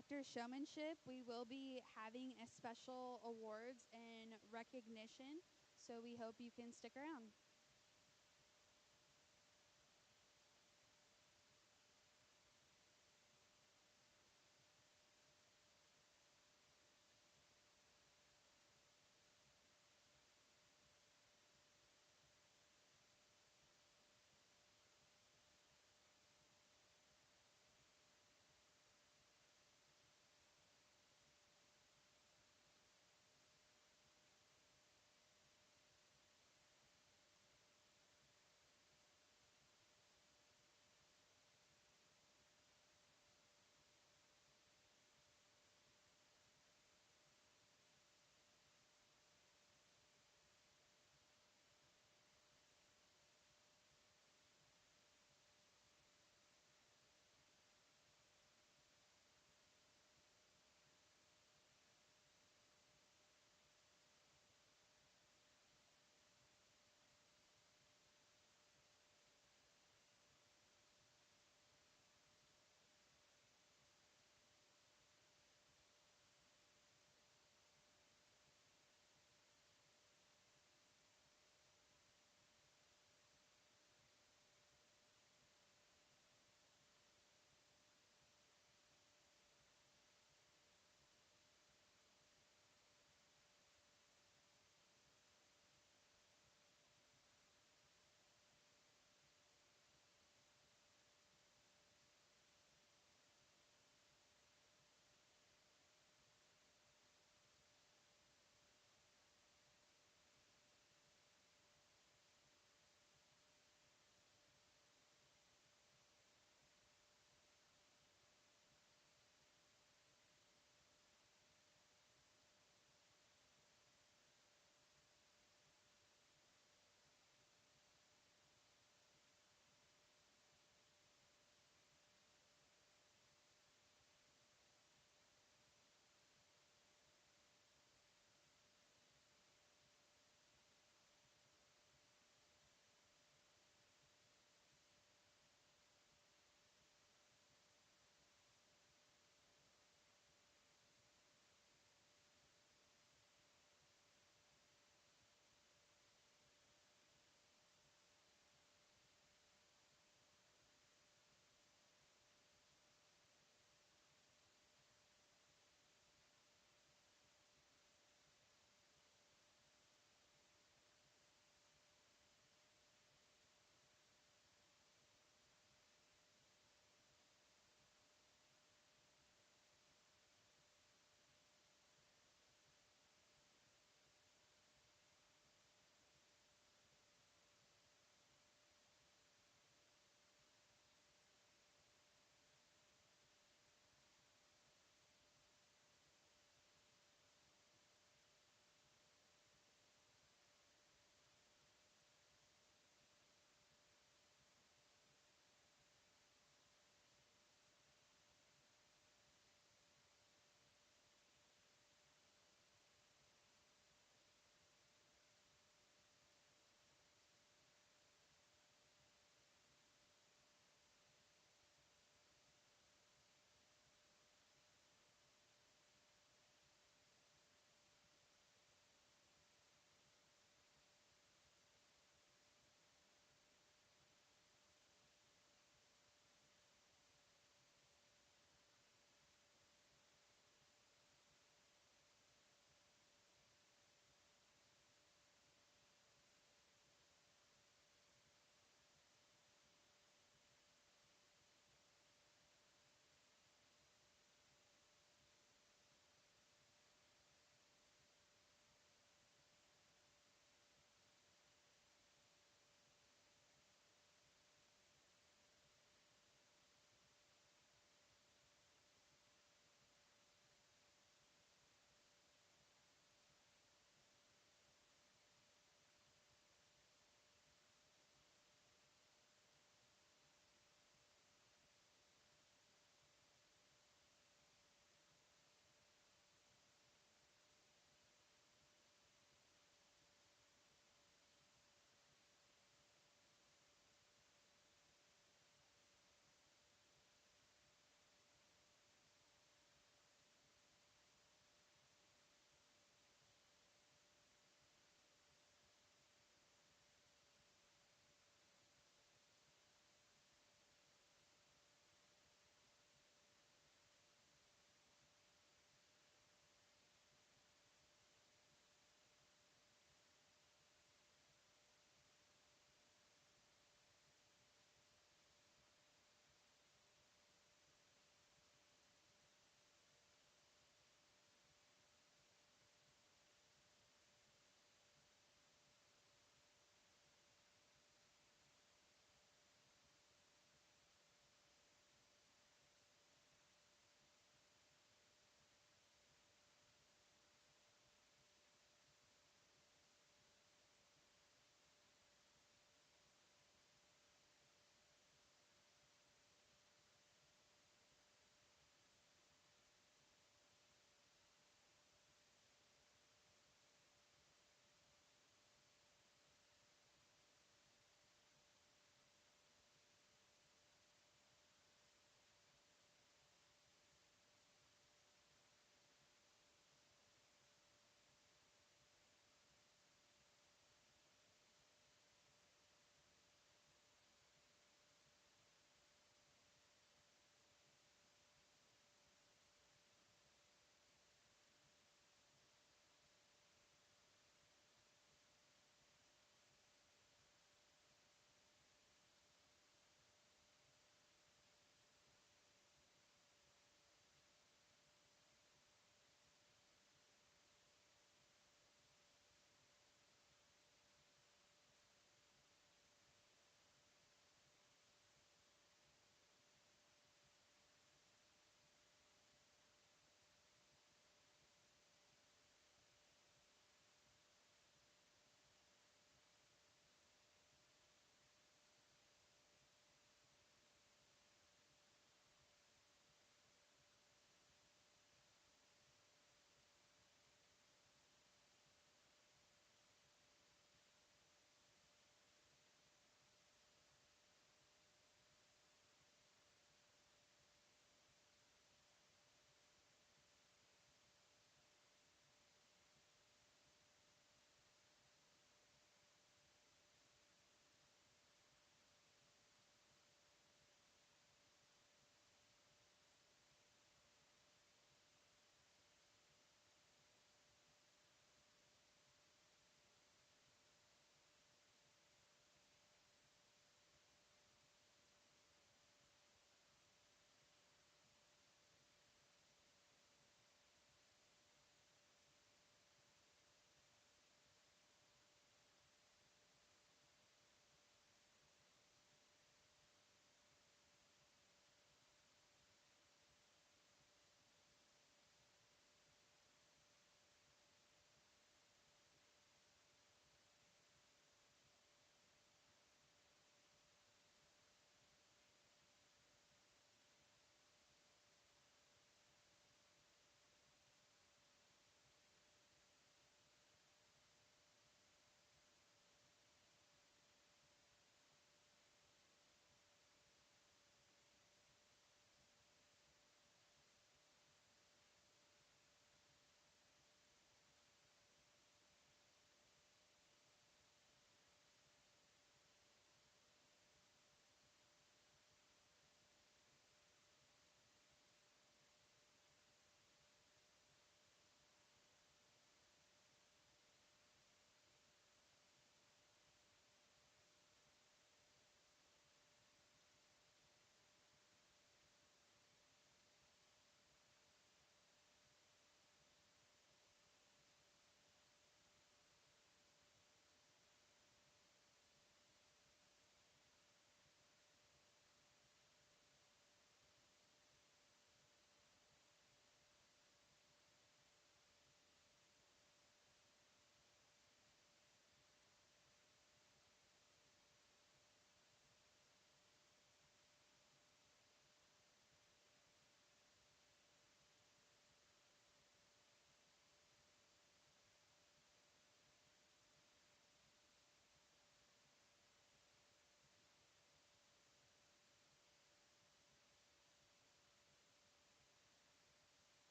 after showmanship, we will be having a special awards and recognition. So we hope you can stick around.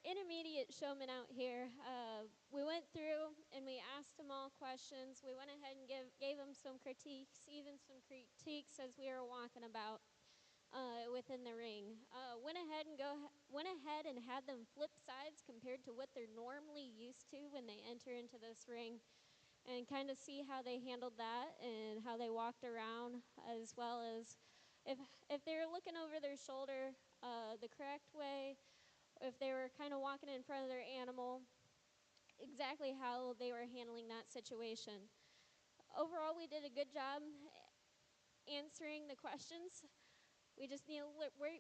intermediate showman out here, we went through and we asked them all questions. We went ahead and gave them some critiques, even some critiques as we were walking about within the ring. Went ahead and had them flip sides compared to what they're normally used to when they enter into this ring, and kind of see how they handled that and how they walked around, as well as if they were looking over their shoulder the correct way, if they were kind of walking in front of their animal, exactly how they were handling that situation. Overall, we did a good job answering the questions. We just need to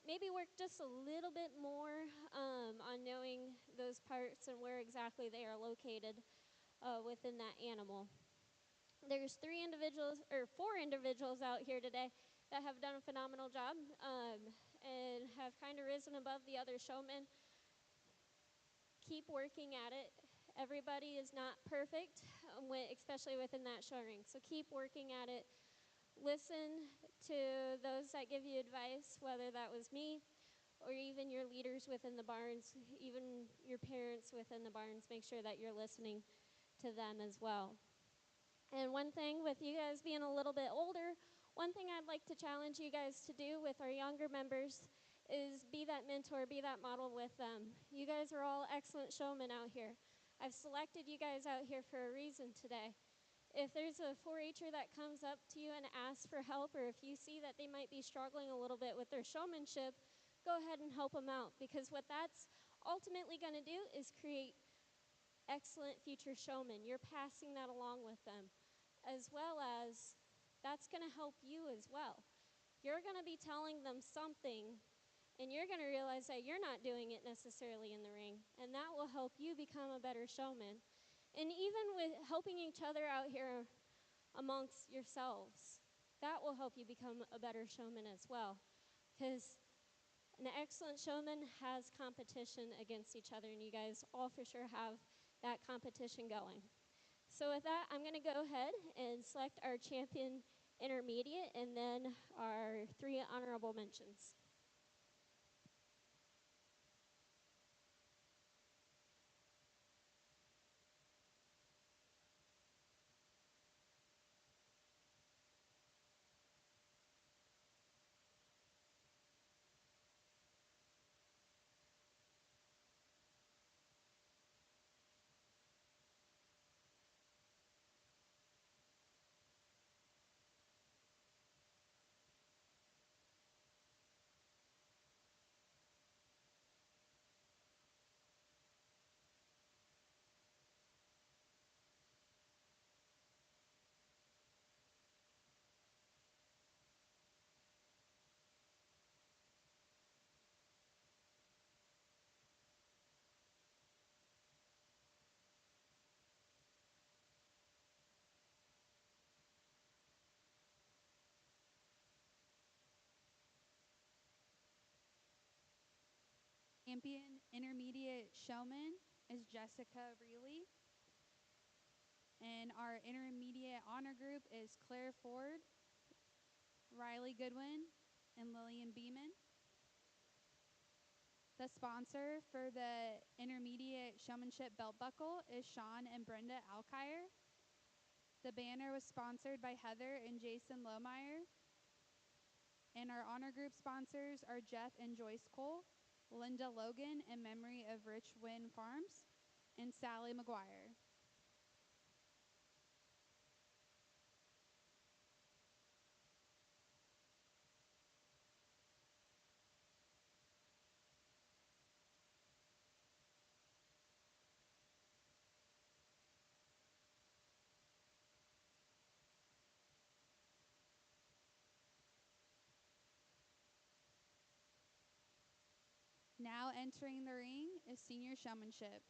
maybe work just a little bit more on knowing those parts and where exactly they are located within that animal. There's 4 individuals out here today that have done a phenomenal job and have kind of risen above the other showmen. Keep working at it. Everybody is not perfect, especially within that show ring. So keep working at it. Listen to those that give you advice, whether that was me or even your leaders within the barns, even your parents within the barns. Make sure that you're listening to them as well. And one thing with you guys being a little bit older, one thing I'd like to challenge you guys to do with our younger members is be that mentor, be that model with them. You guys are all excellent showmen out here. I've selected you guys out here for a reason today. If there's a 4-H'er that comes up to you and asks for help, or if you see that they might be struggling a little bit with their showmanship, go ahead and help them out, because what that's ultimately going to do is create excellent future showmen. You're passing that along with them, as well as that's going to help you as well. You're going to be telling them something, and you're going to realize that you're not doing it necessarily in the ring, and that will help you become a better showman. And even with helping each other out here amongst yourselves, that will help you become a better showman as well. Because an excellent showman has competition against each other, and you guys all for sure have that competition going. So with that, I'm going to go ahead and select our champion intermediate and then our 3 honorable mentions. Champion intermediate showman is Jessica Reilly. And our intermediate honor group is Claire Ford, Riley Goodwin, and Lillian Beeman. The sponsor for the intermediate showmanship belt buckle is Sean and Brenda Alkire. The banner was sponsored by Heather and Jason Lohmeyer. And our honor group sponsors are Jeff and Joyce Cole, Linda Logan in memory of Rich Wynn Farms, and Sally McGuire. Now entering the ring is senior showmanship.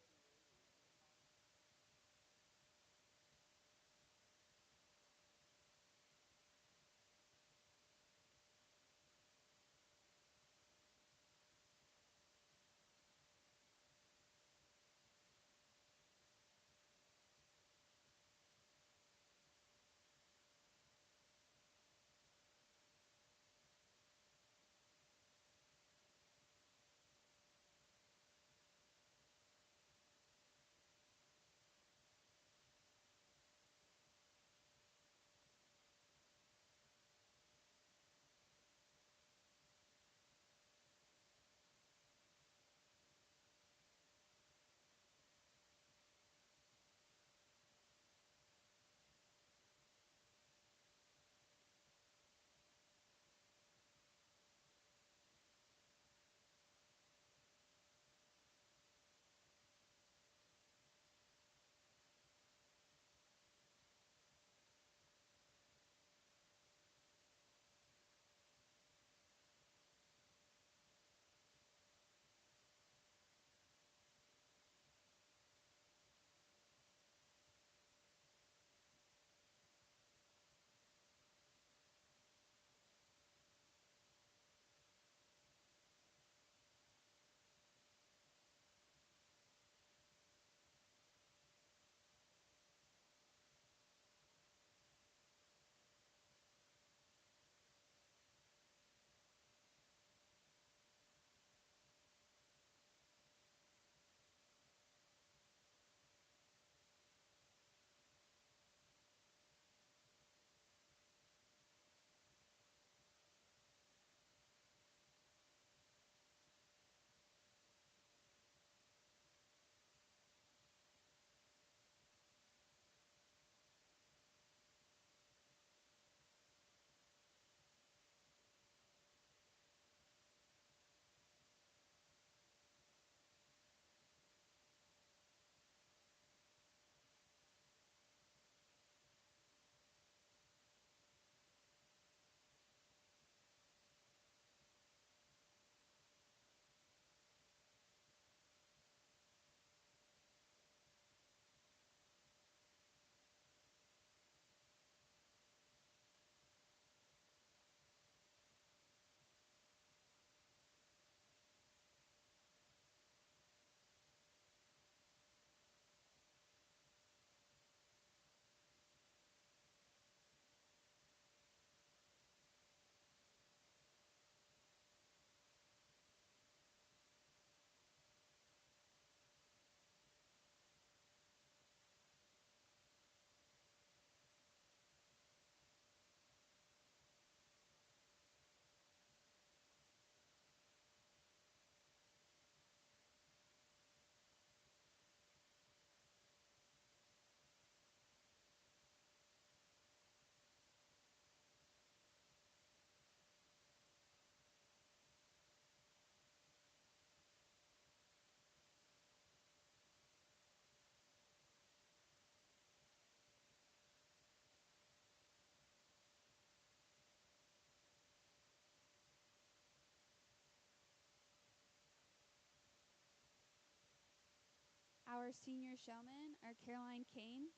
Our senior showmen are Caroline Kane,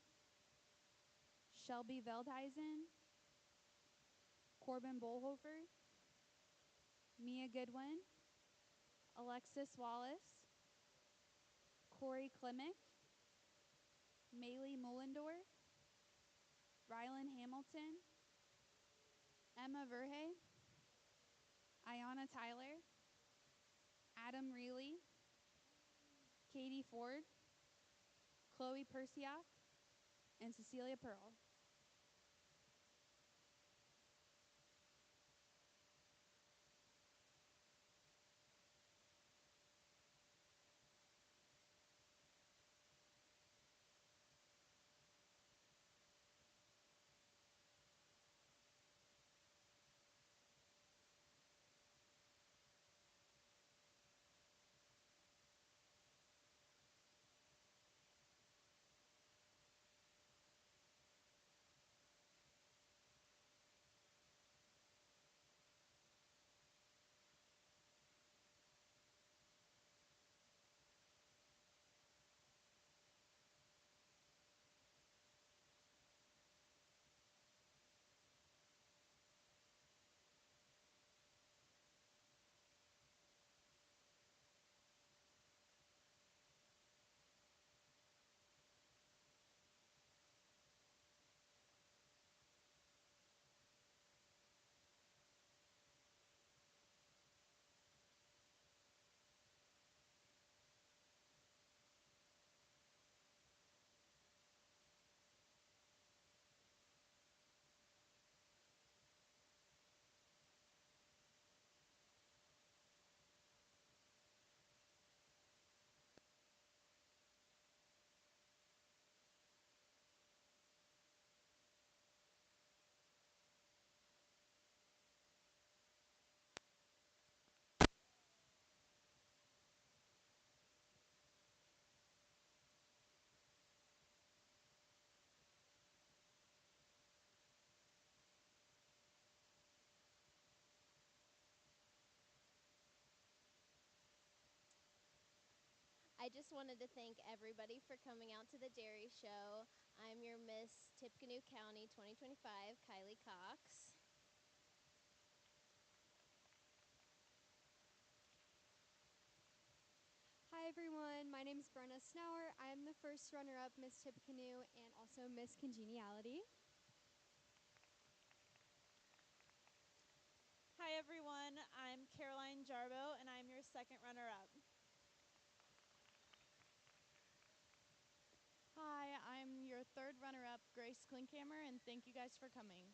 Shelby Veldhuizen, Corbin Bolhofer, Mia Goodwin, Alexis Wallace, Corey Klimick, Maylee Mullendorf, Rylan Hamilton, Emma Verhey, Ayana Tyler, Adam Reilly, Katie Ford, Chloe Persiak, and Cecilia Pearl. I just wanted to thank everybody for coming out to the Dairy Show. I'm your Miss Tippecanoe County 2025, Kylie Cox. Hi everyone, my name is Brenna Snauer. I am the first runner-up Miss Tippecanoe and also Miss Congeniality. Hi everyone, I'm Caroline Jarbo and I'm your second runner-up. Hi, I'm your third runner-up, Grace Klinkhammer, and thank you guys for coming.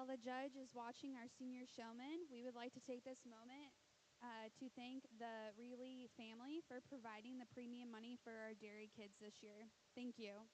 while the judge is watching our senior showman, we would like to take this moment to thank the Reilly family for providing the premium money for our dairy kids this year. Thank you.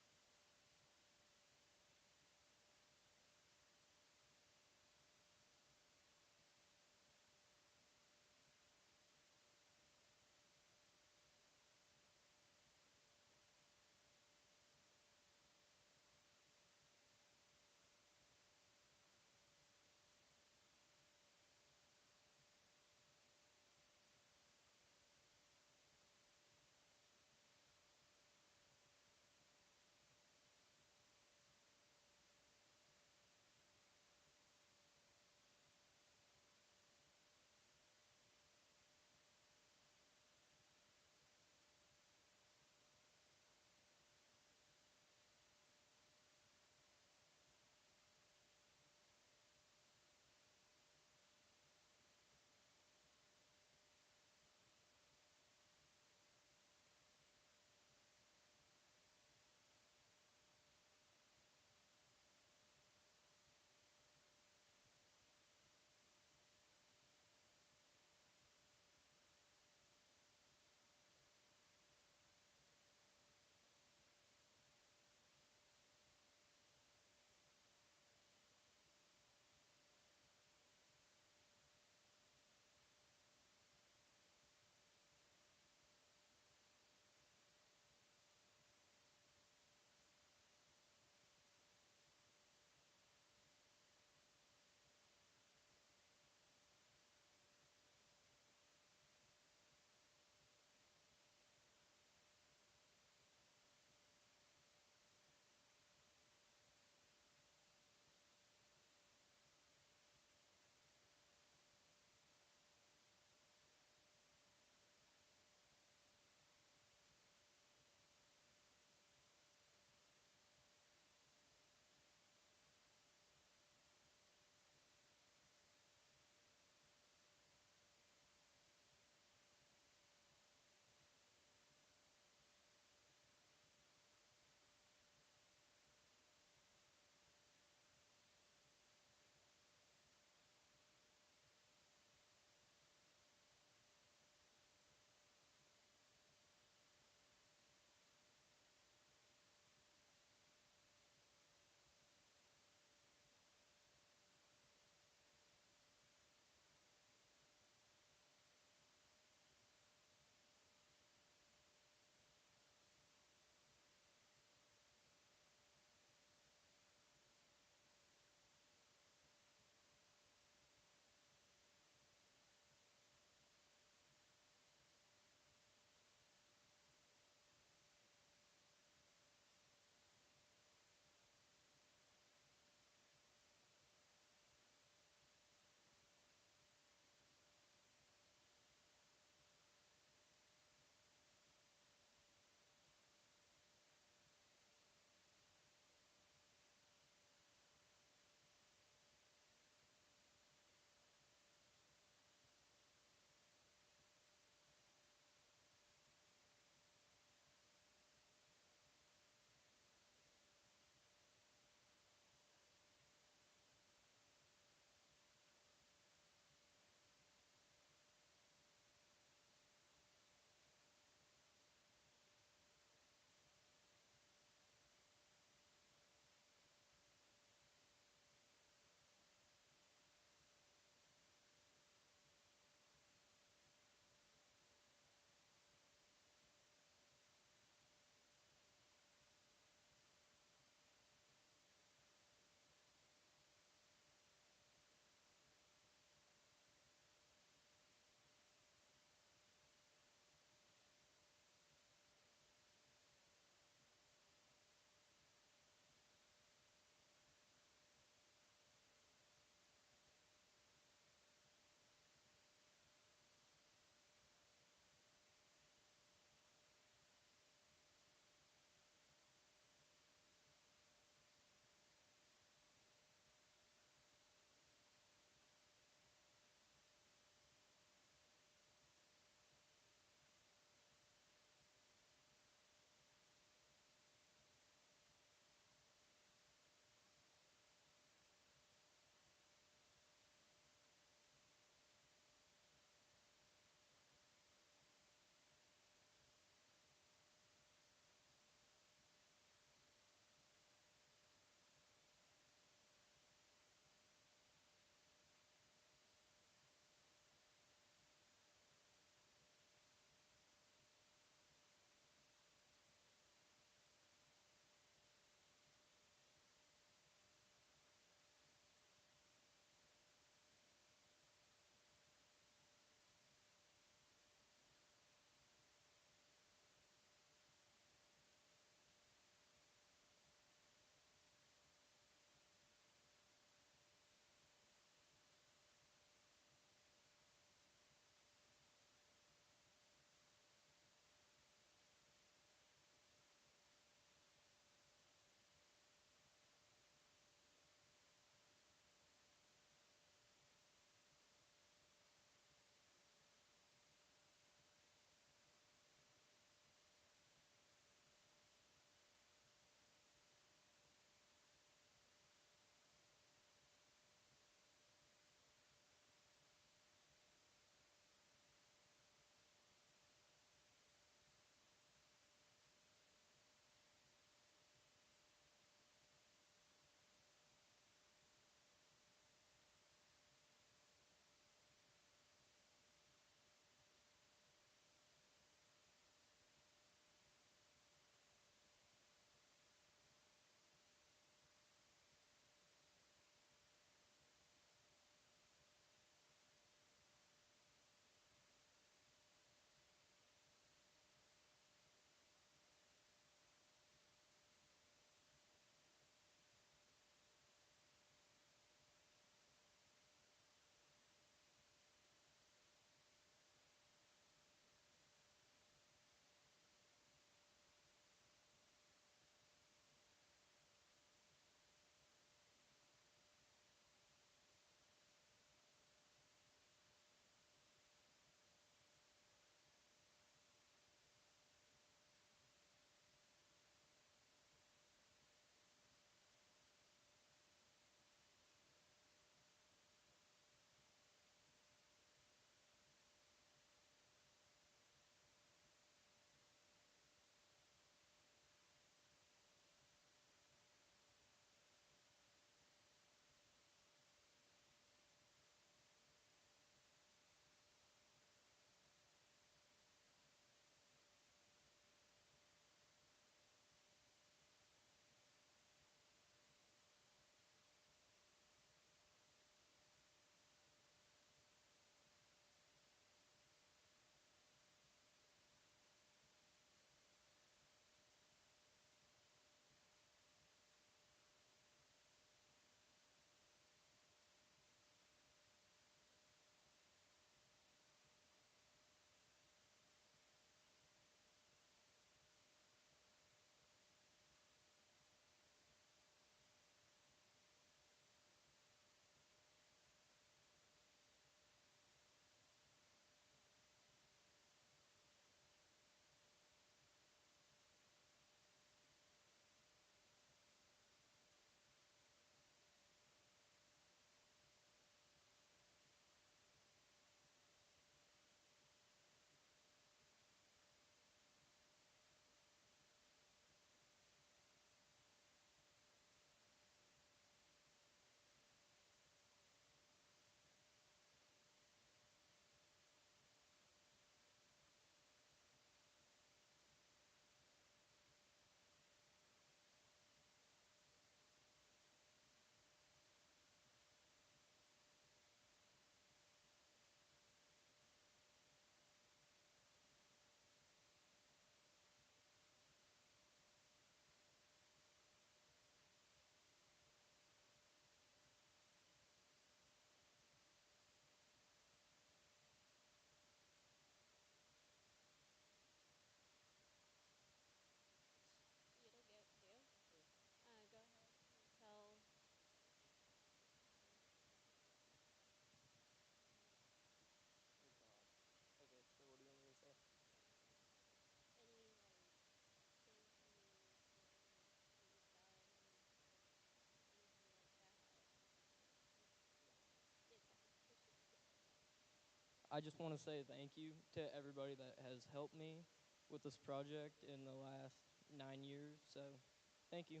I just want to say thank you to everybody that has helped me with this project in the last 9 years. So, thank you.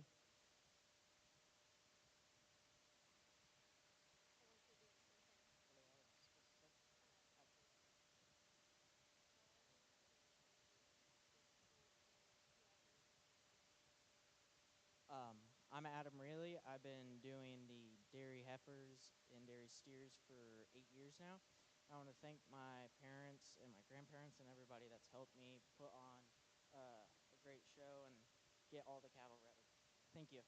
I'm Adam Reilly. I've been doing the dairy heifers and dairy steers for 8 years now. I want to thank my parents and my grandparents and everybody that's helped me put on a great show and get all the cattle ready. Thank you.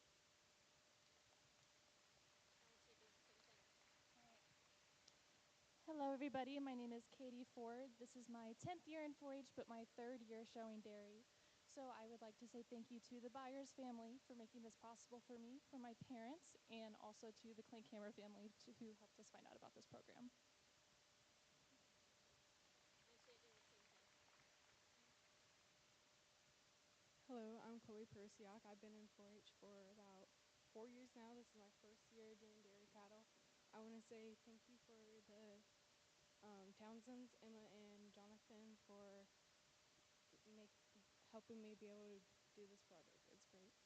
Hello, everybody. My name is Katie Ford. This is my 10th year in 4-H, but my 3rd year showing dairy. So I would like to say thank you to the Byers family for making this possible for me, for my parents, and also to the Klinkhammer family who helped us find out about this program. Hello, I'm Chloe Persiak. I've been in 4-H for about 4 years now. This is my first year doing dairy cattle. I want to say thank you for the Townsends, Emma, and Jonathan for helping me be able to do this project. It's great.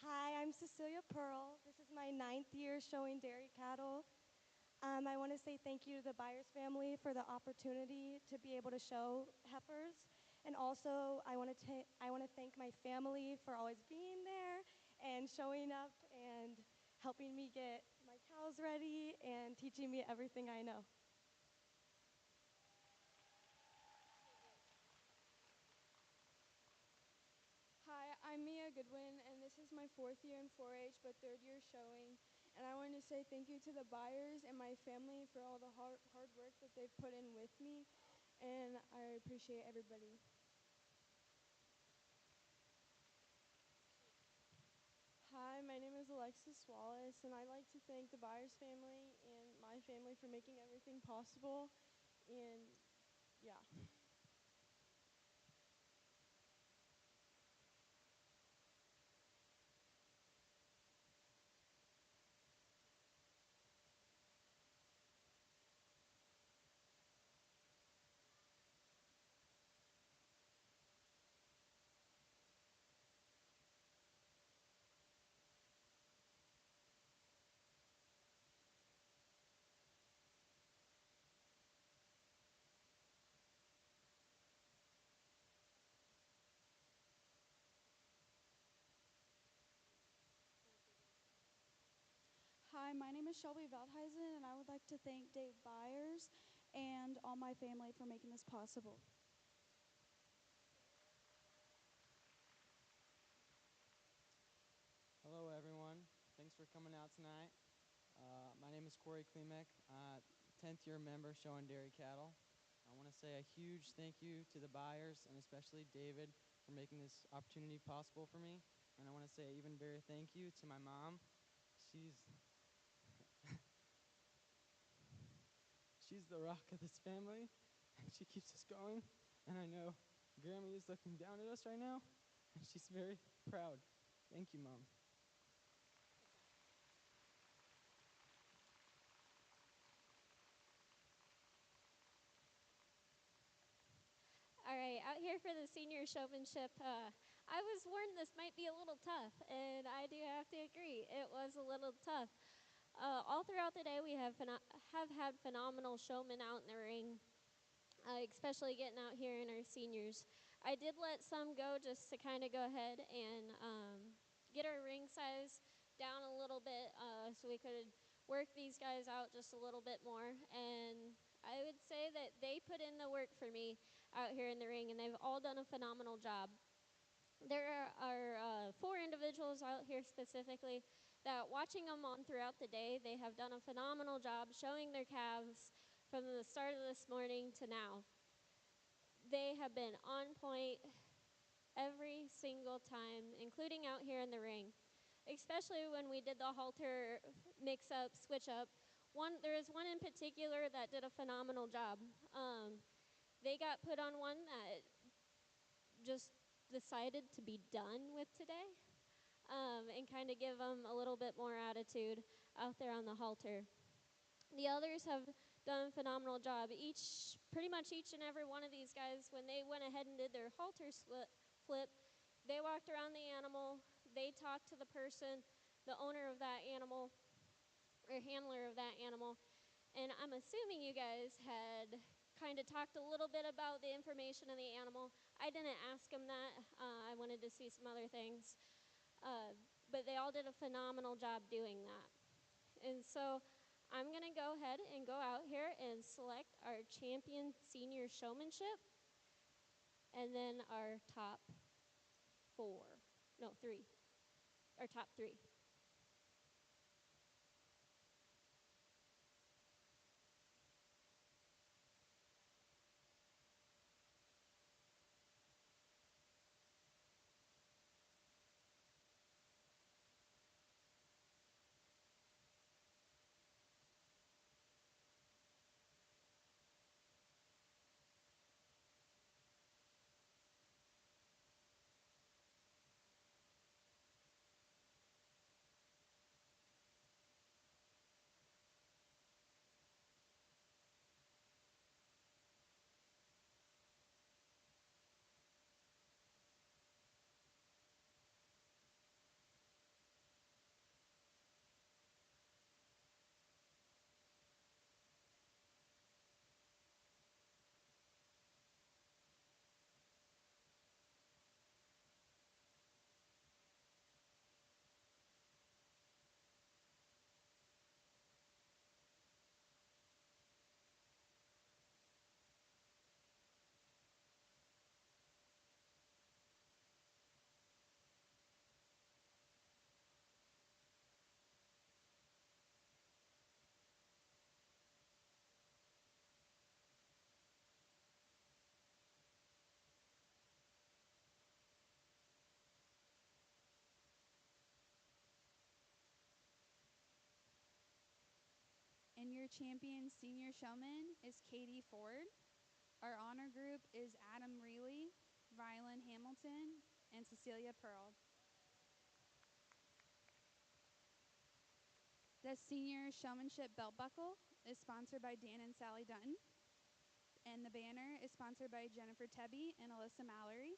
Hi, I'm Cecilia Pearl. This is my 9th year showing dairy cattle. I want to say thank you to the Byers family for the opportunity to be able to show heifers. And also, I want to thank my family for always being there and showing up and helping me get my cows ready and teaching me everything I know. Hi, I'm Mia Goodwin, and this is my 4th year in 4-H, but 3rd year showing. And I want to say thank you to the Byers and my family for all the hard work that they've put in with me, and I appreciate everybody. Hi, my name is Alexis Wallace, and I'd like to thank the Byers family and my family for making everything possible. And yeah. Hi, my name is Shelby Veldhuizen, and I would like to thank Dave Byers and all my family for making this possible. Hello, everyone. Thanks for coming out tonight. My name is Corey Klimek, 10th year member showing dairy cattle. I want to say a huge thank you to the Byers and especially David for making this opportunity possible for me. And I want to say even very thank you to my mom. She's the rock of this family. She keeps us going. And I know Grammy is looking down at us right now, and she's very proud. Thank you, Mom. All right, out here for the senior showmanship. I was warned this might be a little tough, and I do have to agree, it was a little tough. All throughout the day, we have had phenomenal showmen out in the ring, especially getting out here in our seniors. I did let some go just to kind of go ahead and get our ring size down a little bit so we could work these guys out just a little bit more. And I would say that they put in the work for me out here in the ring, and they've all done a phenomenal job. There are 4 individuals out here specifically that watching them on throughout the day, they have done a phenomenal job showing their calves from the start of this morning to now. They have been on point every single time, including out here in the ring, especially when we did the halter mix-up, switch-up. There is one in particular that did a phenomenal job. They got put on one that just decided to be done with today. and kind of give them a little bit more attitude out there on the halter. The others have done a phenomenal job. Pretty much each and every one of these guys, when they went ahead and did their halter flip, they walked around the animal, they talked to the person, the owner of that animal, or handler of that animal, and I'm assuming you guys had kind of talked a little bit about the information of the animal. I didn't ask them that. I wanted to see some other things. But they all did a phenomenal job doing that. And so I'm going to go ahead and go out here and select our champion senior showmanship and then our top three, our top three. And your champion senior showman is Katie Ford. Our honor group is Adam Reilly, Rylan Hamilton, and Cecilia Pearl. The senior showmanship belt buckle is sponsored by Dan and Sally Dutton. And the banner is sponsored by Jennifer Tebby and Alyssa Mallory.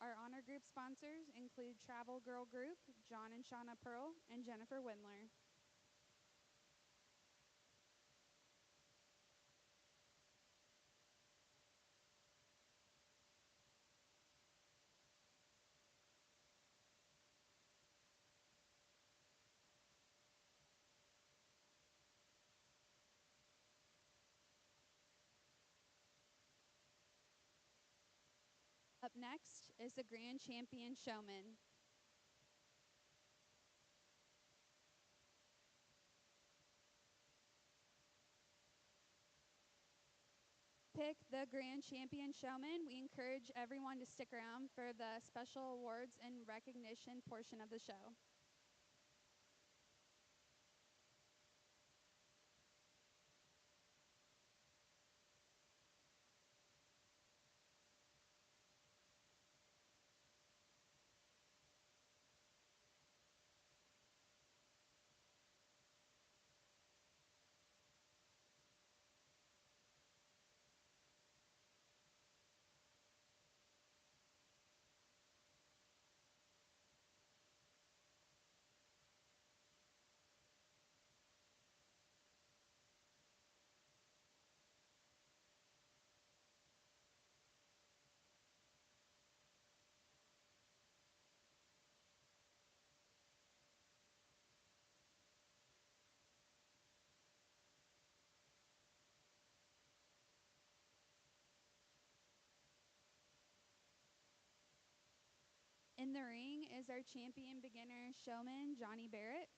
Our honor group sponsors include Travel Girl Group, John and Shauna Pearl, and Jennifer Windler. Up next is the Grand Champion Showman. Pick the Grand Champion Showman. We encourage everyone to stick around for the special awards and recognition portion of the show. In the ring is our champion beginner showman, Johnny Barrett.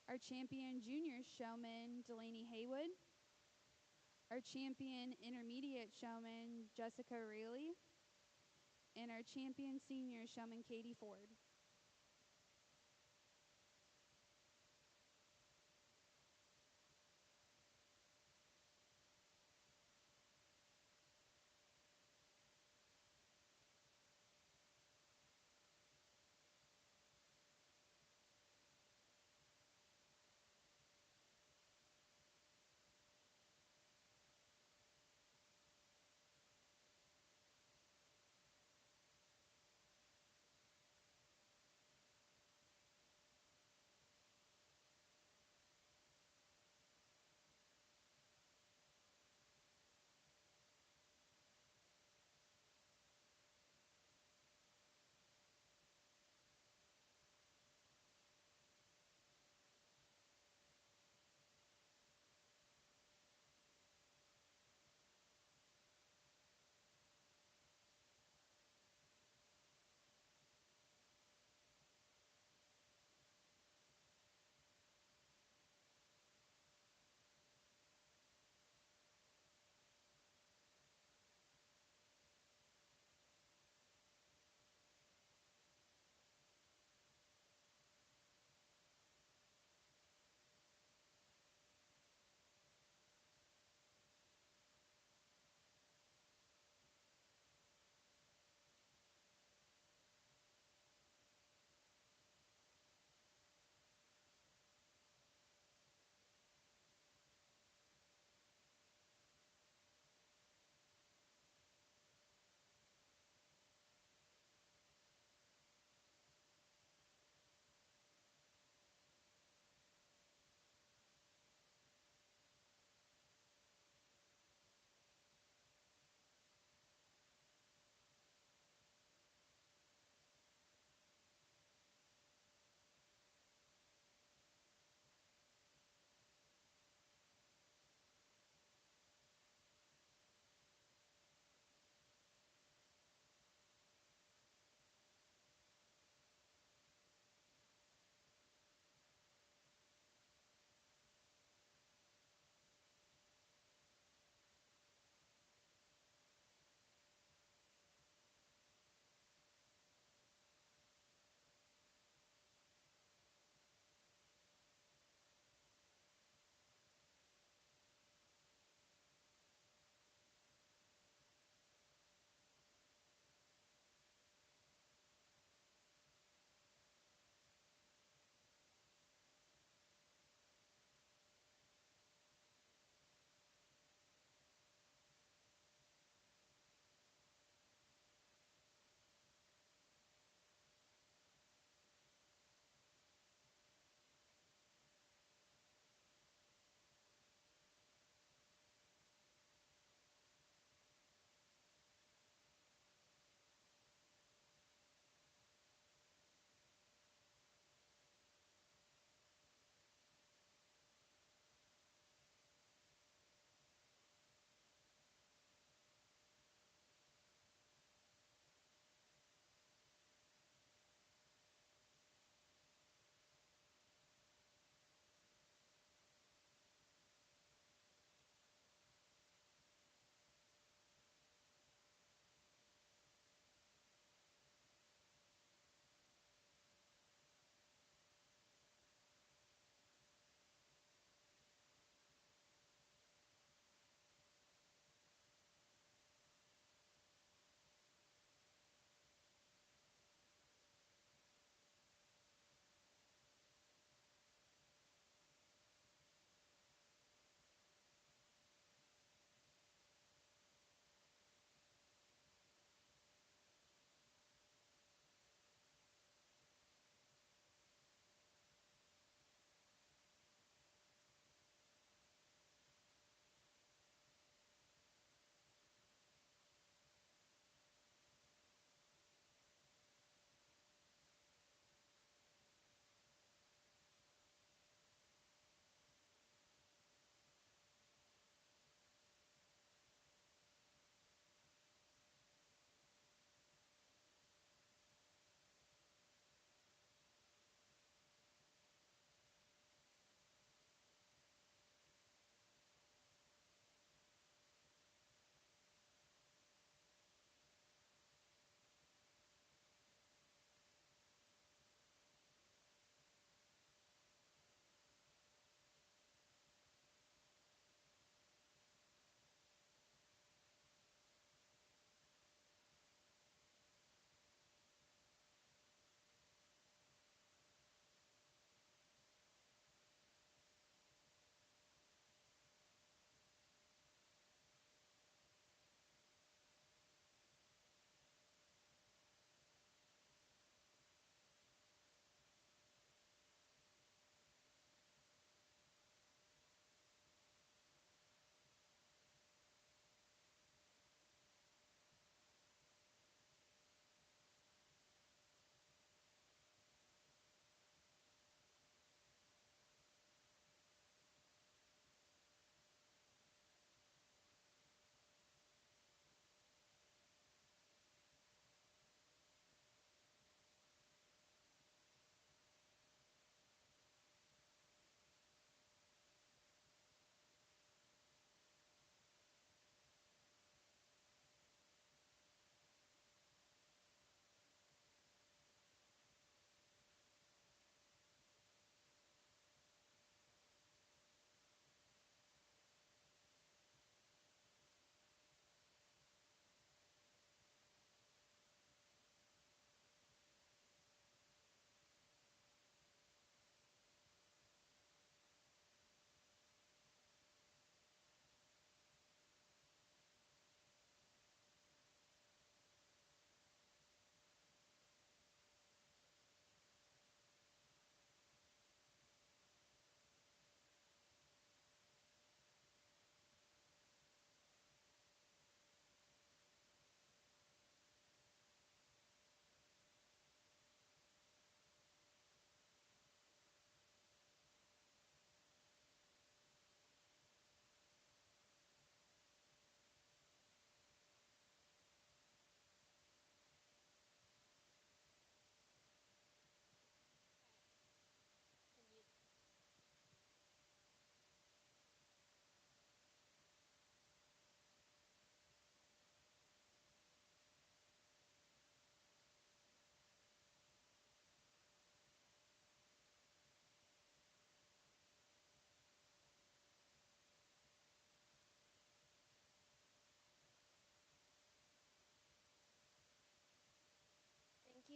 Our champion junior showman, Delaney Haywood. Our champion intermediate showman, Jessica Reilly. And our champion senior showman, Katie Ford.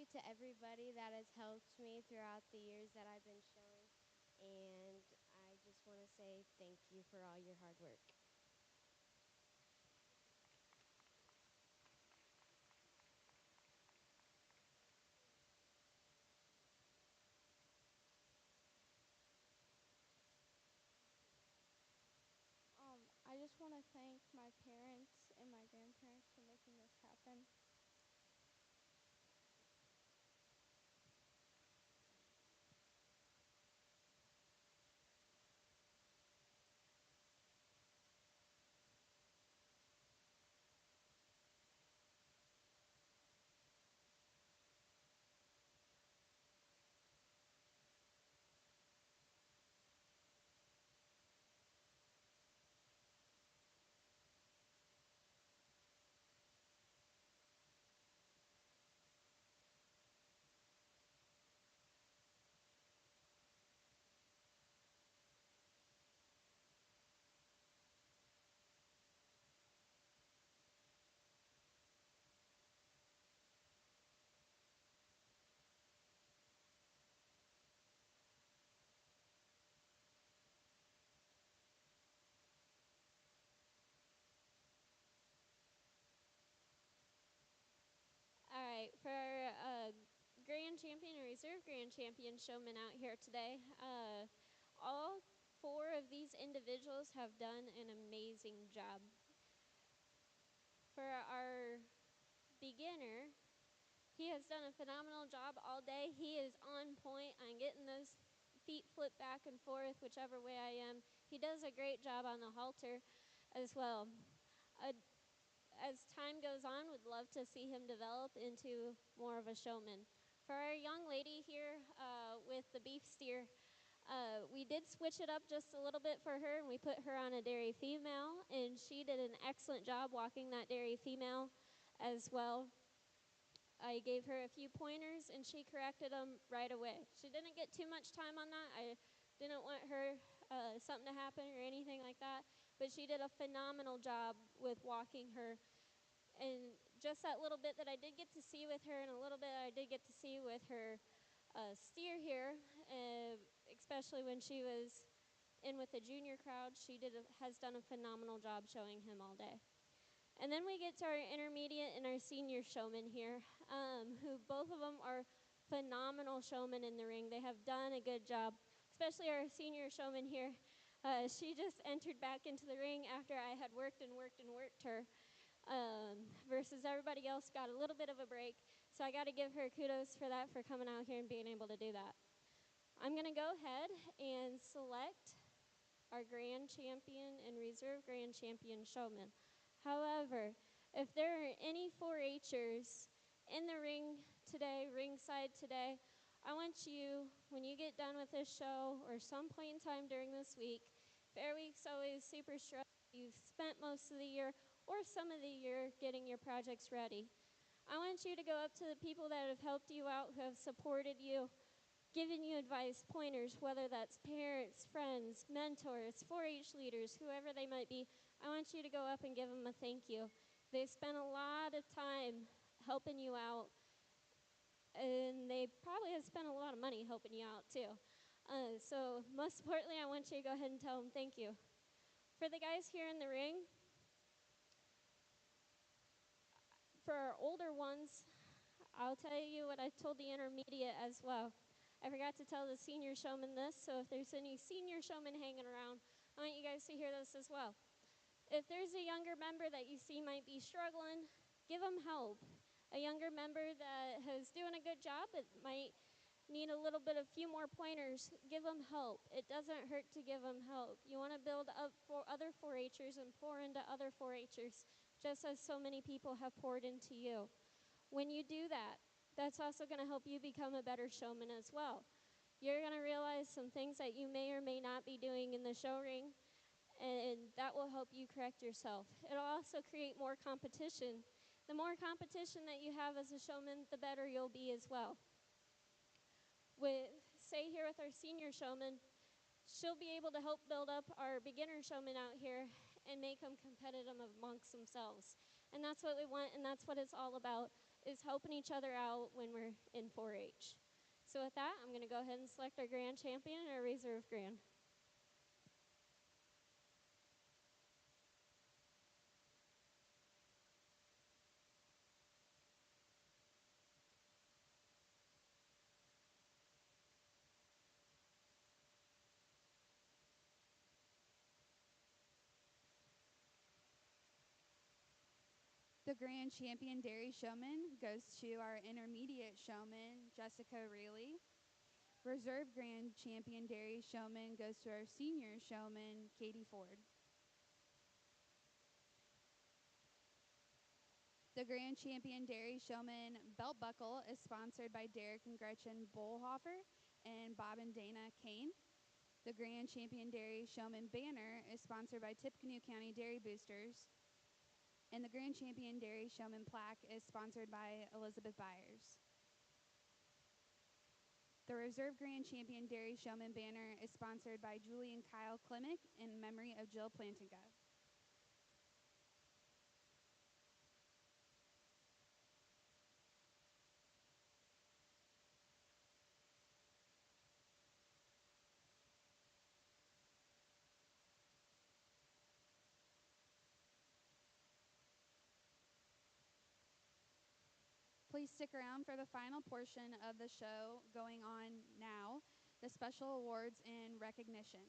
you to everybody that has helped me throughout the years that I've been showing. And I just want to say thank you for all your hard work. I just want to thank my parents and my grandparents for making this happen. All right, for our grand champion and reserve grand champion showman out here today, all four of these individuals have done an amazing job. For our beginner, he has done a phenomenal job all day. He is on point on getting those feet flipped back and forth, whichever way I am. He does a great job on the halter as well. As time goes on, would love to see him develop into more of a showman. For our young lady here with the beef steer, we did switch it up just a little bit for her, and we put her on a dairy female, and she did an excellent job walking that dairy female as well. I gave her a few pointers, and she corrected them right away. She didn't get too much time on that. I didn't want her something to happen or anything like that, but she did a phenomenal job with walking her. And just that little bit that I did get to see with her, and a little bit I did get to see with her steer here, especially when she was in with the junior crowd, has done a phenomenal job showing him all day. And then we get to our intermediate and our senior showmen here, who both of them are phenomenal showmen in the ring. They have done a good job, especially our senior showman here. She just entered back into the ring after I had worked and worked and worked her, versus everybody else got a little bit of a break. So I got to give her kudos for that, for coming out here and being able to do that. I'm going to go ahead and select our grand champion and reserve grand champion showman. However, if there are any 4-Hers in the ring today, ringside today, I want you, when you get done with this show or some point in time during this week, Fair Week's always super stressful. You've spent most of the year or some of the year getting your projects ready. I want you to go up to the people that have helped you out, who have supported you, given you advice, pointers, whether that's parents, friends, mentors, 4-H leaders, whoever they might be. I want you to go up and give them a thank you. They spent a lot of time helping you out, and they probably have spent a lot of money helping you out too. So most importantly, I want you to go ahead and tell them thank you. For the guys here in the ring, for our older ones, I'll tell you what I told the intermediate as well. I forgot to tell the senior showman this, so if there's any senior showmen hanging around, I want you guys to hear this as well. If there's a younger member that you see might be struggling, give them help. A younger member that is doing a good job but might need a little bit of few more pointers, give them help. It doesn't hurt to give them help. You want to build up for other 4-Hers and pour into other 4-Hers, just as so many people have poured into you. When you do that, that's also going to help you become a better showman as well. You're going to realize some things that you may or may not be doing in the show ring, and that will help you correct yourself. It'll also create more competition. The more competition that you have as a showman, the better you'll be as well. Say here with our senior showman, she'll be able to help build up our beginner showmen out here and make them competitive amongst themselves. And that's what we want, and that's what it's all about, is helping each other out when we're in 4-H. So with that, I'm going to go ahead and select our grand champion and our reserve grand. The grand champion dairy showman goes to our intermediate showman, Jessica Reilly. Reserve grand champion dairy showman goes to our senior showman, Katie Ford. The grand champion dairy showman belt buckle is sponsored by Derek and Gretchen Bullhofer and Bob and Dana Kane. The grand champion dairy showman banner is sponsored by Tippecanoe County Dairy Boosters. And the grand champion dairy showman plaque is sponsored by Elizabeth Byers. The reserve grand champion dairy showman banner is sponsored by Julie and Kyle Klimick in memory of Jill Plantinga. Please stick around for the final portion of the show going on now, the special awards and recognition.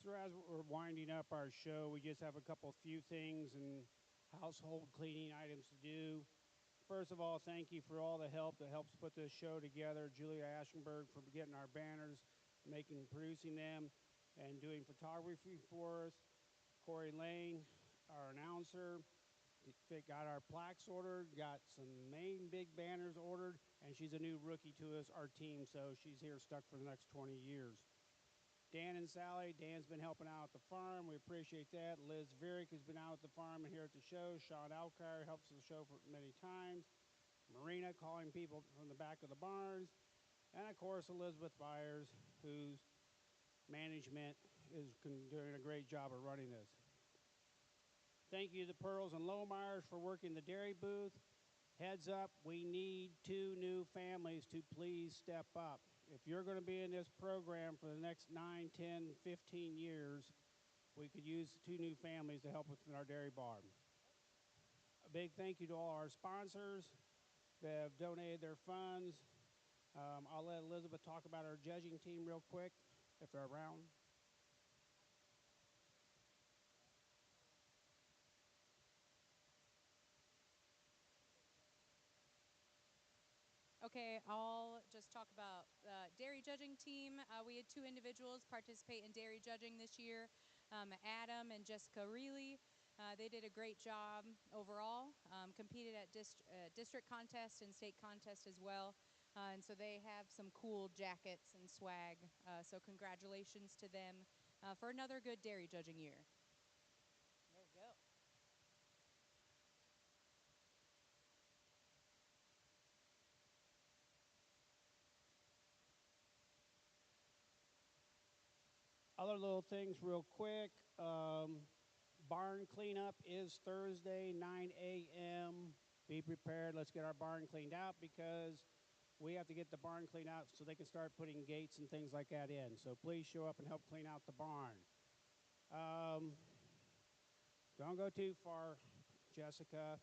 So as we're winding up our show, we just have a couple few things and household cleaning items to do. First of all, thank you for all the help that helps put this show together. Julia Aschenberg for getting our banners, producing them, and doing photography for us. Corey Lane, our announcer, got our plaques ordered, got some main big banners ordered, and she's a new rookie to us, our team, so she's here stuck for the next 20 years. Dan and Sally, Dan's been helping out at the farm. We appreciate that. Liz Varick has been out at the farm and here at the show. Sean Alkire helps the show for many times. Marina calling people from the back of the barns. And of course, Elizabeth Byers, whose management is doing a great job of running this. Thank you to the Pearls and Lowmeyers for working the dairy booth. Heads up, we need 2 new families to please step up. If you're going to be in this program for the next 9, 10, 15 years, we could use 2 new families to help with our dairy barn. A big thank you to all our sponsors that have donated their funds. I'll let Elizabeth talk about our judging team real quick, if they're around. Okay, I'll just talk about the dairy judging team. We had 2 individuals participate in dairy judging this year, Adam and Jessica Reilly. They did a great job overall, competed at district contest and state contest as well. And so they have some cool jackets and swag. So congratulations to them for another good dairy judging year. There we go. Other little things, real quick. Barn cleanup is Thursday, 9 a.m. Be prepared. Let's get our barn cleaned out because we have to get the barn cleaned out so they can start putting gates and things like that in. So please show up and help clean out the barn. Don't go too far, Jessica.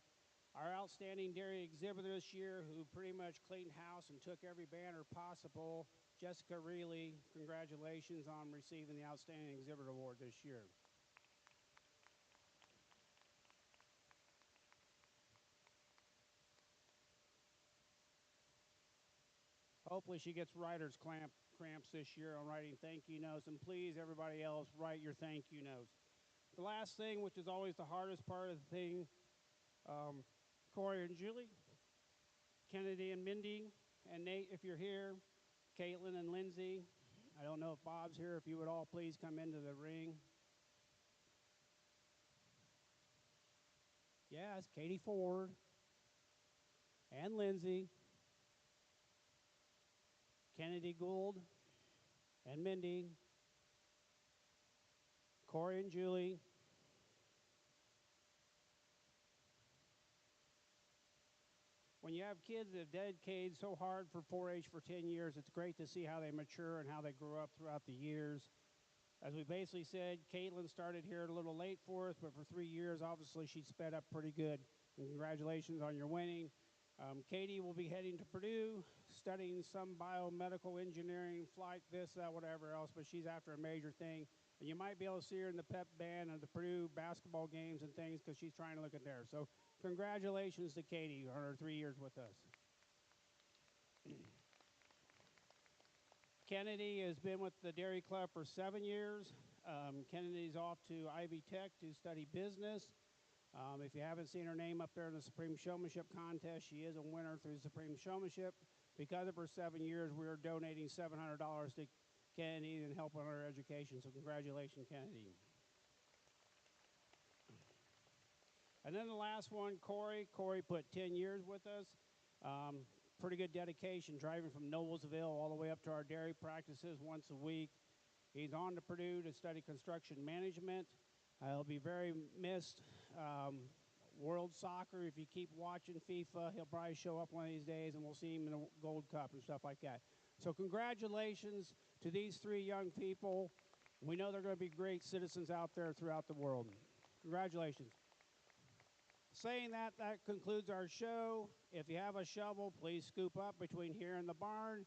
Our outstanding dairy exhibitor this year, who pretty much cleaned house and took every banner possible, Jessica Reilly, congratulations on receiving the Outstanding Exhibitor Award this year. Hopefully she gets writer's cramps this year on writing thank you notes, and please, everybody else, write your thank you notes. The last thing, which is always the hardest part of the thing, Corey and Julie, Kennedy and Mindy, and Nate, if you're here, Caitlin and Lindsay. I don't know if Bob's here. If you would all please come into the ring. Yes, Katie Ford and Lindsay, Kennedy Gould and Mindy, Corey and Julie. When you have kids that have dedicated so hard for 4-H for 10 years, it's great to see how they mature and how they grow up throughout the years. As we basically said, Caitlin started here a little late for us, but for 3 years, obviously, she sped up pretty good. Congratulations on your winning. Katie will be heading to Purdue, studying some biomedical engineering, flight, this, that, whatever else, but she's after a major thing. And you might be able to see her in the pep band of the Purdue basketball games and things because she's trying to look at there. So congratulations to Katie on her 3 years with us. Kennedy has been with the Dairy Club for 7 years. Kennedy's off to Ivy Tech to study business. If you haven't seen her name up there in the Supreme Showmanship contest, she is a winner through Supreme Showmanship. Because of her 7 years, we are donating $700 to Kennedy and helping her education. So congratulations, Kennedy. And then the last one, Corey. Corey put 10 years with us. Pretty good dedication, driving from Noblesville all the way up to our dairy practices once a week. He's on to Purdue to study construction management. He'll be very missed. World Soccer, if you keep watching FIFA, he'll probably show up one of these days and we'll see him in the Gold Cup and stuff like that. So congratulations to these 3 young people. We know they're going to be great citizens out there throughout the world. Congratulations. Saying that, that concludes our show. If you have a shovel, please scoop up between here and the barn.